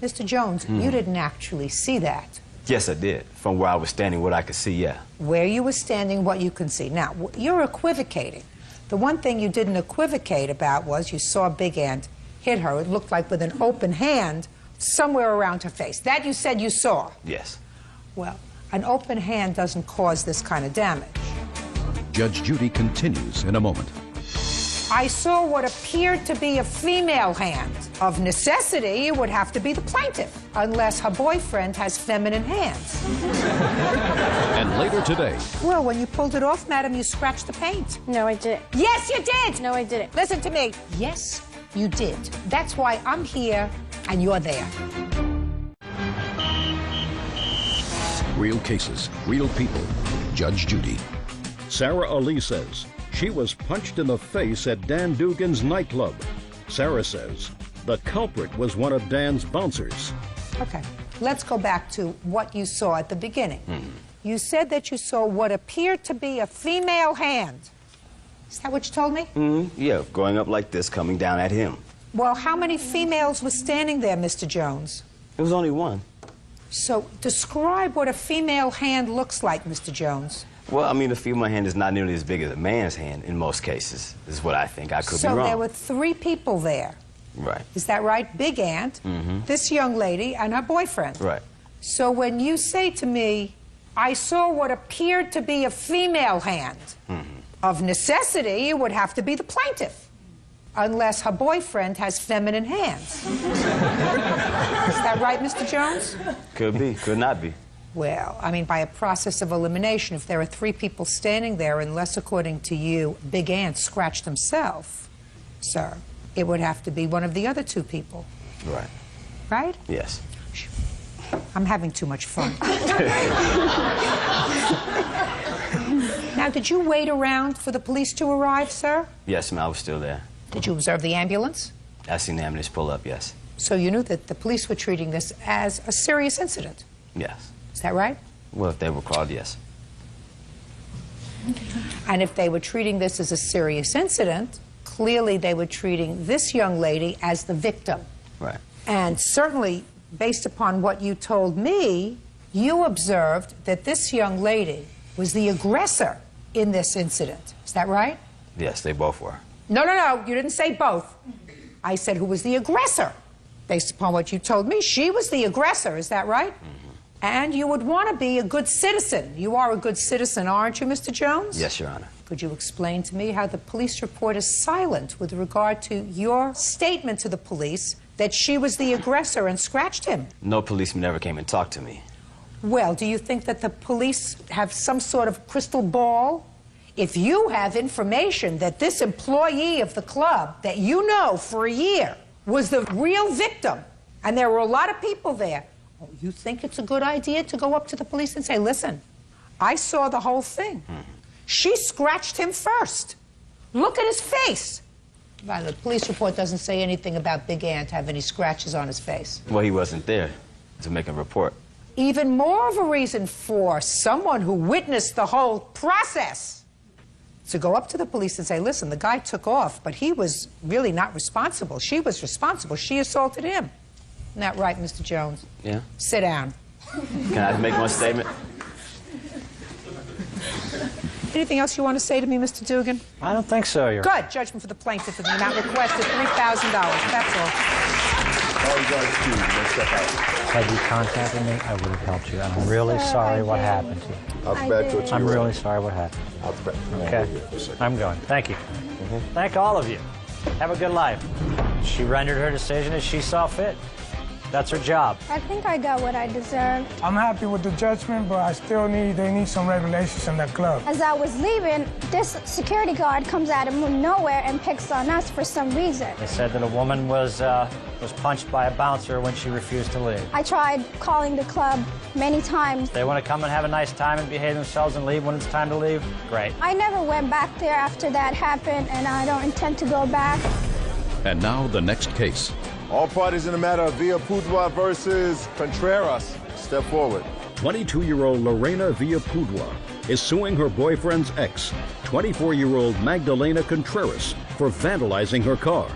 Mr. Jones, you didn't actually see that. Yes, I did. From where I was standing, what I could see, yeah. Where you were standing, what you can see. Now, you're equivocating. The one thing you didn't equivocate about was you saw Big Ant hit her. It looked like with an open hand somewhere around her face. That you said you saw? Yes. Well, an open hand doesn't cause this kind of damage. Judge Judy continues in a moment. I saw what appeared to be a female hand. Of necessity, it would have to be the plaintiff, unless her boyfriend has feminine hands. And later today. Well, when you pulled it off, madam, you scratched the paint. No, I didn't. Yes, you did! No, I didn't. Listen to me. Yes, you did. That's why I'm here and you're there. Real cases, real people. Judge Judy. Sarah Ali says she was punched in the face at Dan Dugan's nightclub. Sarah says the culprit was one of Dan's bouncers. Okay, let's go back to what you saw at the beginning. You said that you saw what appeared to be a female hand. Is that what you told me? Yeah, going up like this, coming down at him. Well, how many females were standing there, Mr. Jones? It was only one. So, describe what a female hand looks like, Mr. Jones. Well, I mean, a female hand is not nearly as big as a man's hand in most cases, is what I think. I could be wrong. So there were 3 people there. Right. Is that right? Big Ant, this young lady, and her boyfriend. Right. So when you say to me, I saw what appeared to be a female hand, of necessity, it would have to be the plaintiff, unless her boyfriend has feminine hands. Is that right, Mr. Jones? Could be, could not be. Well, I mean, by a process of elimination, if there are 3 people standing there, unless, according to you, Big Ant scratched himself, sir, it would have to be one of the other 2 people. Right. Right? Yes. I'm having too much fun. Now, did you wait around for the police to arrive, sir? Yes, ma'am, I was still there. Did you observe the ambulance? I seen the ambulance pull up, yes. So you knew that the police were treating this as a serious incident? Yes. Is that right? Well, if they were called, yes. And if they were treating this as a serious incident, clearly they were treating this young lady as the victim. Right. And certainly, based upon what you told me, you observed that this young lady was the aggressor in this incident. Is that right? Yes, they both were. No, no, no, you didn't say both. I said who was the aggressor. Based upon what you told me, she was the aggressor. Is that right? And you would want to be a good citizen. You are a good citizen, aren't you, Mr. Jones? Yes, Your Honor. Could you explain to me how the police report is silent with regard to your statement to the police that she was the aggressor and scratched him? No policeman ever came and talked to me. Well, do you think that the police have some sort of crystal ball? If you have information that this employee of the club that you know for a year was the real victim, and there were a lot of people there, you think it's a good idea to go up to the police and say, listen, I saw the whole thing. She scratched him first. Look at his face. Well, the police report doesn't say anything about Big Ant having any scratches on his face. Well, he wasn't there to make a report. Even more of a reason for someone who witnessed the whole process to go up to the police and say, listen, the guy took off, but he was really not responsible. She was responsible. She assaulted him. Isn't that right, Mr. Jones? Yeah. Sit down. Can I make one statement? Anything else you want to say to me, Mr. Dugan? I don't think so, Your Good. Judgment for the plaintiff in the amount requested, $3,000. That's all. All you guys do, step out. Had you contacted me, I would have helped you. I'm really sorry what happened to you. I'll be back to it. I'm really sorry what happened. I'll be back. Okay, I'm going. Thank you. Thank all of you. Have a good life. She rendered her decision as she saw fit. That's her job. I think I got what I deserved. I'm happy with the judgment, but I still they need some regulations in the club. As I was leaving, this security guard comes out of nowhere and picks on us for some reason. They said that a woman was punched by a bouncer when she refused to leave. I tried calling the club many times. They want to come and have a nice time and behave themselves and leave when it's time to leave? Great. I never went back there after that happened, and I don't intend to go back. And now the next case. All parties in the matter of Villapudua versus Contreras. Step forward. 22-year-old Lorena Villapudua is suing her boyfriend's ex, 24-year-old Magdalena Contreras, for vandalizing her car.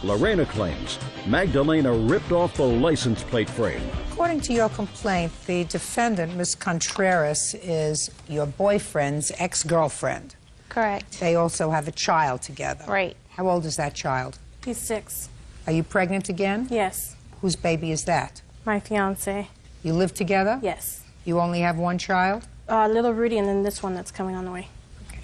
Lorena claims Magdalena ripped off the license plate frame. According to your complaint, the defendant, Ms. Contreras, is your boyfriend's ex-girlfriend. Correct. They also have a child together. Right. How old is that child? He's 6. Are you pregnant again? Yes. Whose baby is that? My fiance. You live together? Yes. You only have one child? Little Rudy, and then this one that's coming on the way.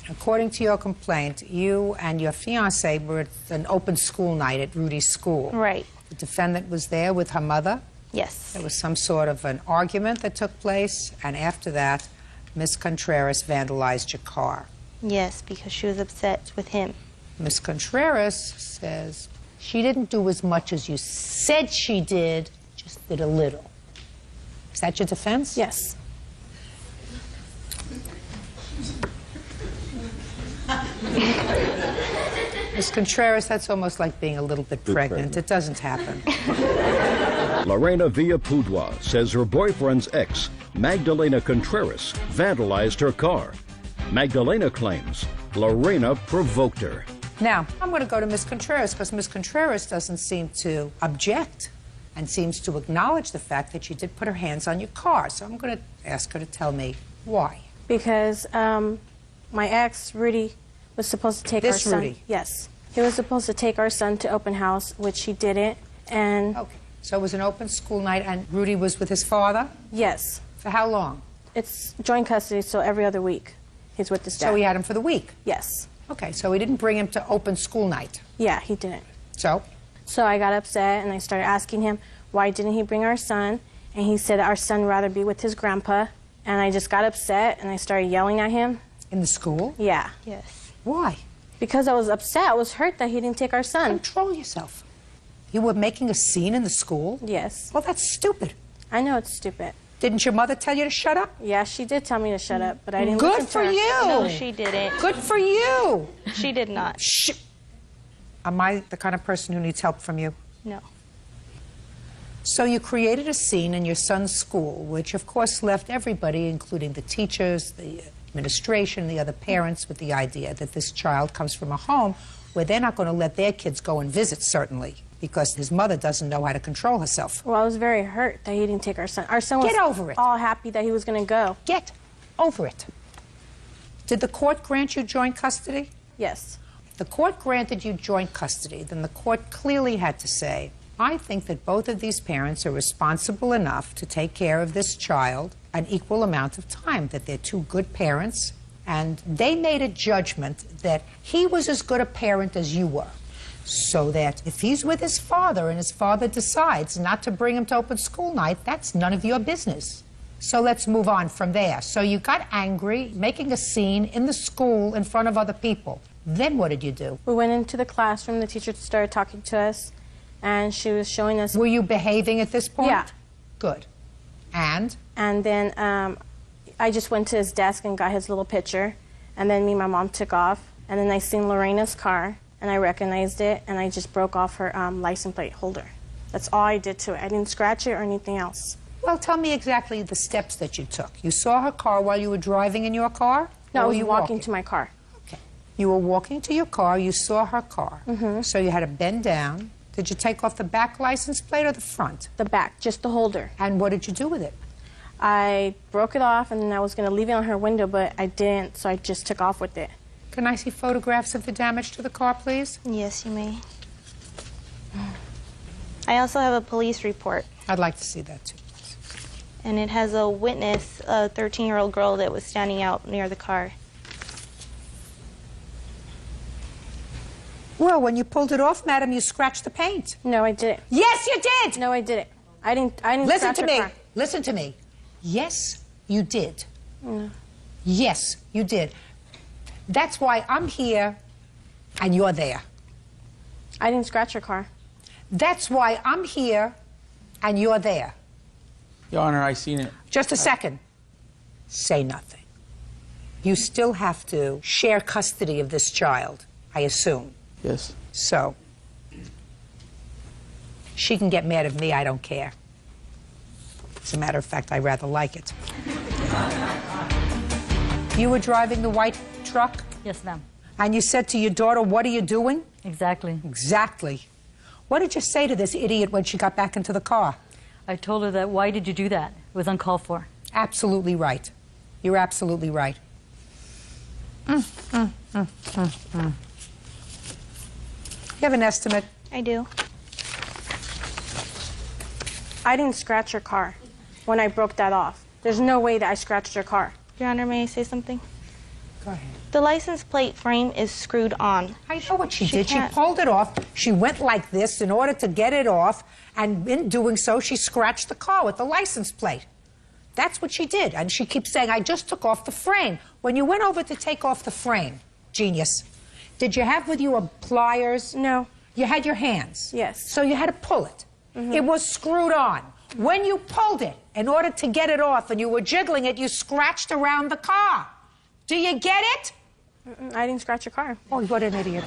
According to your complaint, you and your fiancé were at an open school night at Rudy's school. Right. The defendant was there with her mother? Yes. There was some sort of an argument that took place, and after that, Ms. Contreras vandalized your car. Yes, because she was upset with him. Ms. Contreras says she didn't do as much as you said she did, just did a little. Is that your defense? Yes. Ms. Contreras, that's almost like being a little bit pregnant. It doesn't happen. Lorena Villapudua says her boyfriend's ex, Magdalena Contreras, vandalized her car. Magdalena claims Lorena provoked her. Now, I'm going to go to Ms. Contreras because Ms. Contreras doesn't seem to object and seems to acknowledge the fact that she did put her hands on your car. So I'm going to ask her to tell me why. Because my ex, Rudy, was supposed to take our son. Rudy? Yes. He was supposed to take our son to open house, which he didn't. And okay. So it was an open school night and Rudy was with his father? Yes. For how long? It's joint custody, so every other week he's with his dad. So he had him for the week? Yes. Okay, so he didn't bring him to open school night? Yeah, he didn't. So? So I got upset and I started asking him, why didn't he bring our son? And he said our son would rather be with his grandpa. And I just got upset and I started yelling at him. In the school? Yeah. Yes. Why? Because I was upset. I was hurt that he didn't take our son. Control yourself. You were making a scene in the school? Yes. Well, that's stupid. I know it's stupid. Didn't your mother tell you to shut up? Yeah, she did tell me to shut up, but I didn't Good listen for to her. you. No, she didn't. Good for you. She did not. Shh. Am I the kind of person who needs help from you? No. So you created a scene in your son's school, which of course left everybody, including the teachers, the administration, the other parents, with the idea that this child comes from a home where they're not going to let their kids go and visit, certainly, because his mother doesn't know how to control herself. Well, I was very hurt that he didn't take our son. Our son was Get over it. all happy that he was going to go. Get over it. Did the court grant you joint custody? Yes. If the court granted you joint custody, then the court clearly had to say, I think that both of these parents are responsible enough to take care of this child an equal amount of time, that they're two good parents, and they made a judgment that he was as good a parent as you were. So that if he's with his father and his father decides not to bring him to open school night, that's none of your business. So let's move on from there. So you got angry, making a scene in the school in front of other people. Then what did you do? We went into the classroom. The teacher started talking to us, and she was showing us. Were you behaving at this point? Yeah. Good. And? And then I just went to his desk and got his little picture, and then me and my mom took off, and then I seen Lorena's car, and I recognized it, and I just broke off her license plate holder. That's all I did to it. I didn't scratch it or anything else. Well, tell me exactly the steps that you took. You saw her car while you were driving in your car? No, I or was were you walking to my car. Okay. You were walking to your car, you saw her car. Mm-hmm. So you had to bend down. Did you take off the back license plate or the front? The back, just the holder. And what did you do with it? I broke it off, and then I was going to leave it on her window, but I didn't, so I just took off with it. Can I see photographs of the damage to the car, please? Yes, you may. I also have a police report. I'd like to see that, too. And it has a witness, a 13-year-old girl that was standing out near the car. Well, when you pulled it off, madam, you scratched the paint. No, I didn't. Yes, you did! No, I didn't. I didn't Listen scratch to her me. car. Listen to me. Yes, you did. No. Yes, you did. That's why I'm here and you're there. I didn't scratch her car. That's why I'm here and you're there. Your Honor, I seen it. Just a second. Say nothing. You still have to share custody of this child, I assume. Yes. So, she can get mad at me, I don't care. As a matter of fact, I rather like it. You were driving the white truck? Yes, ma'am. And you said to your daughter, what are you doing? Exactly. Exactly. What did you say to this idiot when she got back into the car? I told her that, why did you do that? It was uncalled for. Absolutely right. You're absolutely right. You have an estimate? I do. I didn't scratch her car when I broke that off. There's no way that I scratched her car. Your Honor, may I say something? Go ahead. The license plate frame is screwed on. I know what she did. She can't- pulled it off. She went like this in order to get it off, and in doing so, she scratched the car with the license plate. That's what she did. And she keeps saying, I just took off the frame. When you went over to take off the frame, genius, did you have with you pliers? No. You had your hands? Yes. So you had to pull it. Mm-hmm. It was screwed on. When you pulled it, in order to get it off, and you were jiggling it, you scratched around the car. Do you get it? I didn't scratch your car. Oh, what an idiot.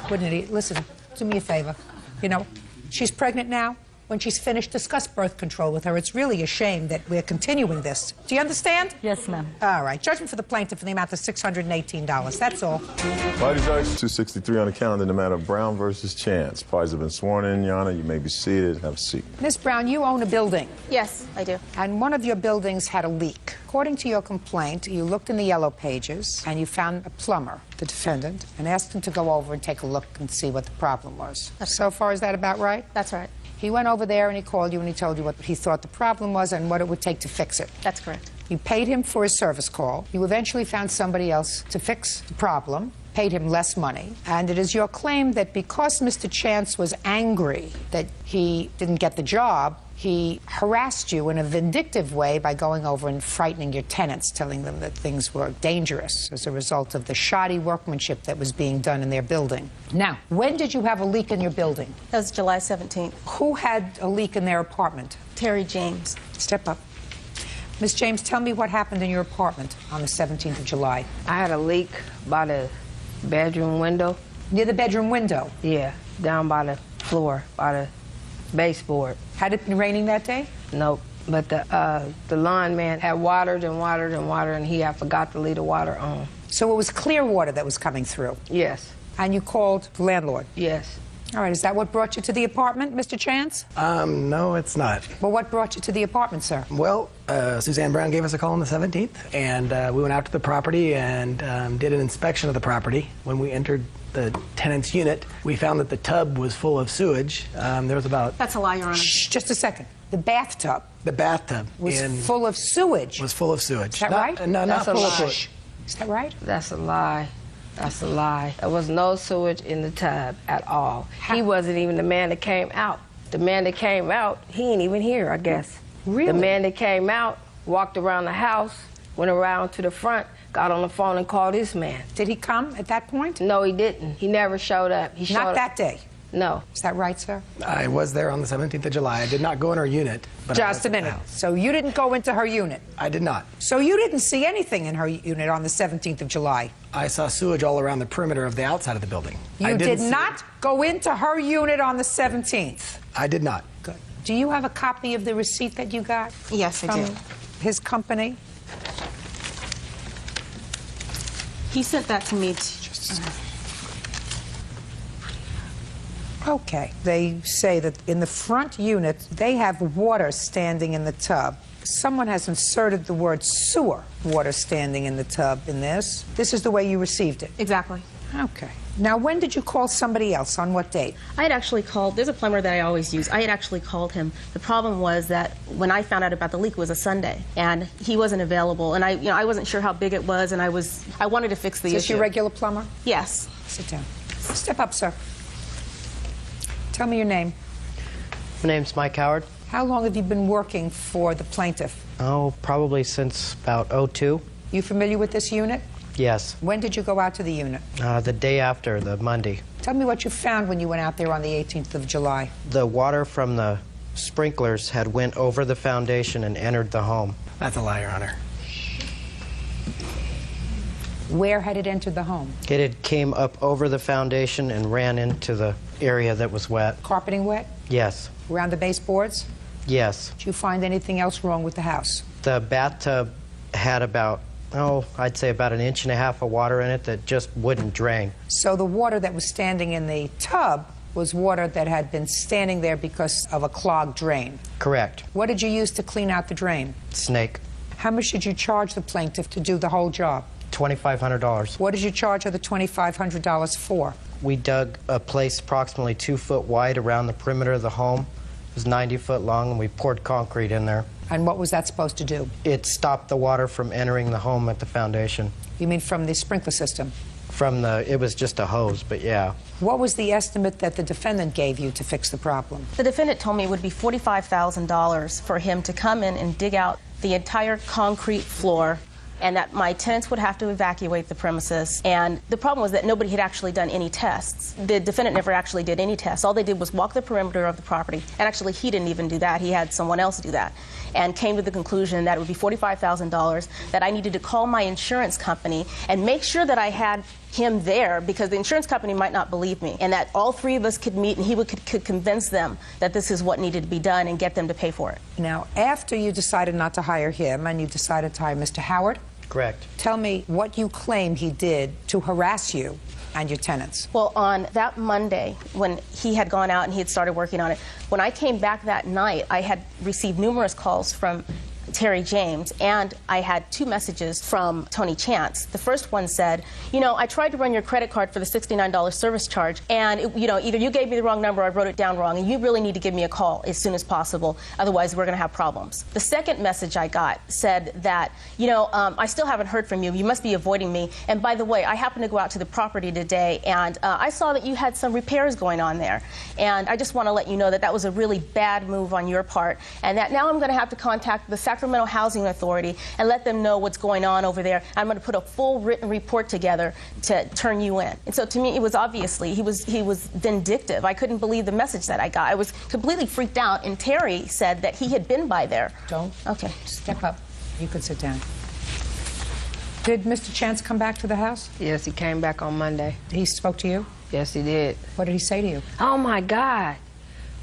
What an idiot. Listen, do me a favor. You know, she's pregnant now. When she's finished, discuss birth control with her. It's really a shame that we're continuing this. Do you understand? Yes, ma'am. All right. Judgment for the plaintiff in the amount of $618. That's all. Party judge 263 on the calendar in the matter of Brown versus Chance. Parties have been sworn in, Your Honor. You may be seated. Have a seat. Miss Brown, you own a building. Yes, I do. And one of your buildings had a leak. According to your complaint, you looked in the yellow pages and you found a plumber, the defendant, and asked him to go over and take a look and see what the problem was. So far, is that about right? That's right. He went over there and he called you and he told you what he thought the problem was and what it would take to fix it. That's correct. You paid him for his service call. You eventually found somebody else to fix the problem, paid him less money. And it is your claim that because Mr. Chance was angry that he didn't get the job, he harassed you in a vindictive way by going over and frightening your tenants, telling them that things were dangerous as a result of the shoddy workmanship that was being done in their building. Now, when did you have a leak in your building? That was July 17th. Who had a leak in their apartment? Terry James. Step up. Miss James, tell me what happened in your apartment on the 17th of July. I had a leak by the bedroom window. Near the bedroom window? Yeah, down by the floor, by the baseboard. Had it been raining that day? Nope. But the lawn man had watered and watered and watered, and he had forgot to leave the water on. So it was clear water that was coming through? Yes. And you called the landlord? Yes. All right, is that what brought you to the apartment, Mr. Chance? No, it's not. Well, what brought you to the apartment, sir? Well, Suzanne Brown gave us a call on the 17th, and we went out to the property and did an inspection of the property. When we entered the tenant's unit, we found that the tub was full of sewage. There was about... That's a lie, Your Honor. Shh, just a second. The bathtub? The bathtub was full of sewage? Was full of sewage. Is that right? No, not full of sewage. Is that right? That's a lie. That's a lie. There was no sewage in the tub at all. He wasn't even the man that came out. The man that came out, he ain't even here, I guess. Really? The man that came out walked around the house, went around to the front, got on the phone and called this man. Did he come at that point? No, he didn't. He never showed up. He showed Not up. that day? No. Is that right, sir? I was there on the 17th of July. I did not go in her unit. But Just a minute. So you didn't go into her unit? I did not. So you didn't see anything in her unit on the 17th of July? I saw sewage all around the perimeter of the outside of the building. You did not go into her unit on the 17th? I did not. Good. Do you have a copy of the receipt that you got? Yes, I do. From his company? He sent that to me. Okay. They say that in the front unit, they have water standing in the tub. Someone has inserted the word sewer water standing in the tub in this. This is the way you received it? Exactly. Okay. Now, when did you call somebody else? On what date? I had actually called, there's a plumber that I always use. I had actually called him. The problem was that when I found out about the leak, it was a Sunday, and he wasn't available, and I wasn't sure how big it was, and I wanted to fix the issue. Is this your regular plumber? Yes. Sit down. Step up, sir. Tell me your name. My name's Mike Howard. How long have you been working for the plaintiff? Oh, probably since about '02. You familiar with this unit? Yes. When did you go out to the unit? The day after, the Monday. Tell me what you found when you went out there on the 18th of July. The water from the sprinklers had went over the foundation and entered the home. That's a lie, Your Honor. Where had it entered the home? It had came up over the foundation and ran into the area that was wet. Carpeting wet? Yes. Around the baseboards? Yes. Did you find anything else wrong with the house? The bathtub had about, I'd say about 1.5 inches of water in it that just wouldn't drain. So the water that was standing in the tub was water that had been standing there because of a clogged drain? Correct. What did you use to clean out the drain? Snake. How much did you charge the plaintiff to do the whole job? $2,500. What did you charge her the $2,500 for? We dug a place approximately 2 foot wide around the perimeter of the home. It was 90 foot long, and we poured concrete in there. And what was that supposed to do? It stopped the water from entering the home at the foundation. You mean from the sprinkler system? It was just a hose, but yeah. What was the estimate that the defendant gave you to fix the problem? The defendant told me it would be $45,000 for him to come in and dig out the entire concrete floor, and that my tenants would have to evacuate the premises. And the problem was that nobody had actually done any tests. The defendant never actually did any tests. All they did was walk the perimeter of the property. And actually, he didn't even do that. He had someone else do that. And came to the conclusion that it would be $45,000, that I needed to call my insurance company and make sure that I had him there, because the insurance company might not believe me, and that all three of us could meet and he could convince them that this is what needed to be done and get them to pay for it. Now, after you decided not to hire him and you decided to hire Mr. Howard, correct. Tell me what you claim he did to harass you and your tenants. Well, on that Monday, when he had gone out and he had started working on it, when I came back that night, I had received numerous calls from Terry James, and I had 2 messages from Tony Chance. The first one said, I tried to run your credit card for the $69 service charge, and either you gave me the wrong number or I wrote it down wrong, and you really need to give me a call as soon as possible, otherwise we're going to have problems. The second message I got said that, I still haven't heard from you. You must be avoiding me. And by the way, I happened to go out to the property today, and I saw that you had some repairs going on there. And I just want to let you know that that was a really bad move on your part, and that now I'm going to have to contact the Sacramento Housing Authority and let them know what's going on over there. I'm going to put a full written report together to turn you in. And so to me, it was obviously, he was vindictive. I couldn't believe the message that I got. I was completely freaked out, and Terry said that he had been by there. Don't. Okay. Step up. You can sit down. Did Mr. Chance come back to the house? Yes, he came back on Monday. He spoke to you? Yes, he did. What did he say to you? Oh, my God.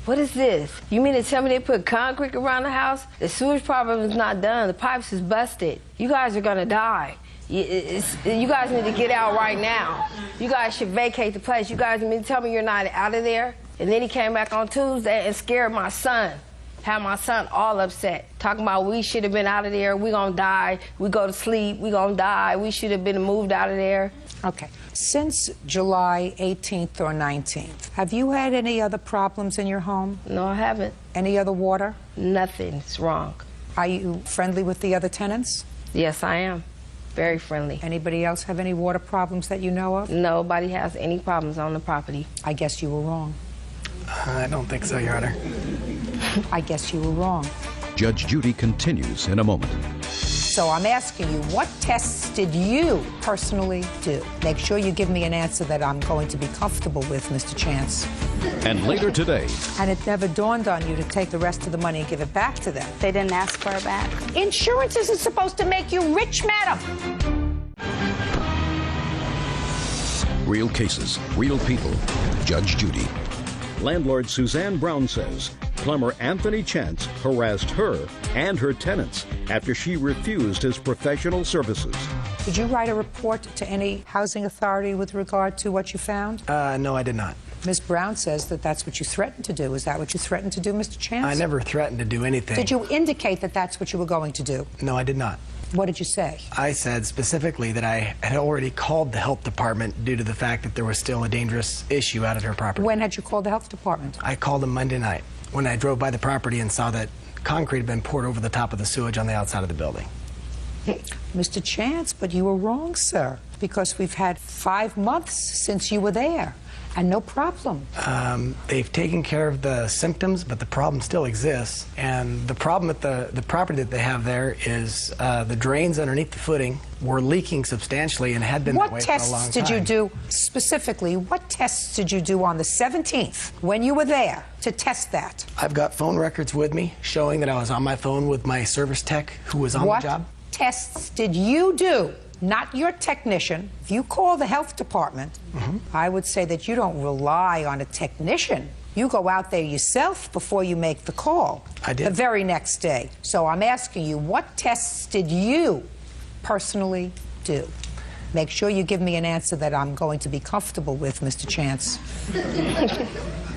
What is this? You mean to tell me they put concrete around the house? The sewage problem is not done. The pipes is busted. You guys are going to die. You guys need to get out right now. You guys should vacate the place. You guys mean to tell me you're not out of there? And then he came back on Tuesday and scared my son. Had my son all upset. Talking about we should have been out of there. We gonna die. We go to sleep. We gonna die. We should have been moved out of there. Okay. Since July 18th or 19th, have you had any other problems in your home? No, I haven't. Any other water? Nothing. It's wrong. Are you friendly with the other tenants? Yes, I am. Very friendly. Anybody else have any water problems that you know of? Nobody has any problems on the property. I guess you were wrong. I don't think so, Your Honor. I guess you were wrong. Judge Judy continues in a moment. So I'm asking you, what tests did you personally do? Make sure you give me an answer that I'm going to be comfortable with, Mr. Chance. And later today, And it never dawned on you to take the rest of the money and give it back to them. They didn't ask for it back. Insurance isn't supposed to make you rich, madam. real cases, real people. Judge Judy. Landlord Suzanne Brown says plumber Anthony Chance harassed her and her tenants after she refused his professional services. Did you write a report to any housing authority with regard to what you found? No, I did not. Ms. Brown says that that's what you threatened to do. Is that what you threatened to do, Mr. Chance? I never threatened to do anything. Did you indicate that that's what you were going to do? No, I did not. What did you say? I said specifically that I had already called the health department due to the fact that there was still a dangerous issue out at her property. When had you called the health department? I called them Monday night when I drove by the property and saw that concrete had been poured over the top of the sewage on the outside of the building. Mr. Chance, but you were wrong, sir, because we've had 5 months since you were there, and no problem. They've taken care of the symptoms, but the problem still exists. And the problem with the property that they have there is the drains underneath the footing were leaking substantially and had been that way for a long time. What tests did you do, specifically, what tests did you do on the 17th when you were there to test that? I've got phone records with me showing that I was on my phone with my service tech who was on the job. What tests did you do? Not your technician. If you call the health department, I would say that you don't rely on a technician. You go out there yourself before you make the call. I did. The very next day. So I'm asking you, what tests did you personally do? Make sure you give me an answer that I'm going to be comfortable with, Mr. Chance.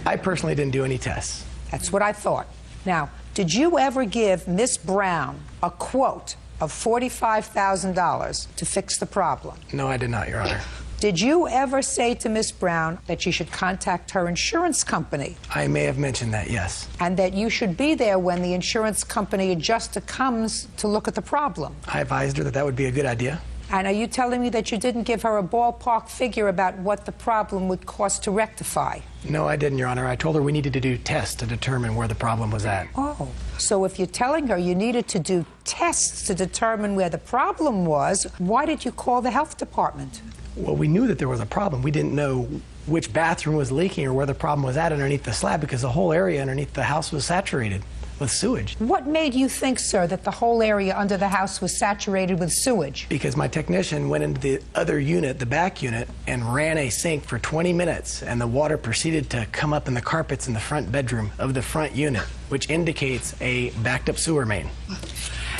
I personally didn't do any tests. That's what I thought. Now, did you ever give Miss Brown a quote of $45,000 to fix the problem? No, I did not, Your Honor. Did you ever say to Miss Brown that she should contact her insurance company? I may have mentioned that, yes. And that you should be there when the insurance company adjuster comes to look at the problem? I advised her that that would be a good idea. And are you telling me that you didn't give her a ballpark figure about what the problem would cost to rectify? No, I didn't, Your Honor. I told her we needed to do tests to determine where the problem was at. Oh, so if you're telling her you needed to do tests to determine where the problem was, why did you call the health department? Well, we knew that there was a problem. We didn't know which bathroom was leaking or where the problem was at underneath the slab because the whole area underneath the house was saturated with sewage. What made you think, sir, that the whole area under the house was saturated with sewage? Because my technician went into the other unit, the back unit, and ran a sink for 20 minutes, and the water proceeded to come up in the carpets in the front bedroom of the front unit, which indicates a backed up sewer main.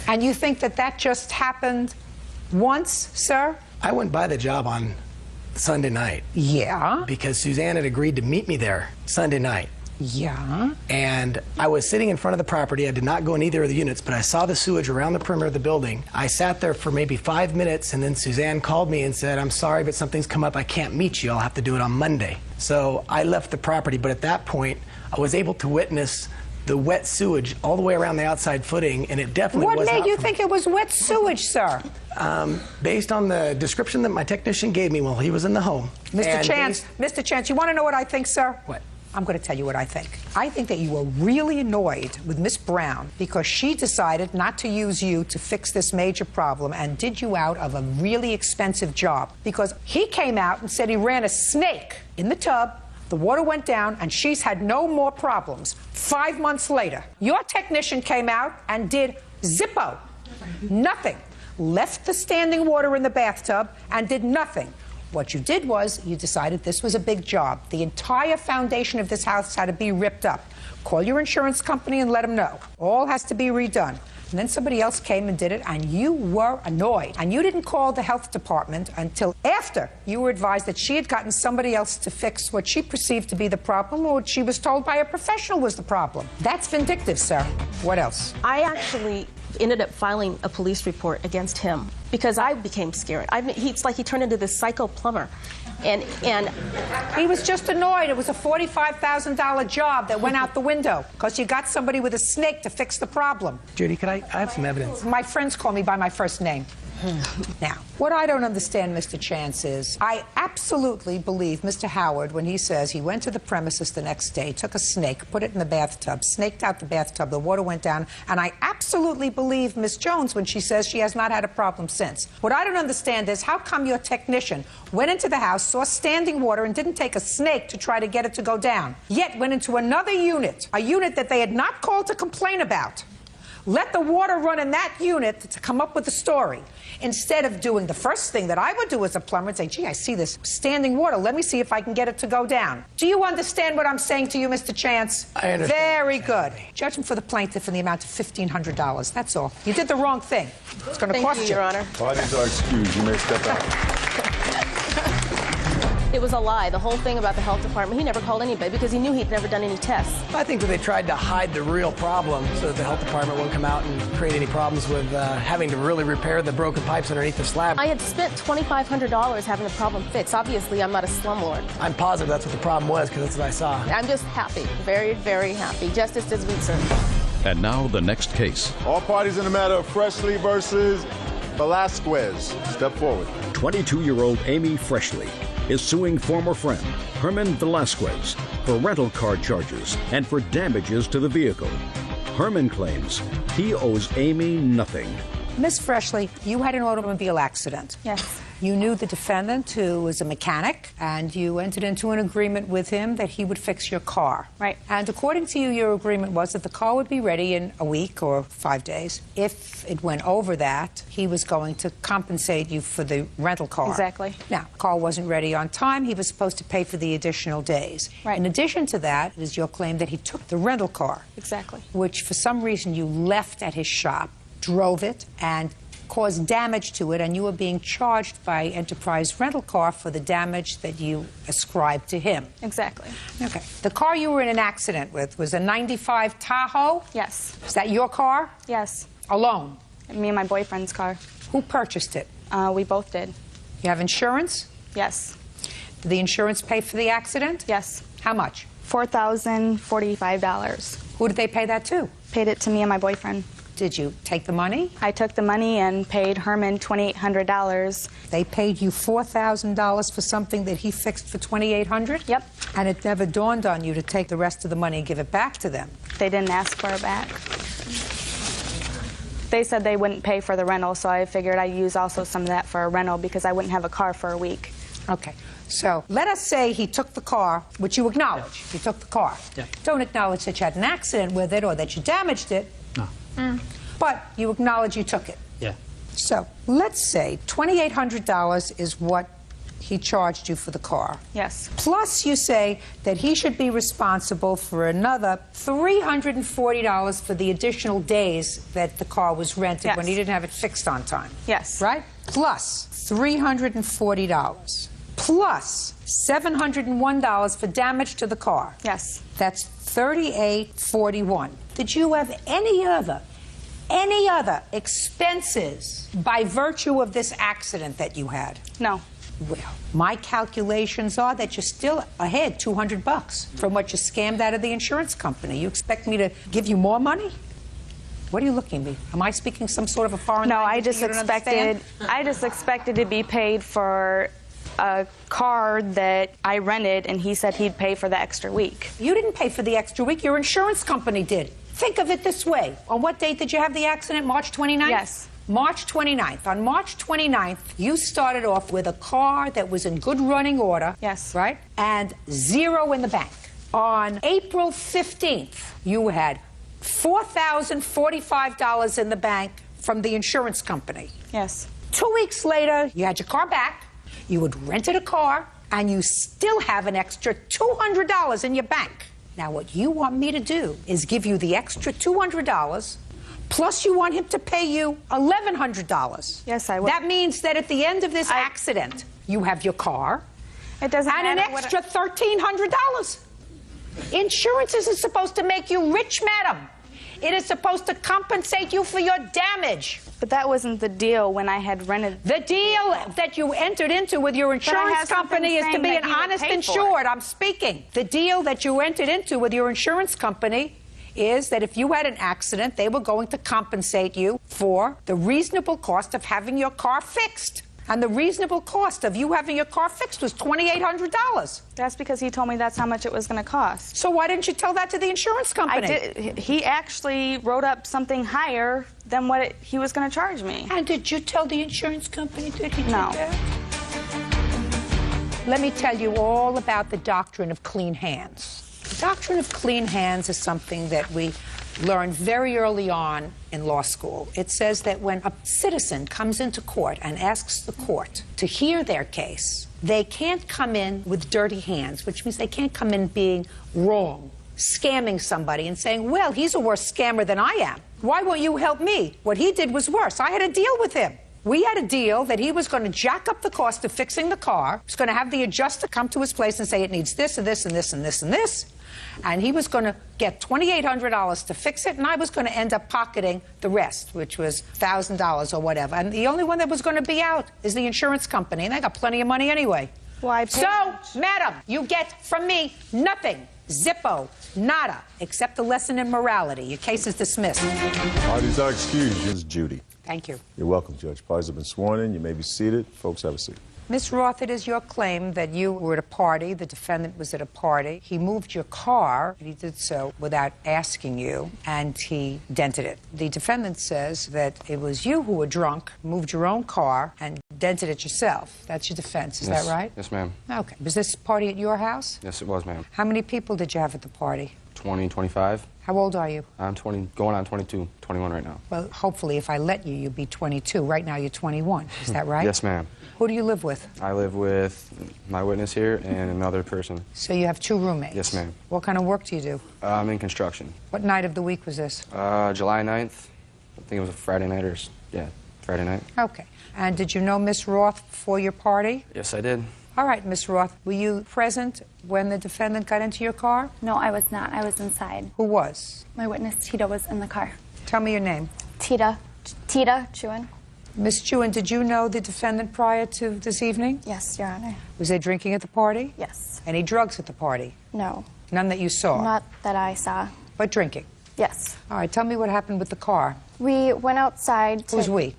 And you think that that just happened once, sir? I went by the job on Sunday night. Yeah? Because Suzanne had agreed to meet me there Sunday night. Yeah? And I was sitting in front of the property. I did not go in either of the units, but I saw the sewage around the perimeter of the building. I sat there for maybe 5 minutes, and then Suzanne called me and said, "I'm sorry, but something's come up. I can't meet you. I'll have to do it on Monday." So I left the property, but at that point, I was able to witness the wet sewage all the way around the outside footing, and it definitely was. What made you think it was wet sewage, sir? Based on the description that my technician gave me while he was in the home. Mr. Chance, you want to know what I think, sir? What? I'm going to tell you what I think. I think that you were really annoyed with Miss Brown because she decided not to use you to fix this major problem and did you out of a really expensive job. Because he came out and said he ran a snake in the tub, the water went down, and she's had no more problems. 5 months later, your technician came out and did zippo. Nothing. Left the standing water in the bathtub and did nothing. What you did was you decided this was a big job. The entire foundation of this house had to be ripped up. Call your insurance company and let them know. All has to be redone. And then somebody else came and did it, and you were annoyed. And you didn't call the health department until after you were advised that she had gotten somebody else to fix what she perceived to be the problem or what she was told by a professional was the problem. That's vindictive, sir. What else? I actually ended up filing a police report against him because I became scared. It's like he turned into this psycho plumber. And he was just annoyed. It was a $45,000 job that went out the window because you got somebody with a snake to fix the problem. Judy, could I have some evidence? My friends call me by my first name. Now, what I don't understand, Mr. Chance, is I absolutely believe Mr. Howard when he says he went to the premises the next day, took a snake, put it in the bathtub, snaked out the bathtub, the water went down, and I absolutely believe Miss Jones when she says she has not had a problem since. What I don't understand is how come your technician went into the house, saw standing water, and didn't take a snake to try to get it to go down, yet went into another unit, a unit that they had not called to complain about, let the water run in that unit to come up with the story, instead of doing the first thing that I would do as a plumber and say, gee, I see this standing water. Let me see if I can get it to go down. Do you understand what I'm saying to you, Mr. Chance? I understand. Very good. Judgment for the plaintiff in the amount of $1,500. That's all. You did the wrong thing. It's going to cost you. Thank you, Your Honor. Parties are excused. You may step out. It was a lie. The whole thing about the health department, he never called anybody because he knew he'd never done any tests. I think that they tried to hide the real problem so that the health department wouldn't come out and create any problems with having to really repair the broken pipes underneath the slab. I had spent $2,500 having the problem fixed. Obviously, I'm not a slumlord. I'm positive that's what the problem was because that's what I saw. I'm just happy. Very, very happy. Justice does we serve. And now the next case. All parties in the matter of Freshley versus Velasquez. Step forward. 22-year-old Amy Freshley is suing former friend Herman Velasquez for rental car charges and for damages to the vehicle. Herman claims he owes Amy nothing. Miss Freshley, you had an automobile accident. Yes. You knew the defendant, who was a mechanic, and you entered into an agreement with him that he would fix your car. Right. And according to you, your agreement was that the car would be ready in a week or 5 days. If it went over that, he was going to compensate you for the rental car. Exactly. Now, the car wasn't ready on time. He was supposed to pay for the additional days. Right. In addition to that, is your claim that he took the rental car. Exactly. Which, for some reason, you left at his shop, drove it, and caused damage to it, and you were being charged by Enterprise Rental Car for the damage that you ascribed to him. Exactly. Okay. The car you were in an accident with was a 95 Tahoe? Yes. Is that your car? Yes. Alone? Me and my boyfriend's car. Who purchased it? We both did. You have insurance? Yes. Did the insurance pay for the accident? Yes. How much? $4,045. Who did they pay that to? Paid it to me and my boyfriend. Did you take the money? I took the money and paid Herman $2,800. They paid you $4,000 for something that he fixed for $2,800? Yep. And it never dawned on you to take the rest of the money and give it back to them? They didn't ask for it back. They said they wouldn't pay for the rental, so I figured I'd use also some of that for a rental because I wouldn't have a car for a week. Okay. So let us say he took the car, which you acknowledge. He took the car. Yeah. Don't acknowledge that you had an accident with it or that you damaged it. No. But you acknowledge you took it. Yeah. So let's say $2,800 is what he charged you for the car. Yes. Plus you say that he should be responsible for another $340 for the additional days that the car was rented Yes. when he didn't have it fixed on time. Yes. Right? Plus $340. Plus $701 for damage to the car. Yes. That's $3,841. Did you have any other expenses by virtue of this accident that you had? No. Well, my calculations are that you're still ahead $200 from what you scammed out of the insurance company. You expect me to give you more money? What are you looking at me? Am I speaking some sort of a foreign No, language I just that you don't understand? expected to be paid for a car that I rented, and he said he'd pay for the extra week. You didn't pay for the extra week. Your insurance company did. Think of it this way. On what date did you have the accident? March 29th? Yes. March 29th. On March 29th, you started off with a car that was in good running order. Yes. Right? And zero in the bank. On April 15th, you had $4,045 in the bank from the insurance company. Yes. 2 weeks later, you had your car back, you had rented a car, and you still have an extra $200 in your bank. Now, what you want me to do is give you the extra $200, plus you want him to pay you $1,100. Yes, I will. That means that at the end of this accident, you have your car It doesn't and an matter what extra $1,300. Insurance isn't supposed to make you rich, madam. It is supposed to compensate you for your damage. But that wasn't the deal when I had rented. The deal that you entered into with your insurance company is to be an honest insured. I'm speaking. The deal that you entered into with your insurance company is that if you had an accident, they were going to compensate you for the reasonable cost of having your car fixed. And the reasonable cost of you having your car fixed was $2,800. That's because he told me that's how much it was going to cost. So why didn't you tell that to the insurance company? I did. He actually wrote up something higher than what he was going to charge me. And did you tell the insurance company that he did No. that? Let me tell you all about the doctrine of clean hands. The doctrine of clean hands is something that we learned very early on in law school. It says that when a citizen comes into court and asks the court to hear their case, they can't come in with dirty hands, which means they can't come in being wrong, scamming somebody and saying, well, he's a worse scammer than I am. Why won't you help me? What he did was worse. I had a deal with him. We had a deal that he was going to jack up the cost of fixing the car. He was going to have the adjuster come to his place and say it needs this and this and this and this and this. And he was going to get $2,800 to fix it, and I was going to end up pocketing the rest, which was $1,000 or whatever. And the only one that was going to be out is the insurance company, and they got plenty of money anyway. Why? So, madam, you get from me nothing. Zippo, nada, except a lesson in morality. Your case is dismissed. Parties are excused. It's Judy. Thank you. You're welcome, Judge. Parties have been sworn in. You may be seated. Folks, have a seat. Ms. Roth, it is your claim that you were at a party, the defendant was at a party, he moved your car, and he did so without asking you, and he dented it. The defendant says that it was you who were drunk, moved your own car, and dented it yourself. That's your defense, is that right? Yes, ma'am. Okay. Was this party at your house? Yes, it was, ma'am. How many people did you have at the party? 20, 25. How old are you? I'm 20, going on 22, 21 right now. Well, hopefully if I let you, you'll be 22. Right now you're 21, is that right? Yes, ma'am. Who do you live with? I live with my witness here and another person. So you have two roommates? Yes, ma'am. What kind of work do you do? I'm in construction. What night of the week was this? July 9th. I think it was a Friday night or, yeah, Friday night. Okay. And did you know Miss Roth before your party? Yes, I did. All right, Miss Roth, were you present when the defendant got into your car? No, I was not. I was inside. Who was? My witness, Tita, was in the car. Tell me your name. Tita Chewin. Miss Chewin, did you know the defendant prior to this evening? Yes, Your Honor. Was they drinking at the party? Yes. Any drugs at the party? No. None that you saw? Not that I saw. But drinking? Yes. All right, tell me what happened with the car. We went outside to... Who's we?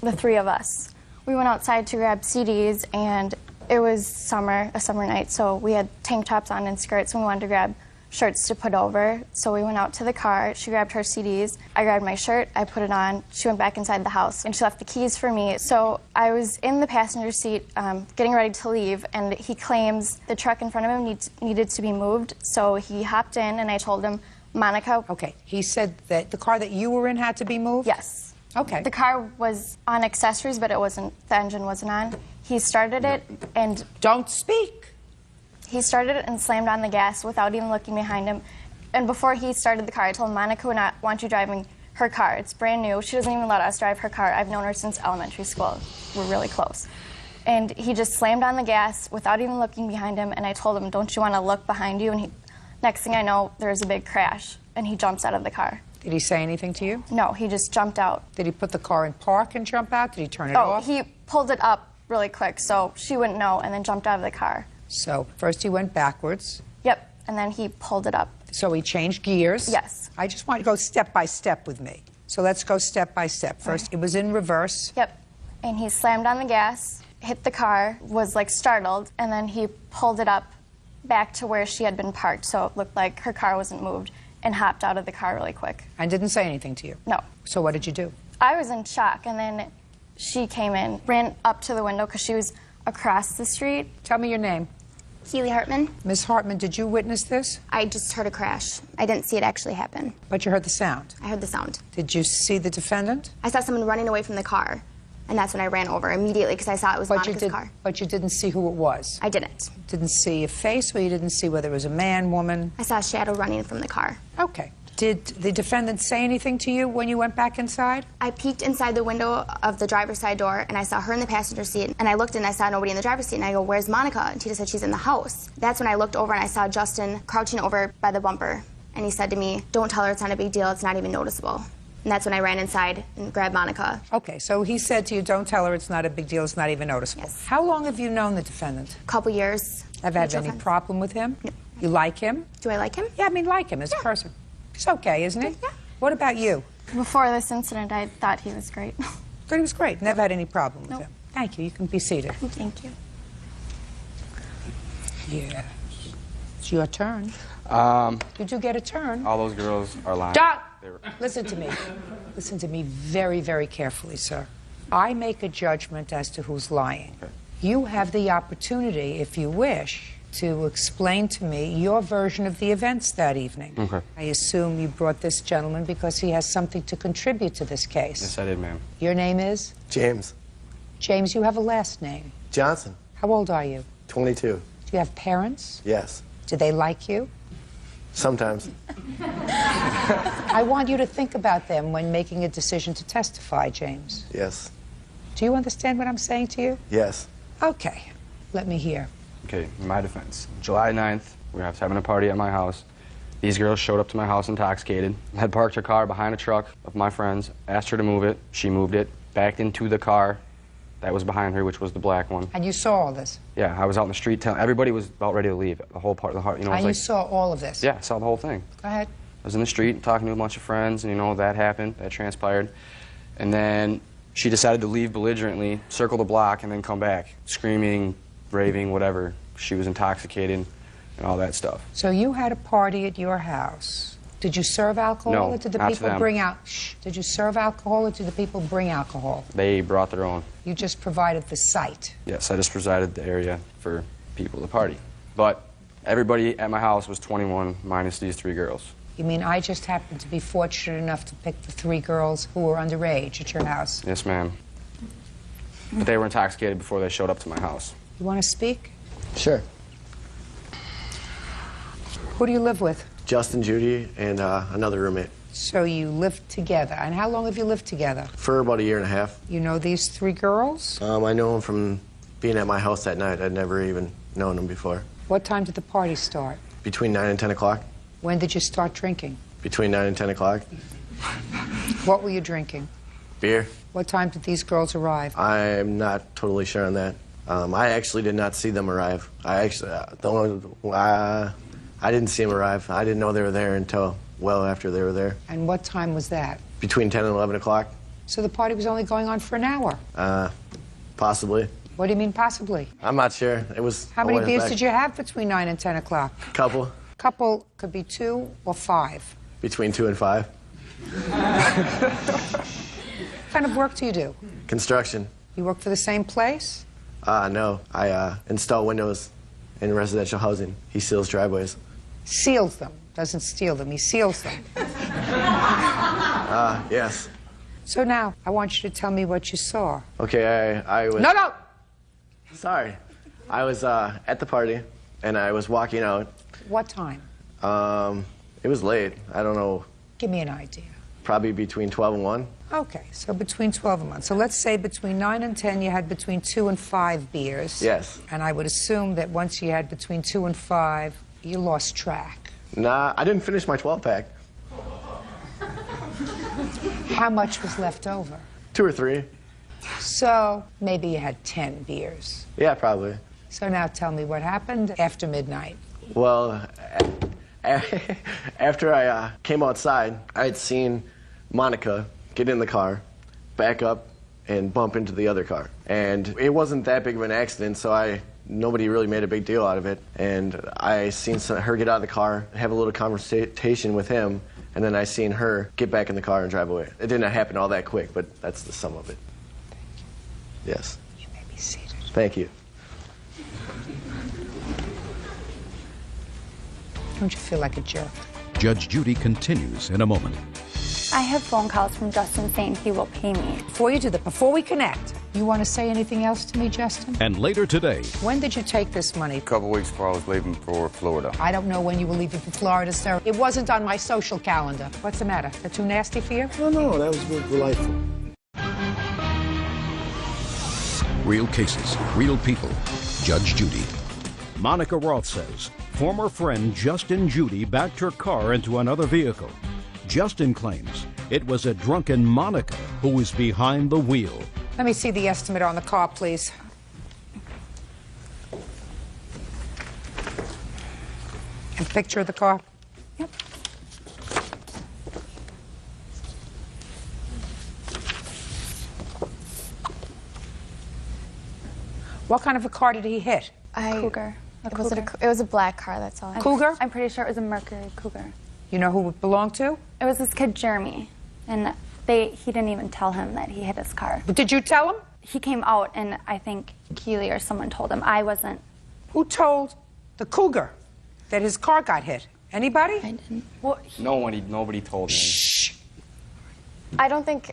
The three of us. We went outside to grab CDs, and it was a summer night, so we had tank tops on and skirts, and we wanted to grab shirts to put over. So we went out to the car, she grabbed her CDs, I grabbed my shirt, I put it on, she went back inside the house, and she left the keys for me. So I was in the passenger seat getting ready to leave, and he claims the truck in front of him needed to be moved, so he hopped in, and I told him, Monica... Okay, he said that the car that you were in had to be moved? Yes. Okay. The car was on accessories, but the engine wasn't on. He started it, and... Don't speak! He started it and slammed on the gas without even looking behind him. And before he started the car, I told him, Monica would not want you driving her car. It's brand new. She doesn't even let us drive her car. I've known her since elementary school. We're really close. And he just slammed on the gas without even looking behind him, and I told him, don't you want to look behind you? And next thing I know, there was a big crash, and he jumps out of the car. Did he say anything to you? No, he just jumped out. Did he put the car in park and jump out? Did he turn it off? Oh, he pulled it up really quick so she wouldn't know, and then jumped out of the car. So first he went backwards. Yep, and then he pulled it up. So he changed gears. Yes. I just want you to go step by step with me. So let's go step by step. First, it was in reverse. Yep, and he slammed on the gas, hit the car, was like startled, and then he pulled it up back to where she had been parked, so it looked like her car wasn't moved, and hopped out of the car really quick. And didn't say anything to you? No. So what did you do? I was in shock, and then she came in, ran up to the window because she was across the street. Tell me your name. Keely Hartman. Miss Hartman, did you witness this? I just heard a crash. I didn't see it actually happen. But you heard the sound? I heard the sound. Did you see the defendant? I saw someone running away from the car, and that's when I ran over immediately because I saw it was Monica's car. But you didn't see who it was? I didn't. Didn't see a face, or you didn't see whether it was a man, woman? I saw a shadow running from the car. Okay. Did the defendant say anything to you when you went back inside? I peeked inside the window of the driver's side door, and I saw her in the passenger seat, and I looked and I saw nobody in the driver's seat, and I go, where's Monica? And Tita said she's in the house. That's when I looked over and I saw Justin crouching over by the bumper, and he said to me, don't tell her it's not a big deal, it's not even noticeable. And that's when I ran inside and grabbed Monica. Okay, so he said to you, don't tell her it's not a big deal, it's not even noticeable. Yes. How long have you known the defendant? A couple years. Have you had any problem with him? No. You like him? Do I like him? Yeah, I mean like him as a person. He's okay, isn't he? Yeah. What about you? Before this incident, I thought he was great. Good, he was great. Never had any problem with Nope. him. Thank you. You can be seated. Thank you. Yeah. It's your turn. Did you get a turn? All those girls are lying. Stop! Listen to me. Listen to me very, very carefully, sir. I make a judgment as to who's lying. Okay. You have the opportunity, if you wish, to explain to me your version of the events that evening. Okay. I assume you brought this gentleman because he has something to contribute to this case. Yes, I did, ma'am. Your name is? James. James, you have a last name. Johnson. How old are you? 22. Do you have parents? Yes. Do they like you? Sometimes. I want you to think about them when making a decision to testify, James. Yes. Do you understand what I'm saying to you? Yes. Okay. Let me hear. Okay, in my defense. July 9th, we were having a party at my house. These girls showed up to my house intoxicated, had parked her car behind a truck of my friend's, asked her to move it. She moved it, backed into the car that was behind her, which was the black one. And you saw all this? Yeah, I was out in the street telling everybody was about ready to leave. The whole part, you know. And I was you like, saw all of this? yeah, I saw the whole thing. Go ahead. I was in the street talking to a bunch of friends, and you know, that happened, that transpired. And then she decided to leave belligerently, circle the block, and then come back, screaming, raving, whatever. She was intoxicated and all that stuff. So you had a party at your house. Did you serve alcohol, No, or did the not to people them. bring out? Shh. Did you serve alcohol, or did the people bring alcohol? They brought their own. You just provided the site. Yes, I just presided the area for people to party. But everybody at my house was 21, minus these 3 girls. You mean I just happened to be fortunate enough to pick the 3 girls who were underage at your house? Yes, ma'am. But they were intoxicated before they showed up to my house. You want to speak? Sure. Who do you live with? Justin, Judy, and another roommate. So you lived together. And how long have you lived together? For about a year and a half. You know these 3 girls? I know them from being at my house that night. I'd never even known them before. What time did the party start? Between 9 and 10 o'clock. When did you start drinking? Between 9 and 10 o'clock. What were you drinking? Beer. What time did these girls arrive? I'm not totally sure on that. I actually did not see them arrive. I didn't see them arrive. I didn't know they were there until well after they were there. And what time was that? Between 10 and 11 o'clock. So the party was only going on for an hour? Possibly. What do you mean possibly? I'm not sure. It was. How many beers did you have between 9 and 10 o'clock? Couple. Couple could be 2 or 5. Between 2 and 5. What kind of work do you do? Construction. You work for the same place? No. I install windows in residential housing. He seals driveways. Seals them. Doesn't steal them. He seals them. Yes. So now, I want you to tell me what you saw. Okay, I was... No! Sorry. I was at the party, and I was walking out. What time? It was late. I don't know. Give me an idea. Probably between 12 and 1. Okay, so between 12 and 1. So let's say between 9 and 10 you had between 2 and 5 beers. Yes. And I would assume that once you had between 2 and 5, you lost track. Nah, I didn't finish my 12-pack. How much was left over? 2 or 3. So maybe you had 10 beers. Yeah, probably. So now tell me what happened after midnight. Well, after I came outside, I had seen Monica get in the car, back up, and bump into the other car. And it wasn't that big of an accident, so nobody really made a big deal out of it. And I seen her get out of the car, have a little conversation with him, and then I seen her get back in the car and drive away. It didn't happen all that quick, but that's the sum of it. Thank you. Yes. You may be seated. Thank you. Don't you feel like a jerk? Judge Judy continues in a moment. I have phone calls from Justin saying he will pay me. Before you do that, before we connect, you want to say anything else to me, Justin? And later today. When did you take this money? A couple weeks before I was leaving for Florida. I don't know when you were leaving for Florida, sir. It wasn't on my social calendar. What's the matter? They're too nasty for you? No, that was delightful. Real cases, real people. Judge Judy. Monica Roth says former friend Justin Judy backed her car into another vehicle. Justin claims it was a drunken Monica who was behind the wheel. Let me see the estimate on the car, please. And picture of the car. Yep. What kind of a car did he hit? Cougar. It was a black car, that's all. Cougar? I'm pretty sure it was a Mercury Cougar. You know who it belonged to? It was this kid, Jeremy. And he didn't even tell him that he hit his car. But did you tell him? He came out, and I think Keely or someone told him. I wasn't. Who told the Cougar that his car got hit? Anybody? I didn't. Well, Nobody told me. Shh. I don't think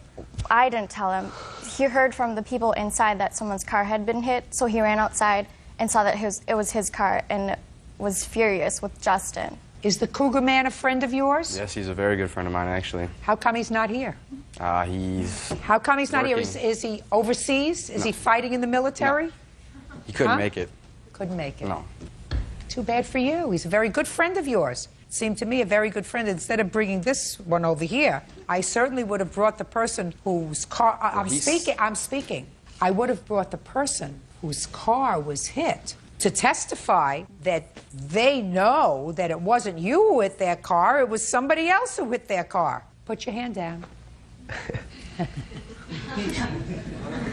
I didn't tell him. He heard from the people inside that someone's car had been hit, so he ran outside and saw that it was his car and was furious with Justin. Is the Cougar man a friend of yours? Yes, he's a very good friend of mine, actually. How come he's not here? He's How come he's not here? working. Is he overseas? Is he fighting in the military? He couldn't Huh? make it. Couldn't make it. No. Too bad for you. He's a very good friend of yours. Seemed to me a very good friend. Instead of bringing this one over here, I certainly would have brought the person whose car... I'm speaking. I would have brought the person whose car was hit to testify that they know that it wasn't you who hit their car, it was somebody else who hit their car. Put your hand down.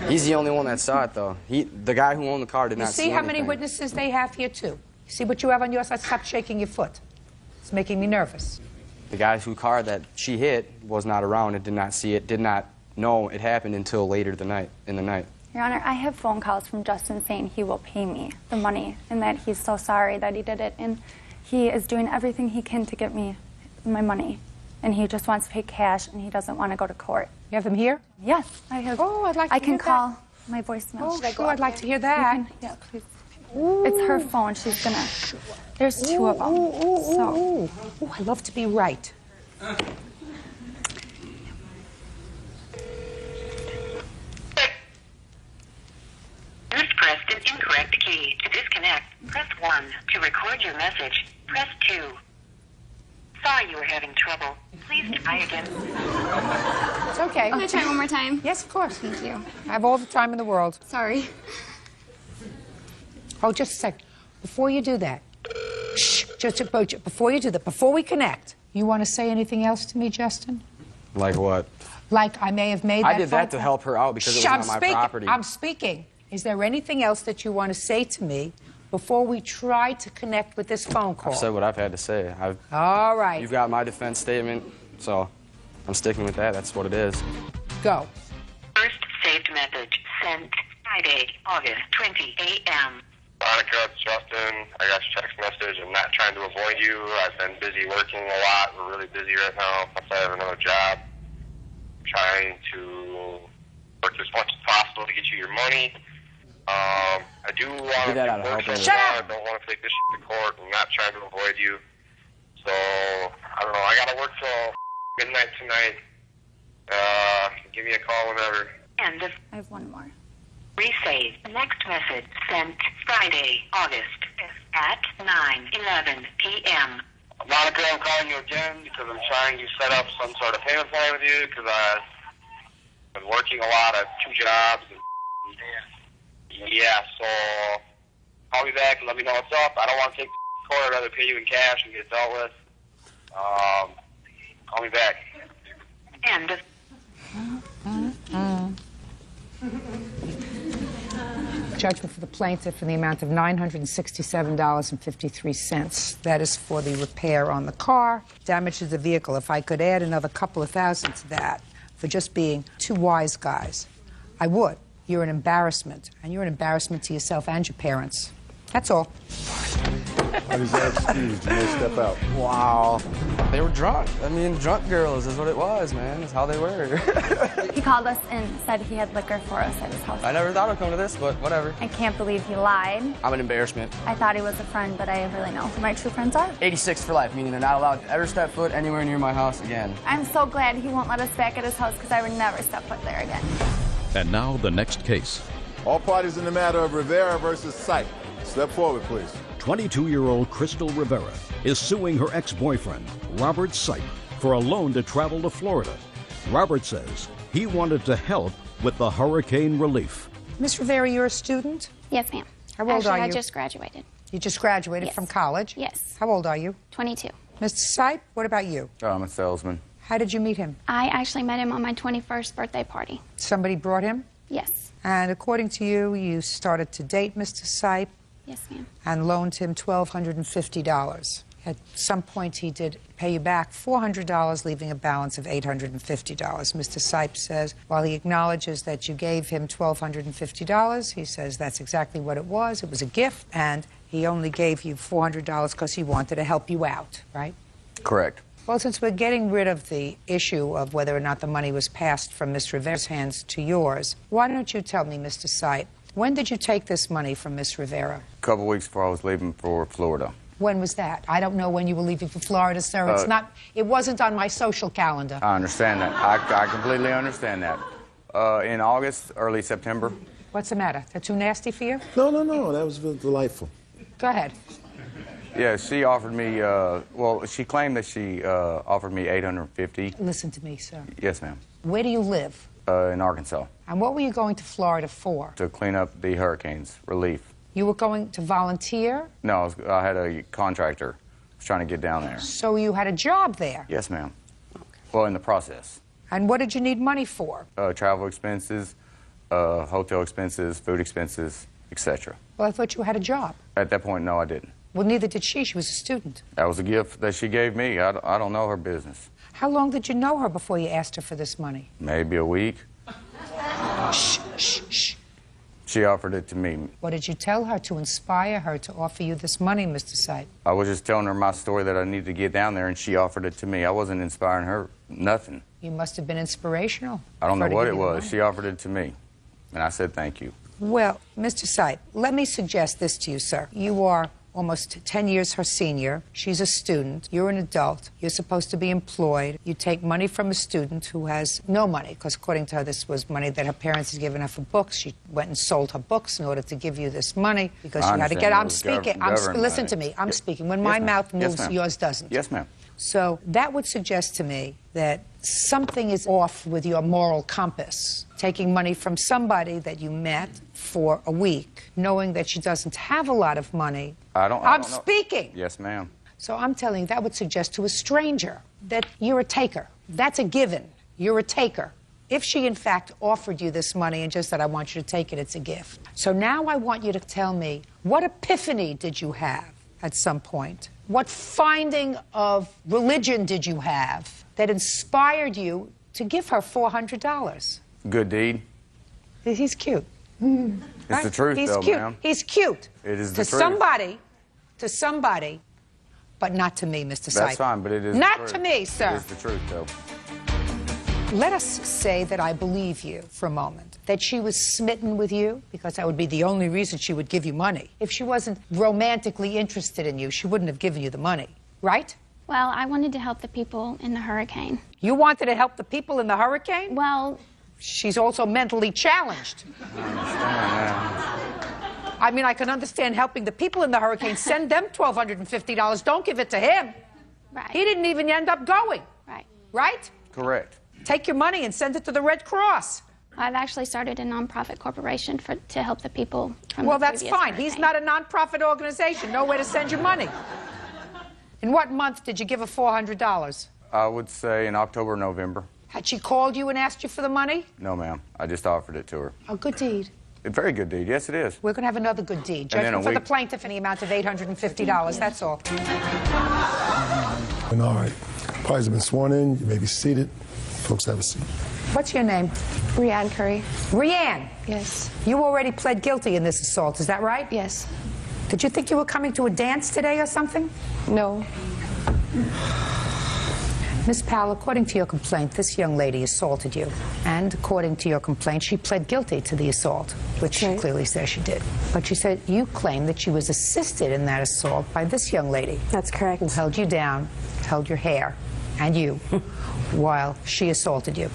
He's the only one that saw it, though. The guy who owned the car did You not see see how many anything. witnesses they have here, too? You see what you have on your side? Stop shaking your foot. It's making me nervous. The guy whose car that she hit was not around and did not see it, did not know it happened until later in the night. Your Honor, I have phone calls from Justin saying he will pay me the money and that he's so sorry that he did it. And he is doing everything he can to get me my money. And he just wants to pay cash and he doesn't want to go to court. You have them here? Yes, I have. Oh, I'd like to I hear can that. call my voicemail. Oh, Should I go sure, up I'd like there? to hear that. You can- yeah, please. It's her phone. She's gonna. There's two of them. So. Ooh, I love to be right. You've pressed an incorrect key. To disconnect, press 1. To record your message, press 2. Sorry you were having trouble. Please try again. It's okay. Can I try one more time? Yes, of course. Thank you. I have all the time in the world. Sorry. Oh, just a sec. Before you do that, shh, before you do that, before we connect, you want to say anything else to me, Justin? Like what? Like I may have made that I did that to help her out because it was I'm on my speaking. property. I'm speaking. Is there anything else that you want to say to me before we try to connect with this phone call? I've said what I've had to say. All right. You've got my defense statement, so I'm sticking with that. That's what it is. Go. First saved message sent Friday, August 20 a.m. Monica, it's Justin. I got your text message. I'm not trying to avoid you. I've been busy working a lot. We're really busy right now. Plus, I have another job. I'm trying to work as much as possible to get you your money. I do want to work something out. I don't want to take this shit to court. I'm not trying to avoid you. So, I don't know. I got to work till midnight tonight. Give me a call whenever. End of. I have one more. Resave. Next message sent Friday, August 5th at 9:11 p.m. Monica, I'm calling you again because I'm trying to set up some sort of payment plan with you because I've been working a lot. I have 2 jobs. And yeah, so call me back and let me know what's up. I don't want to take the court. I'd rather pay you in cash and get it dealt with. Call me back. End of. Judgment for the plaintiff in the amount of $967.53. That is for the repair on the car, damage to the vehicle. If I could add another couple of thousand to that for just being 2 wise guys, I would. You're an embarrassment, and you're an embarrassment to yourself and your parents. That's all. What is that excuse? You may step out. Wow. They were drunk. I mean, drunk girls is what it was, man. That's how they were. He called us and said he had liquor for us at his house. I never thought it would come to this, but whatever. I can't believe he lied. I'm an embarrassment. I thought he was a friend, but I really know who my true friends are. 86 for life, meaning they're not allowed to ever step foot anywhere near my house again. I'm so glad he won't let us back at his house because I would never step foot there again. And now the next case. All parties in the matter of Rivera versus Sipe. Step forward, please. 22-year-old Crystal Rivera is suing her ex-boyfriend, Robert Sipe, for a loan to travel to Florida. Robert says he wanted to help with the hurricane relief. Miss Rivera, you're a student? Yes, ma'am. How old are you? I just graduated. You just graduated from college? Yes. How old are you? 22. Mr. Sipe, what about you? Oh, I'm a salesman. How did you meet him? I actually met him on my 21st birthday party. Somebody brought him? Yes. And according to you, you started to date Mr. Sipe Yes, ma'am. and loaned him $1,250. At some point, he did pay you back $400, leaving a balance of $850. Mr. Sipe says, while he acknowledges that you gave him $1,250, he says that's exactly what it was. It was a gift, and he only gave you $400 because he wanted to help you out, right? Correct. Well, since we're getting rid of the issue of whether or not the money was passed from Miss Rivera's hands to yours, why don't you tell me, Mr. Sipe, when did you take this money from Miss Rivera? A couple weeks before I was leaving for Florida. When was that? I don't know when you were leaving for Florida, sir. It's not. It wasn't on my social calendar. I understand that. I completely understand that. In August, early September. What's the matter? That too nasty for you? No, no, no. That was delightful. Go ahead. Yeah, she offered me, well, she claimed that she offered me $850. Listen to me, sir. Yes, ma'am. Where do you live? In Arkansas. And what were you going to Florida for? To clean up the hurricanes, relief. You were going to volunteer? No, I had a contractor. I was trying to get down there. So you had a job there? Yes, ma'am. Well, in the process. And what did you need money for? Travel expenses, hotel expenses, food expenses, etc. Well, I thought you had a job. At that point, no, I didn't. Well, neither did she. She was a student. That was a gift that she gave me. I don't know her business. How long did you know her before you asked her for this money? Maybe a week. Shh, shh, shh. She offered it to me. What did you tell her to inspire her to offer you this money, Mr. Sipe? I was just telling her my story that I needed to get down there, and she offered it to me. I wasn't inspiring her, nothing. You must have been inspirational. I don't know for her to what give it you the was. money. She offered it to me, and I said thank you. Well, Mr. Sipe, let me suggest this to you, sir. You are almost 10 years her senior. She's a student. You're an adult. You're supposed to be employed. You take money from a student who has no money, because according to her, this was money that her parents had given her for books. She went and sold her books in order to give you this money because I you had to understand get. it I'm was speaking. government Listen money. to me. I'm Yes. speaking. When Yes, my ma'am. mouth Yes, moves, ma'am. yours doesn't. Yes, ma'am. So that would suggest to me that something is off with your moral compass. Taking money from somebody that you met for a week, knowing that she doesn't have a lot of money. I don't know. Speaking. Yes, ma'am. So I'm telling you, that would suggest to a stranger that you're a taker. That's a given. You're a taker. If she, in fact, offered you this money and just said, I want you to take it, it's a gift. So now I want you to tell me, what epiphany did you have at some point? What finding of religion did you have that inspired you to give her $400? Good deed. He's cute. It's the truth, He's though, cute. ma'am. He's cute. It is the truth. To somebody, but not to me, Mr. Sipe. That's fine, but it is not the truth. to me, sir. It is the truth, though. Let us say that I believe you for a moment, that she was smitten with you, because that would be the only reason she would give you money. If she wasn't romantically interested in you, she wouldn't have given you the money, right? Well, I wanted to help the people in the hurricane. You wanted to help the people in the hurricane? Well, she's also mentally challenged. I mean, I can understand helping the people in the hurricane. Send them $1,250. Don't give it to him. Right. He didn't even end up going. Right. Right? Correct. Take your money and send it to the Red Cross. I've actually started a nonprofit corporation to help the people from Well, the that's previous fine. hurricane. He's not a nonprofit organization. Nowhere to send your money. In what month did you give her $400? I would say in October, November. Had she called you and asked you for the money? No, ma'am. I just offered it to her. A good deed. A very good deed. Yes, it is. We're going to have another good deed. And then Judgment a for the week- plaintiff in the amount of $850. That's all. And all right. Parties have been sworn in. You may be seated. Folks, have a seat. What's your name? Rianne Curry. Rianne. Yes. You already pled guilty in this assault, is that right? Yes. Did you think you were coming to a dance today or something? No. Miss Powell, according to your complaint, this young lady assaulted you. And according to your complaint, she pled guilty to the assault, which she clearly says she did. But she said you claim that she was assisted in that assault by this young lady. That's correct. Who held you down, held your hair, and you, while she assaulted you.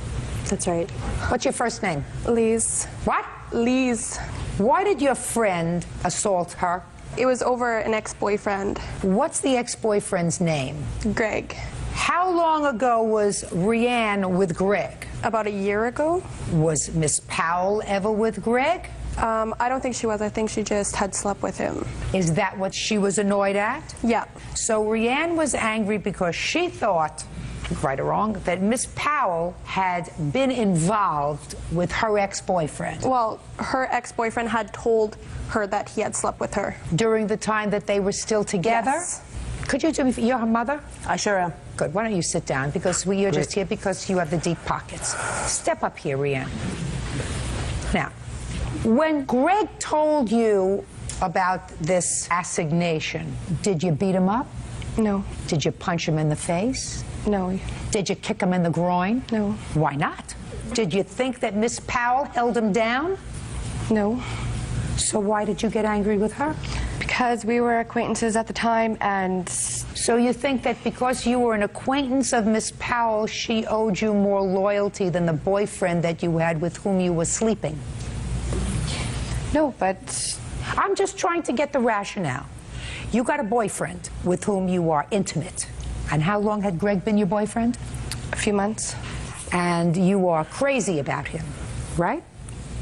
That's right. What's your first name? Lise. What? Lise. Why did your friend assault her? It was over an ex-boyfriend. What's the ex-boyfriend's name? Greg. How long ago was Rianne with Greg? About a year ago. Was Miss Powell ever with Greg? I don't think she was. I think she just had slept with him. Is that what she was annoyed at? Yeah. So Rianne was angry because she thought right or wrong, that Miss Powell had been involved with her ex-boyfriend. Well, her ex-boyfriend had told her that he had slept with her. During the time that they were still together? Yes. Could you do me, you're her mother? I sure am. Good, why don't you sit down, because you're just here because you have the deep pockets. Step up here, Rianne. Now, when Greg told you about this assignation, did you beat him up? No. Did you punch him in the face? No. Did you kick him in the groin? No. Why not? Did you think that Miss Powell held him down? No. So why did you get angry with her? Because we were acquaintances at the time, and... So you think that because you were an acquaintance of Miss Powell, she owed you more loyalty than the boyfriend that you had with whom you were sleeping? No, but... I'm just trying to get the rationale. You got a boyfriend with whom you are intimate. And how long had Greg been your boyfriend? A few months. And you are crazy about him, right?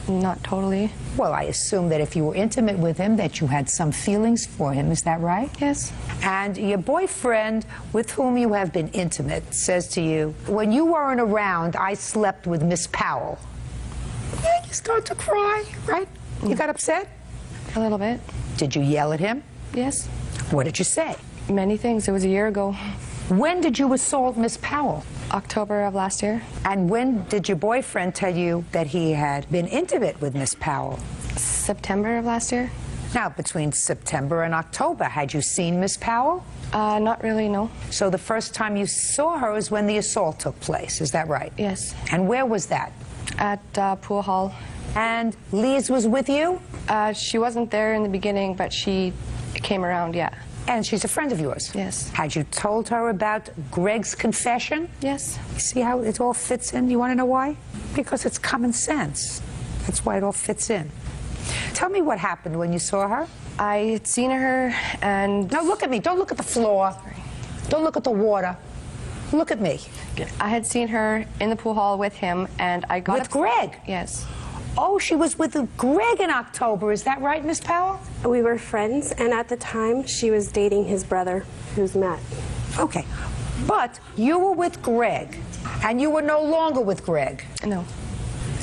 Not totally. Well, I assume that if you were intimate with him, that you had some feelings for him. Is that right? Yes. And your boyfriend, with whom you have been intimate, says to you, when you weren't around, I slept with Miss Powell. Yeah, you start to cry, right? You got upset? A little bit. Did you yell at him? Yes. What did you say? Many things. It was a year ago. When did you assault Miss Powell? October of last year. And when did your boyfriend tell you that he had been intimate with Miss Powell? September of last year. Now, between September and October, had you seen Miss Powell? Not really, no. So the first time you saw her was when the assault took place, is that right? Yes. And where was that? At Pool Hall. And Lise was with you? She wasn't there in the beginning, but she came around, yeah. And she's a friend of yours? Yes. Had you told her about Greg's confession? Yes. You see how it all fits in? You want to know why? Because it's common sense. That's why it all fits in. Tell me what happened when you saw her. I had seen her and... No, look at me. Don't look at the floor. Don't look at the water. Look at me. I had seen her in the pool hall with him, and I got... With Greg? Yes. Oh, she was with Greg in October. Is that right, Miss Powell? We were friends, and at the time, she was dating his brother, who's Matt. Okay. But you were with Greg, and you were no longer with Greg. No.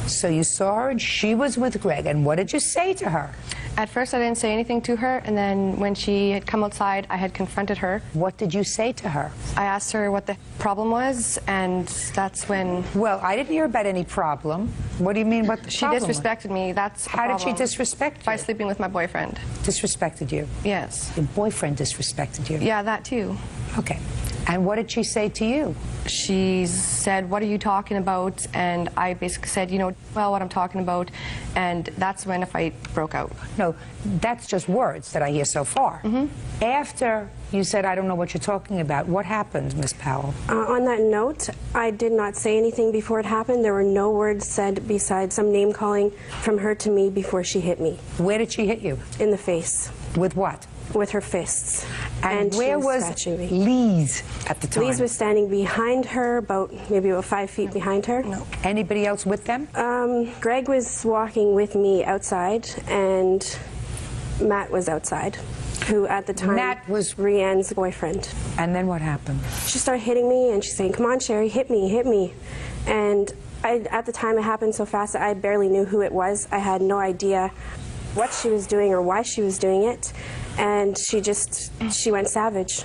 So you saw her, and she was with Greg. And what did you say to her? At first, I didn't say anything to her, and then when she had come outside, I had confronted her. What did you say to her? I asked her what the problem was, and that's when... Well, I didn't hear about any problem. What do you mean, what the She problem disrespected me, that's How did she disrespect you? By sleeping with my boyfriend. Disrespected you? Yes. Your boyfriend disrespected you? Yeah, that too. Okay. And what did she say to you? She said, what are you talking about? And I basically said, you know, well, what I'm talking about. And that's when a fight broke out. No, that's just words that I hear so far. Mm-hmm. After you said, I don't know what you're talking about, what happened, Miss Powell? On that note, I did not say anything before it happened. There were no words said besides some name calling from her to me before she hit me. Where did she hit you? In the face. With what? With her fists. And where was Lise at the time? Lise was standing behind her, maybe about 5 feet behind her. No. Anybody else with them? Greg was walking with me outside, and Matt was outside, who at the time Matt was Rianne's boyfriend. And then what happened? She started hitting me, and she's saying, come on, Sherry, hit me, hit me. And at the time it happened so fast that I barely knew who it was. I had no idea what she was doing or why she was doing it. And she went savage.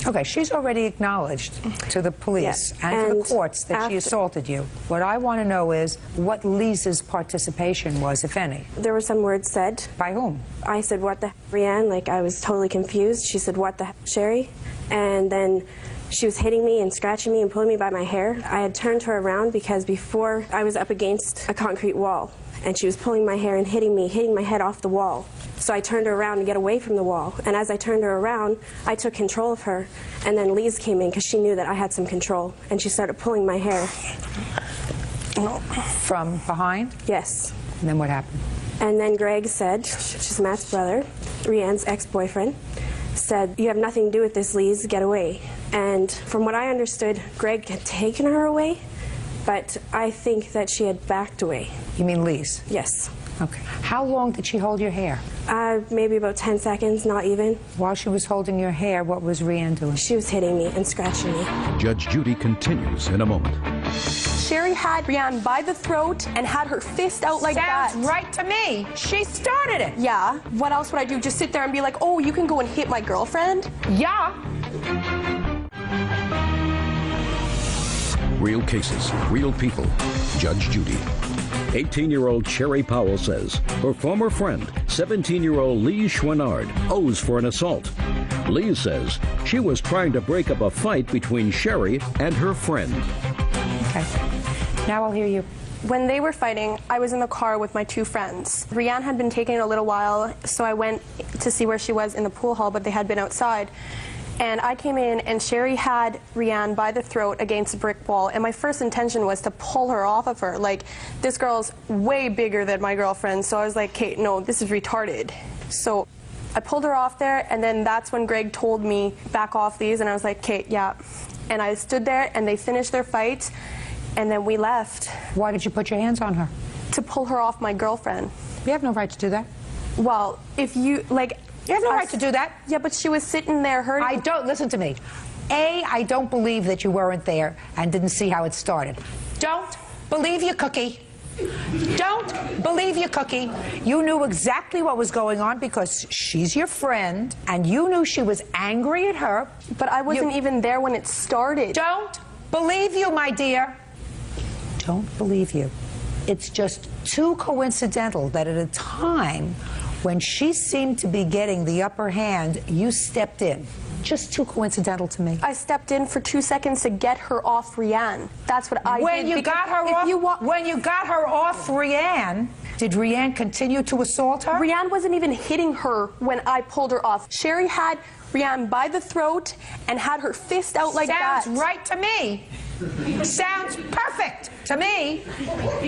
Okay, she's already acknowledged to the police and to the courts that she assaulted you. What I want to know is what Lisa's participation was, if any. There were some words said. By whom? I said, what the heck, Rianne? Like, I was totally confused. She said, what the heck, Sherry? And then she was hitting me and scratching me and pulling me by my hair. I had turned her around because before I was up against a concrete wall, and she was pulling my hair and hitting me, hitting my head off the wall. So I turned her around to get away from the wall. And as I turned her around, I took control of her. And then Lise came in because she knew that I had some control. And she started pulling my hair. From behind? Yes. And then what happened? And then Greg said, which is Matt's brother, Rianne's ex-boyfriend, said, you have nothing to do with this, Lise, get away. And from what I understood, Greg had taken her away, but I think that she had backed away. You mean Lise? Yes. Okay. How long did she hold your hair? Maybe about 10 seconds, not even. While she was holding your hair, what was Rianne doing? She was hitting me and scratching me. Judge Judy continues in a moment. Sherry had Rianne by the throat and had her fist out like that. Sounds right to me. She started it. Yeah. What else would I do? Just sit there and be like, oh, you can go and hit my girlfriend? Yeah. Real cases, real people. Judge Judy. 18-year-old Sherry Powell says her former friend, 17-year-old Lee Schwannard, owes for an assault. Lee says she was trying to break up a fight between Sherry and her friend. Okay. Now I'll hear you. When they were fighting, I was in the car with my two friends. Rianne had been taking a little while, so I went to see where she was in the pool hall, but they had been outside. And I came in, and Sherry had Rianne by the throat against a brick wall, and my first intention was to pull her off of her. Like, this girl's way bigger than my girlfriend, so I was like, Kate, no, this is retarded. So I pulled her off there, and then that's when Greg told me, back off these, and I was like, Kate, yeah. And I stood there, and they finished their fight, and then we left. Why did you put your hands on her? To pull her off my girlfriend. You have no right to do that. Well, if you, like... You have no right to do that. Yeah, but she was sitting there hurting. I don't, listen to me. A, I don't believe that you weren't there and didn't see how it started. Don't believe your cookie. Don't believe your cookie. You knew exactly what was going on because she's your friend, and you knew she was angry at her. But I wasn't even there when it started. Don't believe you, my dear. Don't believe you. It's just too coincidental that at a time when she seemed to be getting the upper hand, you stepped in. Just too coincidental to me. I stepped in for 2 seconds to get her off Rianne. That's what I did. When you got her off Rianne, did Rianne continue to assault her? Rianne wasn't even hitting her when I pulled her off. Sherry had Rianne by the throat and had her fist out like that. Sounds right to me. Sounds perfect to me.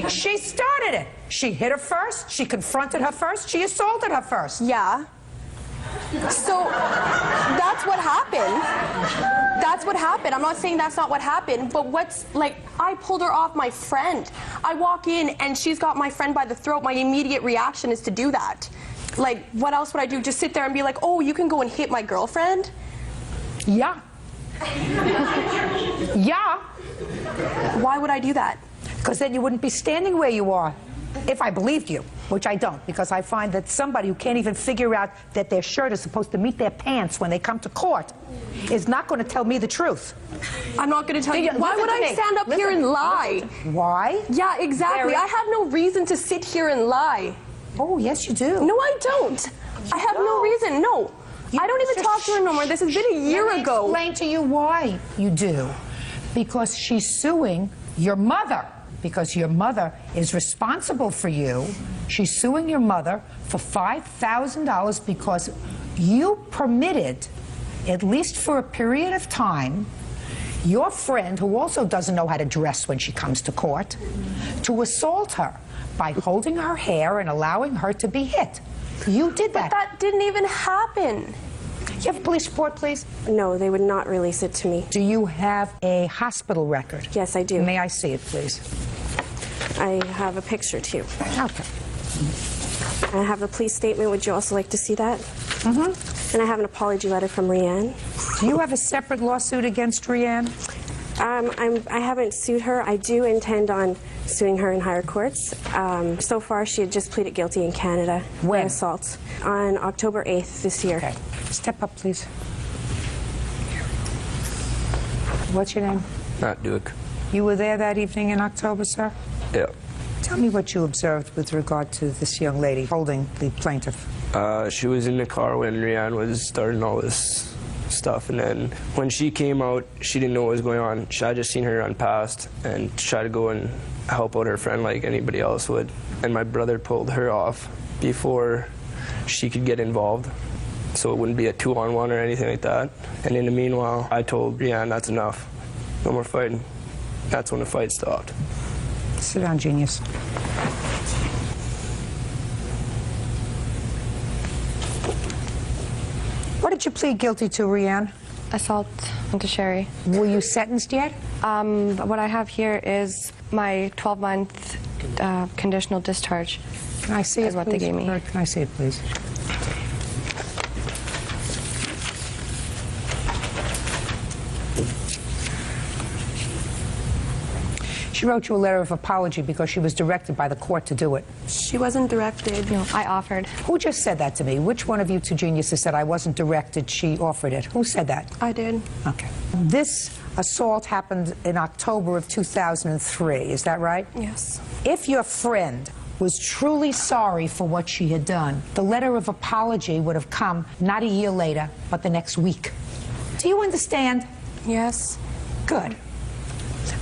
She started it. She hit her first. She confronted her first. She assaulted her first. Yeah. So that's what happened. That's what happened. I'm not saying that's not what happened, but what's, like, I pulled her off my friend. I walk in and she's got my friend by the throat. My immediate reaction is to do that. Like, what else would I do? Just sit there and be like, oh, you can go and hit my girlfriend? Yeah. Yeah. Why would I do that? Because then you wouldn't be standing where you are. If I believed you, which I don't, because I find that somebody who can't even figure out that their shirt is supposed to meet their pants when they come to court is not going to tell me the truth. I'm not going to tell you. Why would I stand up here and lie? Why? Yeah, exactly. I have no reason to sit here and lie. Oh, yes, you do. No, I don't. I have no reason. No. I don't even talk to her no more. This has been a year ago. Let me explain to you why you do. Because she's suing your mother. Because your mother is responsible for you. She's suing your mother for $5,000 because you permitted, at least for a period of time, your friend, who also doesn't know how to dress when she comes to court, to assault her by holding her hair and allowing her to be hit. You did that. But that didn't even happen. You have a police report, please? No, they would not release it to me. Do you have a hospital record? Yes, I do. May I see it, please? I have a picture, too. Okay. I have a police statement. Would you also like to see that? Mm-hmm. And I have an apology letter from Rianne. Do you have a separate lawsuit against Rianne? I haven't sued her. I do intend on suing her in higher courts. So far, she had just pleaded guilty in Canada. When? For assault. On October 8th this year. Okay. Step up, please. What's your name? Matt Duke. You were there that evening in October, sir? Yeah. Tell me what you observed with regard to this young lady holding the plaintiff. She was in the car when Rianne was starting all this stuff, and then when she came out, she didn't know what was going on. I just seen her run past and try to go and help out her friend like anybody else would. And my brother pulled her off before she could get involved, so it wouldn't be a 2-on-1 or anything like that. And in the meanwhile, I told Rianne, that's enough. No more fighting. That's when the fight stopped. Sit down, genius. What did you plead guilty to, Rianne? Assault onto Sherry. Were you sentenced yet? What I have here is my 12-month conditional discharge. Can I see it, is what they please? gave me. Can I see it, please? She wrote you a letter of apology because she was directed by the court to do it. She wasn't directed. No, I offered. Who just said that to me? Which one of you two geniuses said I wasn't directed, she offered it? Who said that? I did. Okay. This assault happened in October of 2003, is that right? Yes. If your friend was truly sorry for what she had done, the letter of apology would have come not a year later, but the next week. Do you understand? Yes. Good.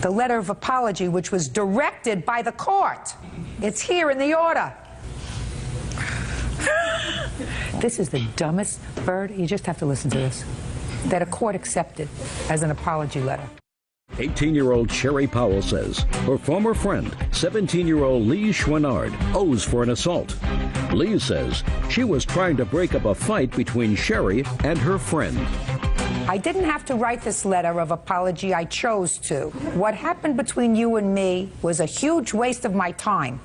The letter of apology, which was directed by the court. It's here in the order. This is the dumbest bird. You just have to listen to this. That a court accepted as an apology letter. 18-year-old Sherry Powell says her former friend, 17-year-old Lee Schwannard, owes for an assault. Lee says she was trying to break up a fight between Sherry and her friend. I didn't have to write this letter of apology. I chose to. What happened between you and me was a huge waste of my time.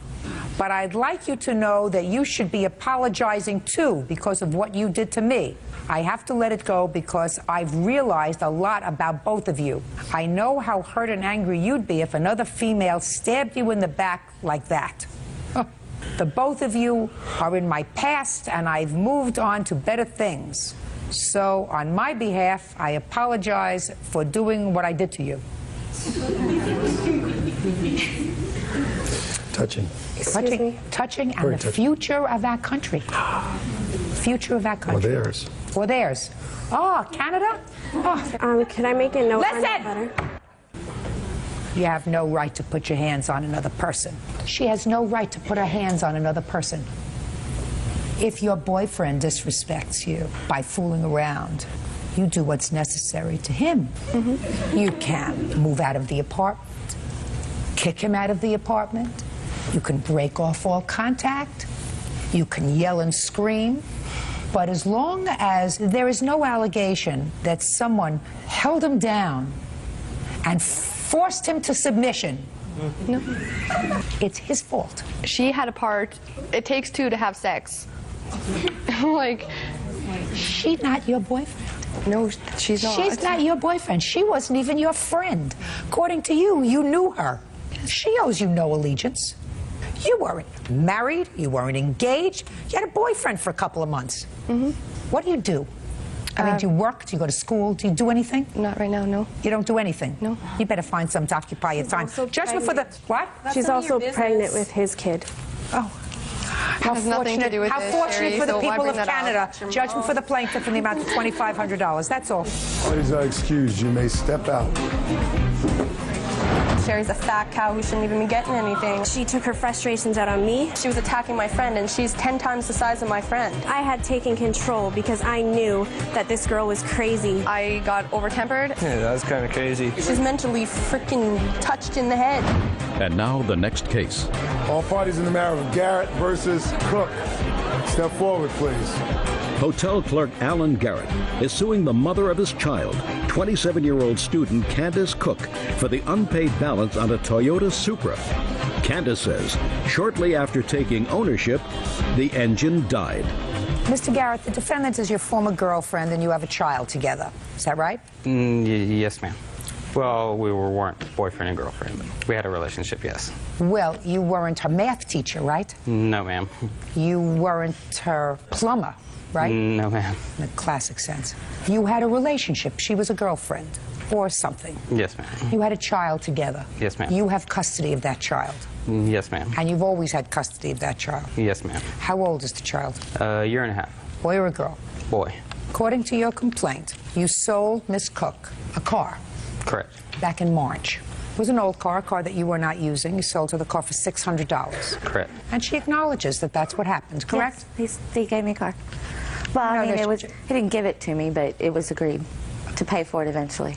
But I'd like you to know that you should be apologizing too because of what you did to me. I have to let it go because I've realized a lot about both of you. I know how hurt and angry you'd be if another female stabbed you in the back like that. The both of you are in my past, and I've moved on to better things. So, on my behalf, I apologize for doing what I did to you. Touching. Touching, and Very the touching. future of our country. Future of our country. Or theirs. Or theirs. Oh, Canada? Oh. Can I make a note on that Listen! letter? You have no right to put your hands on another person. She has no right to put her hands on another person. If your boyfriend disrespects you by fooling around, you do what's necessary to him. You can move out of the apartment, kick him out of the apartment. You can break off all contact. You can yell and scream. But as long as there is no allegation that someone held him down and forced him to submission, No. it's his fault. She had a part. It takes two to have sex. Like, she's not your boyfriend. No, she's not. She's not your boyfriend. She wasn't even your friend. According to you, you knew her. She owes you no allegiance. You weren't married. You weren't engaged. You had a boyfriend for a couple of months. What do you do? I mean, do you work? Do you go to school? Do you do anything? Not right now, no. You don't do anything? No. You better find something to occupy your time. Judgment for the... What? She's also pregnant with his kid. Oh. How has nothing to do with how this, fortunate Sherry, for the so why people bring of that up? Canada. Judgment for the plaintiff in the amount of $2,500. That's all. Parties are excused. You may step out. Sherry's a fat cow who shouldn't even be getting anything. She took her frustrations out on me. She was attacking my friend, and she's 10 times the size of my friend. I had taken control because I knew that this girl was crazy. I got over-tempered. Yeah, that's kind of crazy. She's mentally freaking touched in the head. And now the next case. All parties in the matter of Garrett versus Cook. Step forward, please. Hotel clerk Alan Garrett is suing the mother of his child, 27-year-old student Candace Cook, for the unpaid balance on a Toyota Supra. Candace says shortly after taking ownership, the engine died. Mr. Garrett, the defendant is your former girlfriend and you have a child together. Is that right? Yes, ma'am. Well, we weren't boyfriend and girlfriend, but we had a relationship, yes. Well, you weren't her math teacher, right? No, ma'am. You weren't her plumber, right? No, ma'am. In a classic sense. You had a relationship. She was a girlfriend or something. Yes, ma'am. You had a child together. Yes, ma'am. You have custody of that child. Yes, ma'am. And you've always had custody of that child. Yes, ma'am. How old is the child? A year and a half. Boy or a girl? Boy. According to your complaint, you sold Miss Cook a car. Correct. Back in March. It was an old car, a car that you were not using. You sold her the car for $600. Correct. And she acknowledges that that's what happened, correct? Yes, he gave me a car. Well, I mean, it was, he didn't give it to me, but it was agreed to pay for it eventually.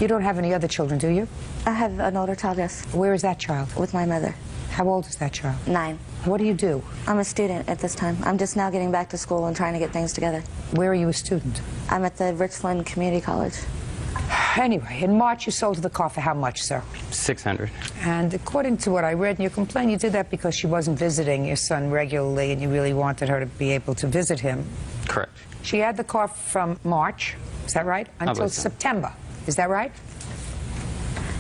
You don't have any other children, do you? I have an older child, yes. Where is that child? With my mother. How old is that child? 9. What do you do? I'm a student at this time. I'm just now getting back to school and trying to get things together. Where are you a student? I'm at the Richland Community College. Anyway, in March you sold her the car for how much, sir? $600. And according to what I read in your complaint, you did that because she wasn't visiting your son regularly and you really wanted her to be able to visit him. Correct. She had the car from March, is that right? Until September, is that right?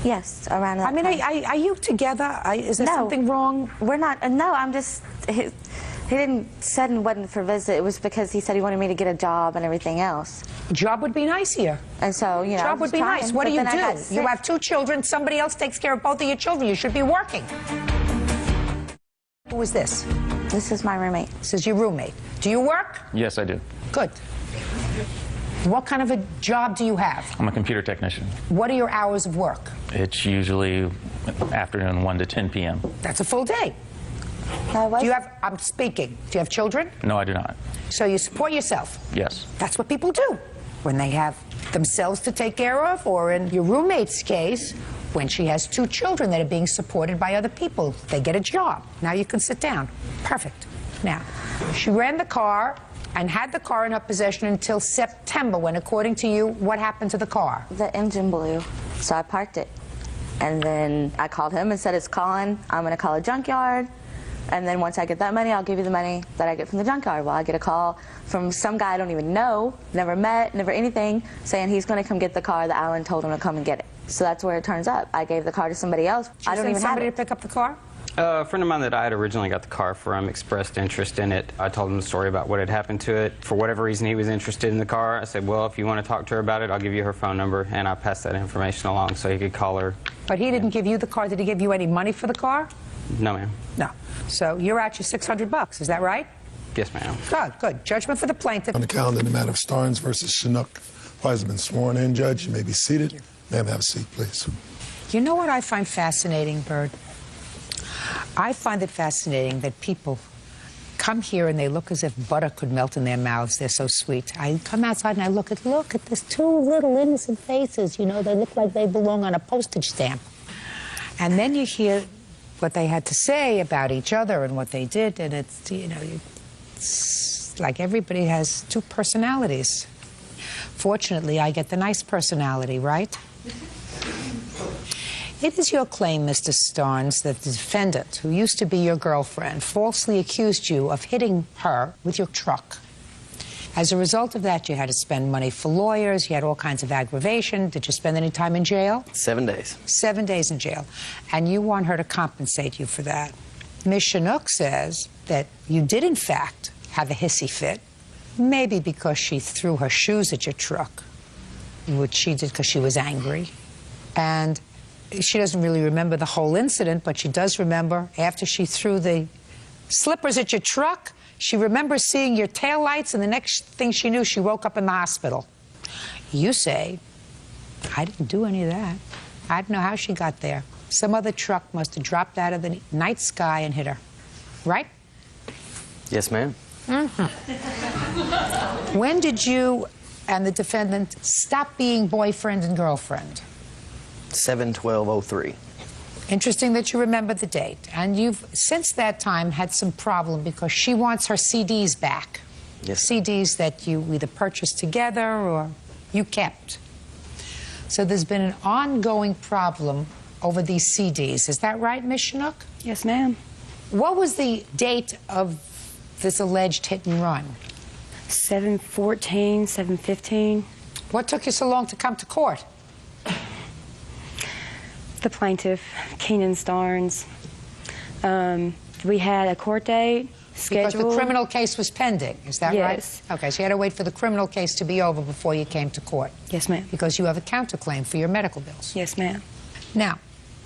Yes, around that I mean, are you together? Is there something wrong? We're not. No, I'm just. He didn't said it wasn't for visit. It was because he said he wanted me to get a job and everything else. Job would be nice here. And so, you know, Job would be nice. What do you do? You have 2 children. Somebody else takes care of both of your children. You should be working. Who is this? This is my roommate. This is your roommate. Do you work? Yes, I do. Good. What kind of a job do you have? I'm a computer technician. What are your hours of work? It's usually afternoon 1 to 10 p.m. That's a full day. Do you have, I'm speaking, do you have children? No, I do not. So you support yourself? Yes. That's what people do when they have themselves to take care of, or in your roommate's case, when she has 2 children that are being supported by other people. They get a job. Now you can sit down. Perfect. Now, she ran the car and had the car in her possession until September, when, according to you, what happened to the car? The engine blew, so I parked it. And then I called him and said, it's calling. I'm going to call a junkyard. And then once I get that money, I'll give you the money that I get from the junkyard. Well, I get a call from some guy I don't even know, never met, never anything, saying he's going to come get the car that Alan told him to come and get it. So that's where it turns up. I gave the car to somebody else. I don't even have somebody it. to pick up the car? A friend of mine that I had originally got the car from expressed interest in it. I told him the story about what had happened to it. For whatever reason, he was interested in the car. I said, well, if you want to talk to her about it, I'll give you her phone number. And I passed that information along so he could call her. But he didn't give you the car. Did he give you any money for the car? No, ma'am. No. So you're at your $600, is that right? Yes, ma'am. Good, good. Judgment for the plaintiff. On the calendar, in the matter of Starnes versus Chinook. Parties have been sworn in. Judge, you may be seated. Ma'am, have a seat, please. You know what I find fascinating, Bird? I find it fascinating that people come here and they look as if butter could melt in their mouths. They're so sweet. I come outside and I look at this 2 little innocent faces. You know, they look like they belong on a postage stamp. And then you hear what they had to say about each other and what they did, and it's, you know, it's like everybody has 2 personalities. Fortunately, I get the nice personality, right? It is your claim, Mr. Starnes, that the defendant, who used to be your girlfriend, falsely accused you of hitting her with your truck. As a result of that, you had to spend money for lawyers, you had all kinds of aggravation. Did you spend any time in jail? 7 days. 7 days in jail. And you want her to compensate you for that. Ms. Chinook says that you did, in fact, have a hissy fit, maybe because she threw her shoes at your truck, which she did because she was angry. And she doesn't really remember the whole incident, but she does remember after she threw the slippers at your truck, she remembers seeing your taillights, and the next thing she knew, she woke up in the hospital. You say, I didn't do any of that. I don't know how she got there. Some other truck must have dropped out of the night sky and hit her. Right? Yes, ma'am. Mm-hmm. When did you and the defendant stop being boyfriend and girlfriend? 7/12/03. Interesting that you remember the date. And you've, since that time, had some problem because she wants her CDs back. Yes. CDs that you either purchased together or you kept. So there's been an ongoing problem over these CDs. Is that right, Ms. Chinook? Yes, ma'am. What was the date of this alleged hit and run? 7/14, 7/15. What took you so long to come to court? The plaintiff, Keenan Starnes. We had a court date scheduled. Because the criminal case was pending, is that Yes. right? Okay, so you had to wait for the criminal case to be over before you came to court. Yes, ma'am. Because you have a counterclaim for your medical bills. Yes, ma'am. Now,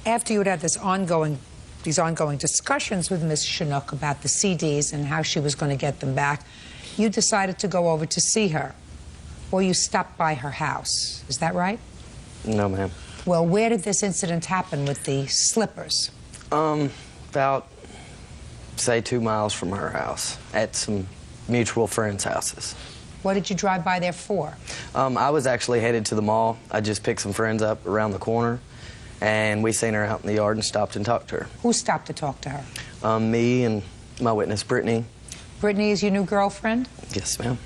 after you had these ongoing discussions with Ms. Chinook about the CDs and how she was going to get them back, you decided to go over to see her, or you stopped by her house. Is that right? No, ma'am. Well, where did this incident happen with the slippers? About, say, 2 miles from her house, at some mutual friends' houses. What did you drive by there for? I was actually headed to the mall. I just picked some friends up around the corner, and we seen her out in the yard and stopped and talked to her. Who stopped to talk to her? Me and my witness, Brittany. Brittany is your new girlfriend? Yes, ma'am.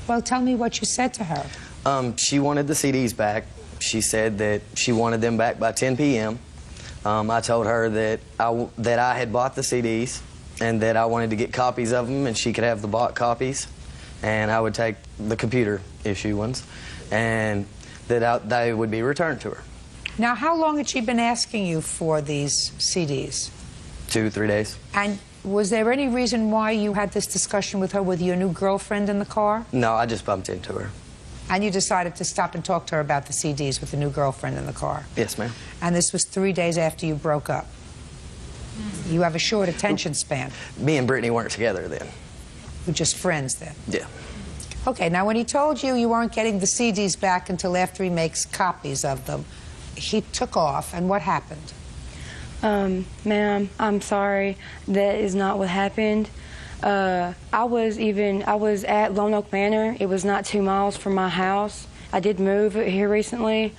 Well, tell me what you said to her. She wanted the CDs back, She said that she wanted them back by 10 p.m. I told her that I had bought the CDs and that I wanted to get copies of them and she could have the bought copies and I would take the computer issue ones and that they would be returned to her. Now, how long had she been asking you for these CDs? 2-3 days. And was there any reason why you had this discussion with her with your new girlfriend in the car? No, I just bumped into her. And you decided to stop and talk to her about the CDs with the new girlfriend in the car? Yes, ma'am. And this was 3 days after you broke up? You have a short attention span. Me and Brittany weren't together then. We're just friends then? Yeah. Okay, now when he told you you weren't getting the CDs back until after he makes copies of them, he took off, and what happened? Ma'am, I'm sorry. That is not what happened. I was at Lone Oak Manor. It was not 2 miles from my house. I did move here recently.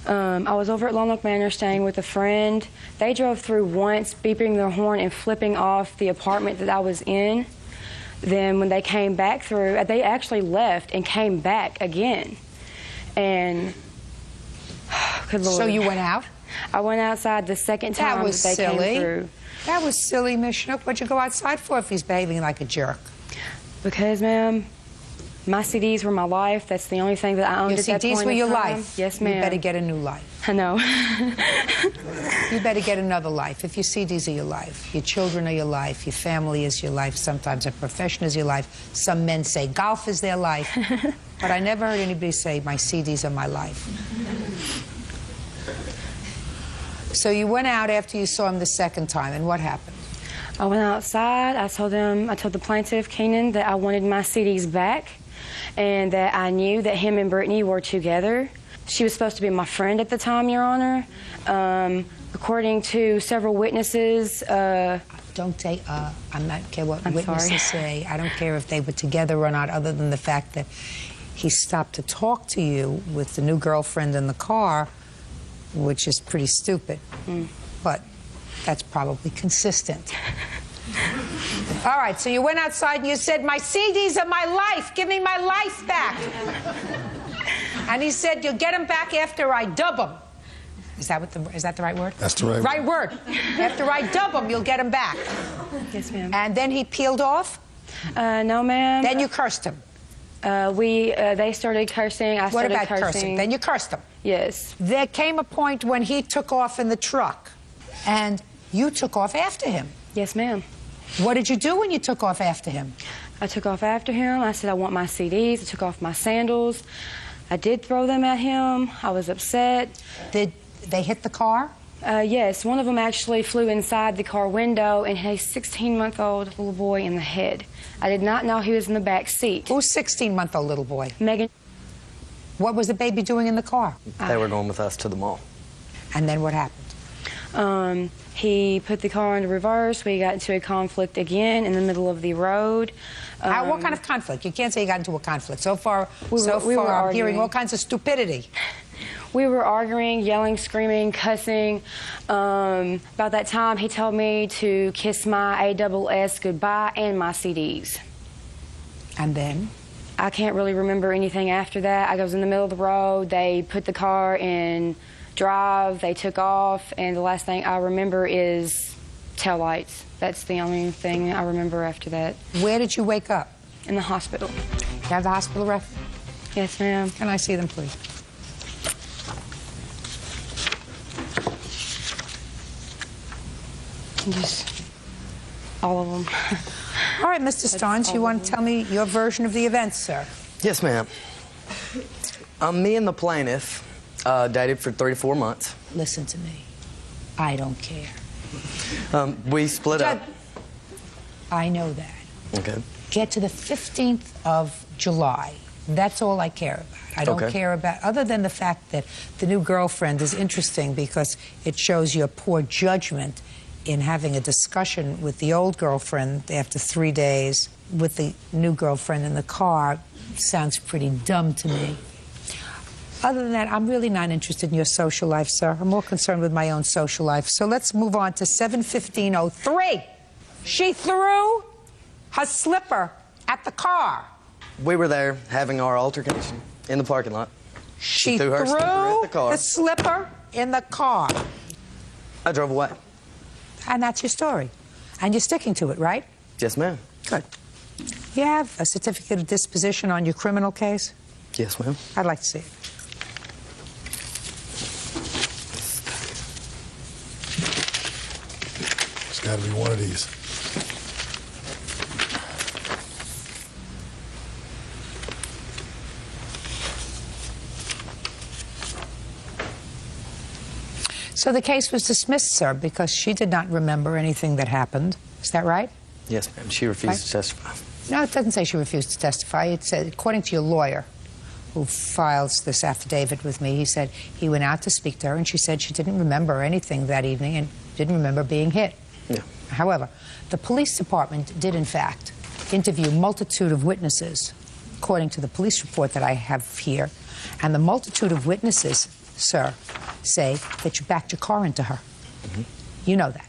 I was over at Lone Oak Manor staying with a friend. They drove through once, beeping their horn and flipping off the apartment that I was in. Then when they came back through, they actually left and came back again. And, good Lord. So you went out? I went outside the second time that was they silly. came through. That was silly, Miss Schnook. What'd you go outside for if he's behaving like a jerk? Because, ma'am, my CDs were my life. That's the only thing that I owned your at that point CDs were in your time. life. Yes, ma'am. You better get a new life. I know. You better get another life. If your CDs are your life, your children are your life, your family is your life, sometimes a profession is your life. Some men say golf is their life. But I never heard anybody say, my CDs are my life. So you went out after you saw him the second time, and what happened? I went outside. I told the plaintiff, Keenan, that I wanted my CDs back and that I knew that him and Brittany were together. She was supposed to be my friend at the time, Your Honor. According to several witnesses... Don't say, I'm not care what witnesses say. I don't care if they were together or not, other than the fact that he stopped to talk to you with the new girlfriend in the car, which is pretty stupid. But that's probably consistent. All right, so you went outside and you said, my CDs are my life. Give me my life back. And he said, you'll get them back after I dub them. Is that the right word? That's the right word. Right word. After I dub them, you'll get them back. Yes, ma'am. And then he peeled off? No, ma'am. Then you cursed him? They started cursing. I What started about cursing? Then you cursed him? Yes. There came a point when he took off in the truck, and you took off after him. Yes, ma'am. What did you do when you took off after him? I took off after him. I said I want my CDs. I took off my sandals. I did throw them at him. I was upset. Did they hit the car? Yes. One of them actually flew inside the car window and hit a 16-month-old little boy in the head. I did not know he was in the back seat. Who's 16-month-old little boy? Megan. What was the baby doing in the car? They were going with us to the mall. And then what happened? He put the car into reverse. We got into a conflict again in the middle of the road. What kind of conflict? You can't say you got into a conflict. So far, we were I'm hearing all kinds of stupidity. We were arguing, yelling, screaming, cussing. About that time, he told me to kiss my ASS goodbye and my CDs. And then? I can't really remember anything after that. I was in the middle of the road. They put the car in drive. They took off. And the last thing I remember is taillights. That's the only thing I remember after that. Where did you wake up? In the hospital. You have the hospital record? Yes, ma'am. Can I see them, please? Just all of them. All right, Mr. Starnes, you want to tell me your version of the events, sir? Yes, ma'am. Me and the plaintiff dated for 34 months. Listen to me. I don't care. We split up. I know that. Okay. Get to the 15th of July. That's all I care about. I don't care about, other than the fact that the new girlfriend is interesting because it shows your poor judgment in having a discussion with the old girlfriend after 3 days with the new girlfriend in the car. Sounds pretty dumb to me. Other than that, I'm really not interested in your social life, sir. I'm more concerned with my own social life. So let's move on to 7:15:03. She threw her slipper at the car. We were there having our altercation in the parking lot. She threw her slipper in the car. the slipper in the car. I drove away. And that's your story. And you're sticking to it, right? Yes, ma'am. Good. You have a certificate of disposition on your criminal case? Yes, ma'am. I'd like to see it. It's got to be one of these. So the case was dismissed, sir, because she did not remember anything that happened. Is that right? Yes, ma'am. She refused to testify. No, it doesn't say she refused to testify. It said, according to your lawyer, who files this affidavit with me, he said he went out to speak to her, and she said she didn't remember anything that evening and didn't remember being hit. Yeah. However, the police department did, in fact, interview a multitude of witnesses, according to the police report that I have here. And the multitude of witnesses, sir, say that you backed your car into her. Mm-hmm. You know that?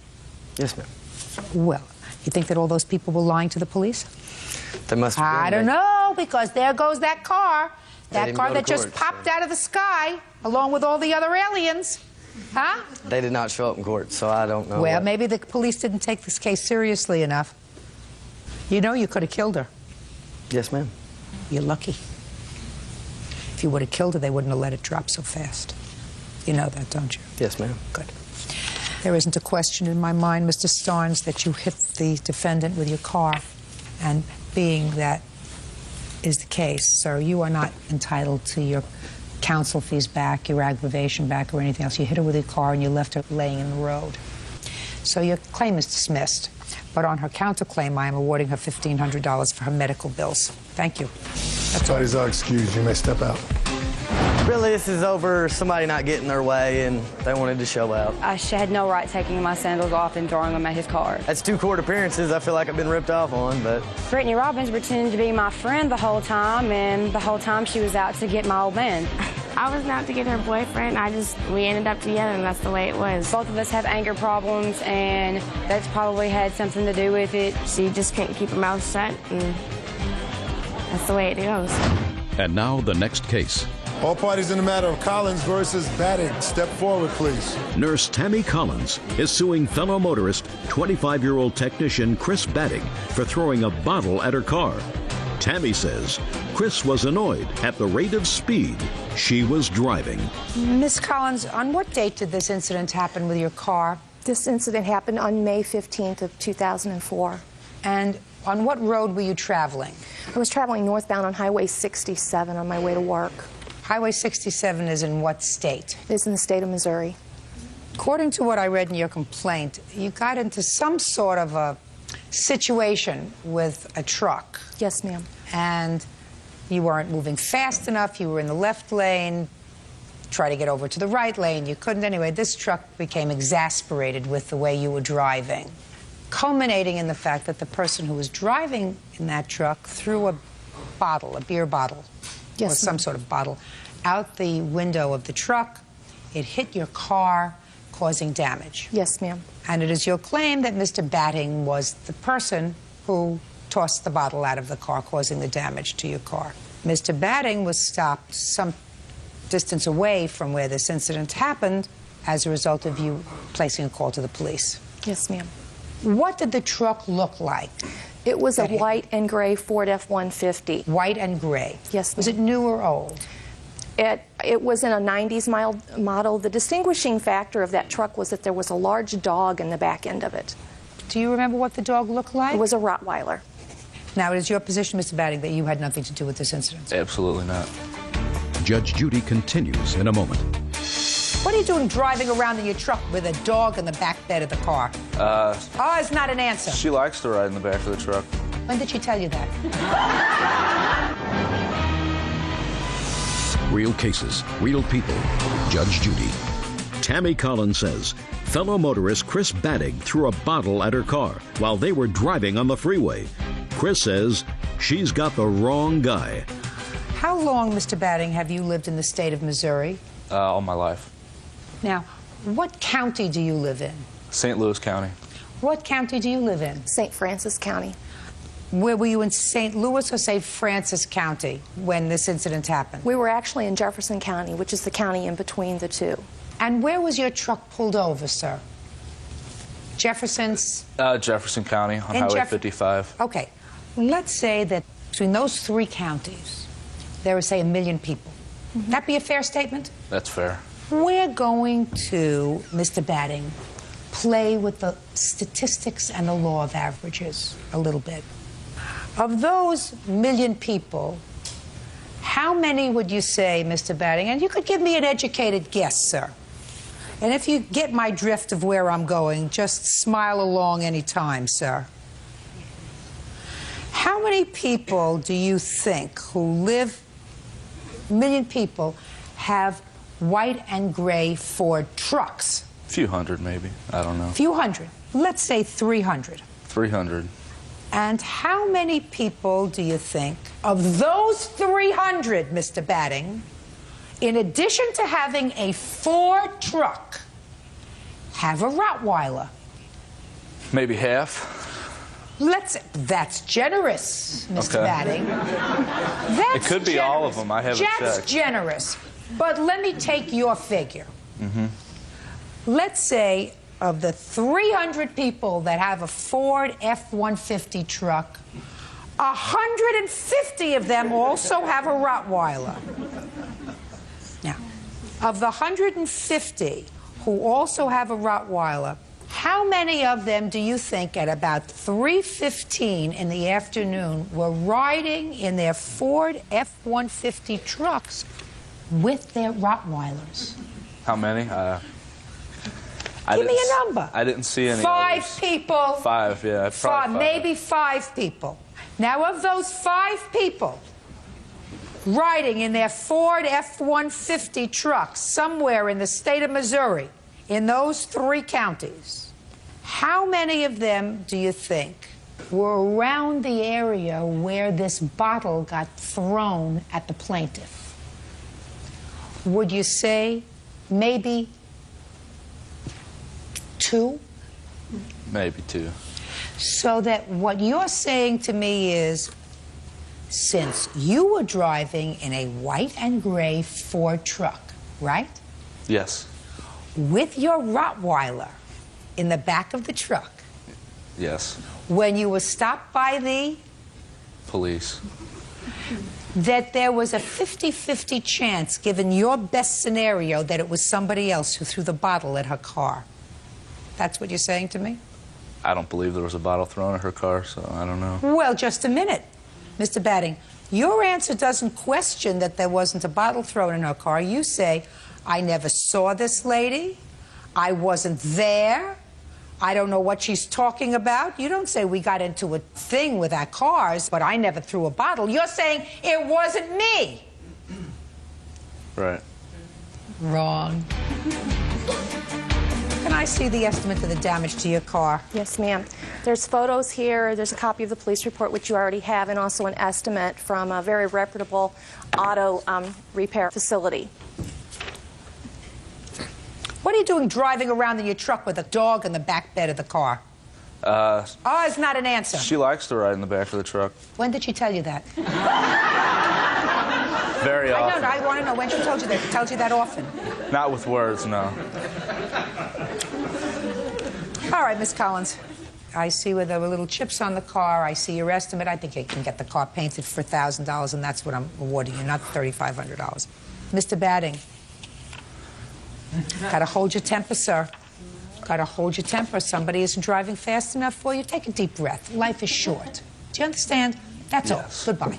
Yes, ma'am. Well, you think that all those people were lying to the police? They must have been. I don't know, because there goes that car. They That didn't car go that to just court, popped out of the sky, along with all the other aliens. Huh? They did not show up in court, so I don't know. Well, maybe the police didn't take this case seriously enough. You know you could have killed her. Yes, ma'am. You're lucky. If you would have killed her, they wouldn't have let it drop so fast. You know that, don't you? Yes, ma'am. Good. There isn't a question in my mind, Mr. Starnes, that you hit the defendant with your car. And being that is the case, sir, you are not entitled to your counsel fees back, your aggravation back, or anything else. You hit her with your car and you left her laying in the road. So your claim is dismissed. But on her counterclaim, I am awarding her $1,500 for her medical bills. Thank you. That's all. Parties are excused. You may step out. Really, this is over somebody not getting their way, and they wanted to show out. I had no right taking my sandals off and throwing them at his car. That's 2 court appearances I feel like I've been ripped off on, but... Brittany Robbins pretended to be my friend the whole time, and the whole time she was out to get my old man. I was out to get her boyfriend. We ended up together, and that's the way it was. Both of us have anger problems, and that's probably had something to do with it. She just couldn't keep her mouth shut, and that's the way it goes. And now the next case. All parties in the matter of Collins versus Batting, step forward, please. Nurse Tammy Collins is suing fellow motorist, 25-year-old technician Chris Batting, for throwing a bottle at her car. Tammy says Chris was annoyed at the rate of speed she was driving. Miss Collins, on what date did this incident happen with your car? This incident happened on May 15th of 2004. And on what road were you traveling? I was traveling northbound on Highway 67 on my way to work. Highway 67 is in what state? It's in the state of Missouri. According to what I read in your complaint, you got into some sort of a situation with a truck. Yes, ma'am. And you weren't moving fast enough. You were in the left lane. Try to get over to the right lane. You couldn't. Anyway, this truck became exasperated with the way you were driving, culminating in the fact that the person who was driving in that truck threw a bottle, a beer bottle, yes, or some sort of bottle, out the window of the truck. It hit your car, causing damage. Yes, ma'am. And it is your claim that Mr. Batting was the person who tossed the bottle out of the car, causing the damage to your car. Mr. Batting was stopped some distance away from where this incident happened as a result of you placing a call to the police. Yes, ma'am. What did the truck look like? It was a white and gray Ford F-150. White and gray? Yes, ma'am. Was it new or old? It was in a 90s model. The distinguishing factor of that truck was that there was a large dog in the back end of it. Do you remember what the dog looked like? It was a Rottweiler. Now, it is your position, Mr. Batting, that you had nothing to do with this incident? Absolutely not. Judge Judy continues in a moment. What are you doing driving around in your truck with a dog in the back bed of the car? Oh, it's not an answer. She likes to ride in the back of the truck. When did she tell you that? Real cases, real people. Judge Judy. Tammy Collins says fellow motorist Chris Batting threw a bottle at her car while they were driving on the freeway. Chris says she's got the wrong guy. How long, Mr. Batting, have you lived in the state of Missouri? All my life. Now, what county do you live in? St. Louis County. What county do you live in? St. Francis County. Where were you, in St. Louis or St. Francis County when this incident happened? We were actually in Jefferson County, which is the county in between the two. And where was your truck pulled over, sir? Jefferson's? Jefferson County on In Highway 55. Okay. Let's say that between those 3 counties, there are, say, 1 million people. That be a fair statement? That's fair. We're going to, Mr. Batting, play with the statistics and the law of averages a little bit. Of those 1 million people, how many would you say, Mr. Batting, and you could give me an educated guess, sir. And if you get my drift of where I'm going, just smile along any time, sir. How many people do you think who live, 1 million people, have white and gray Ford trucks? A few hundred, maybe. I don't know. A few hundred. Let's say 300. 300. And how many people do you think, of those 300, Mr. Batting, in addition to having a Ford truck, have a Rottweiler? Maybe half. That's generous, Mr. Okay. Batting. It could be all of them. I haven't That's checked. generous. But let me take your figure. Let's say of the 300 people that have a Ford F-150 truck, 150 of them also have a Rottweiler. Now, of the 150 who also have a Rottweiler, how many of them do you think at about 3:15 in the afternoon were riding in their Ford F-150 trucks with their Rottweilers? How many? Give me a number. I didn't see any. 5 people. 5, yeah. Probably 5. Maybe 5 people. Now, of those 5 people riding in their Ford F-150 trucks somewhere in the state of Missouri, in those 3 counties, how many of them do you think were around the area where this bottle got thrown at the plaintiff? Would you say maybe 2? Maybe 2. So that what you're saying to me is, since you were driving in a white and gray Ford truck, right? Yes. With your Rottweiler in the back of the truck, Yes. when you were stopped by the Police. that there was a 50-50 chance, given your best scenario, that it was somebody else who threw the bottle at her car. That's what you're saying to me? I don't believe there was a bottle thrown at her car, so I don't know. Well, just a minute, Mr. Batting. Your answer doesn't question that there wasn't a bottle thrown in her car. You say, I never saw this lady. I wasn't there. I don't know what she's talking about. You don't say we got into a thing with our cars, but I never threw a bottle. You're saying it wasn't me. Right. Wrong. Can I see the estimate of the damage to your car? Yes, ma'am. There's photos here. There's a copy of the police report, which you already have, and also an estimate from a very reputable auto repair facility. What are you doing driving around in your truck with a dog in the back bed of the car? Oh, it's not an answer. She likes to ride in the back of the truck. When did she tell you that? Very often. I want to know when she told you that. She tells you that often. Not with words, no. All right, Miss Collins. I see where there were little chips on the car. I see your estimate. I think you can get the car painted for $1,000, and that's what I'm awarding you, not $3,500. Mr. Batting, gotta hold your temper, sir. Gotta hold your temper. Somebody isn't driving fast enough for you. Take a deep breath. Life is short. Do you understand? That's all. Goodbye.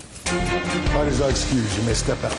Parties are excused. You may step out.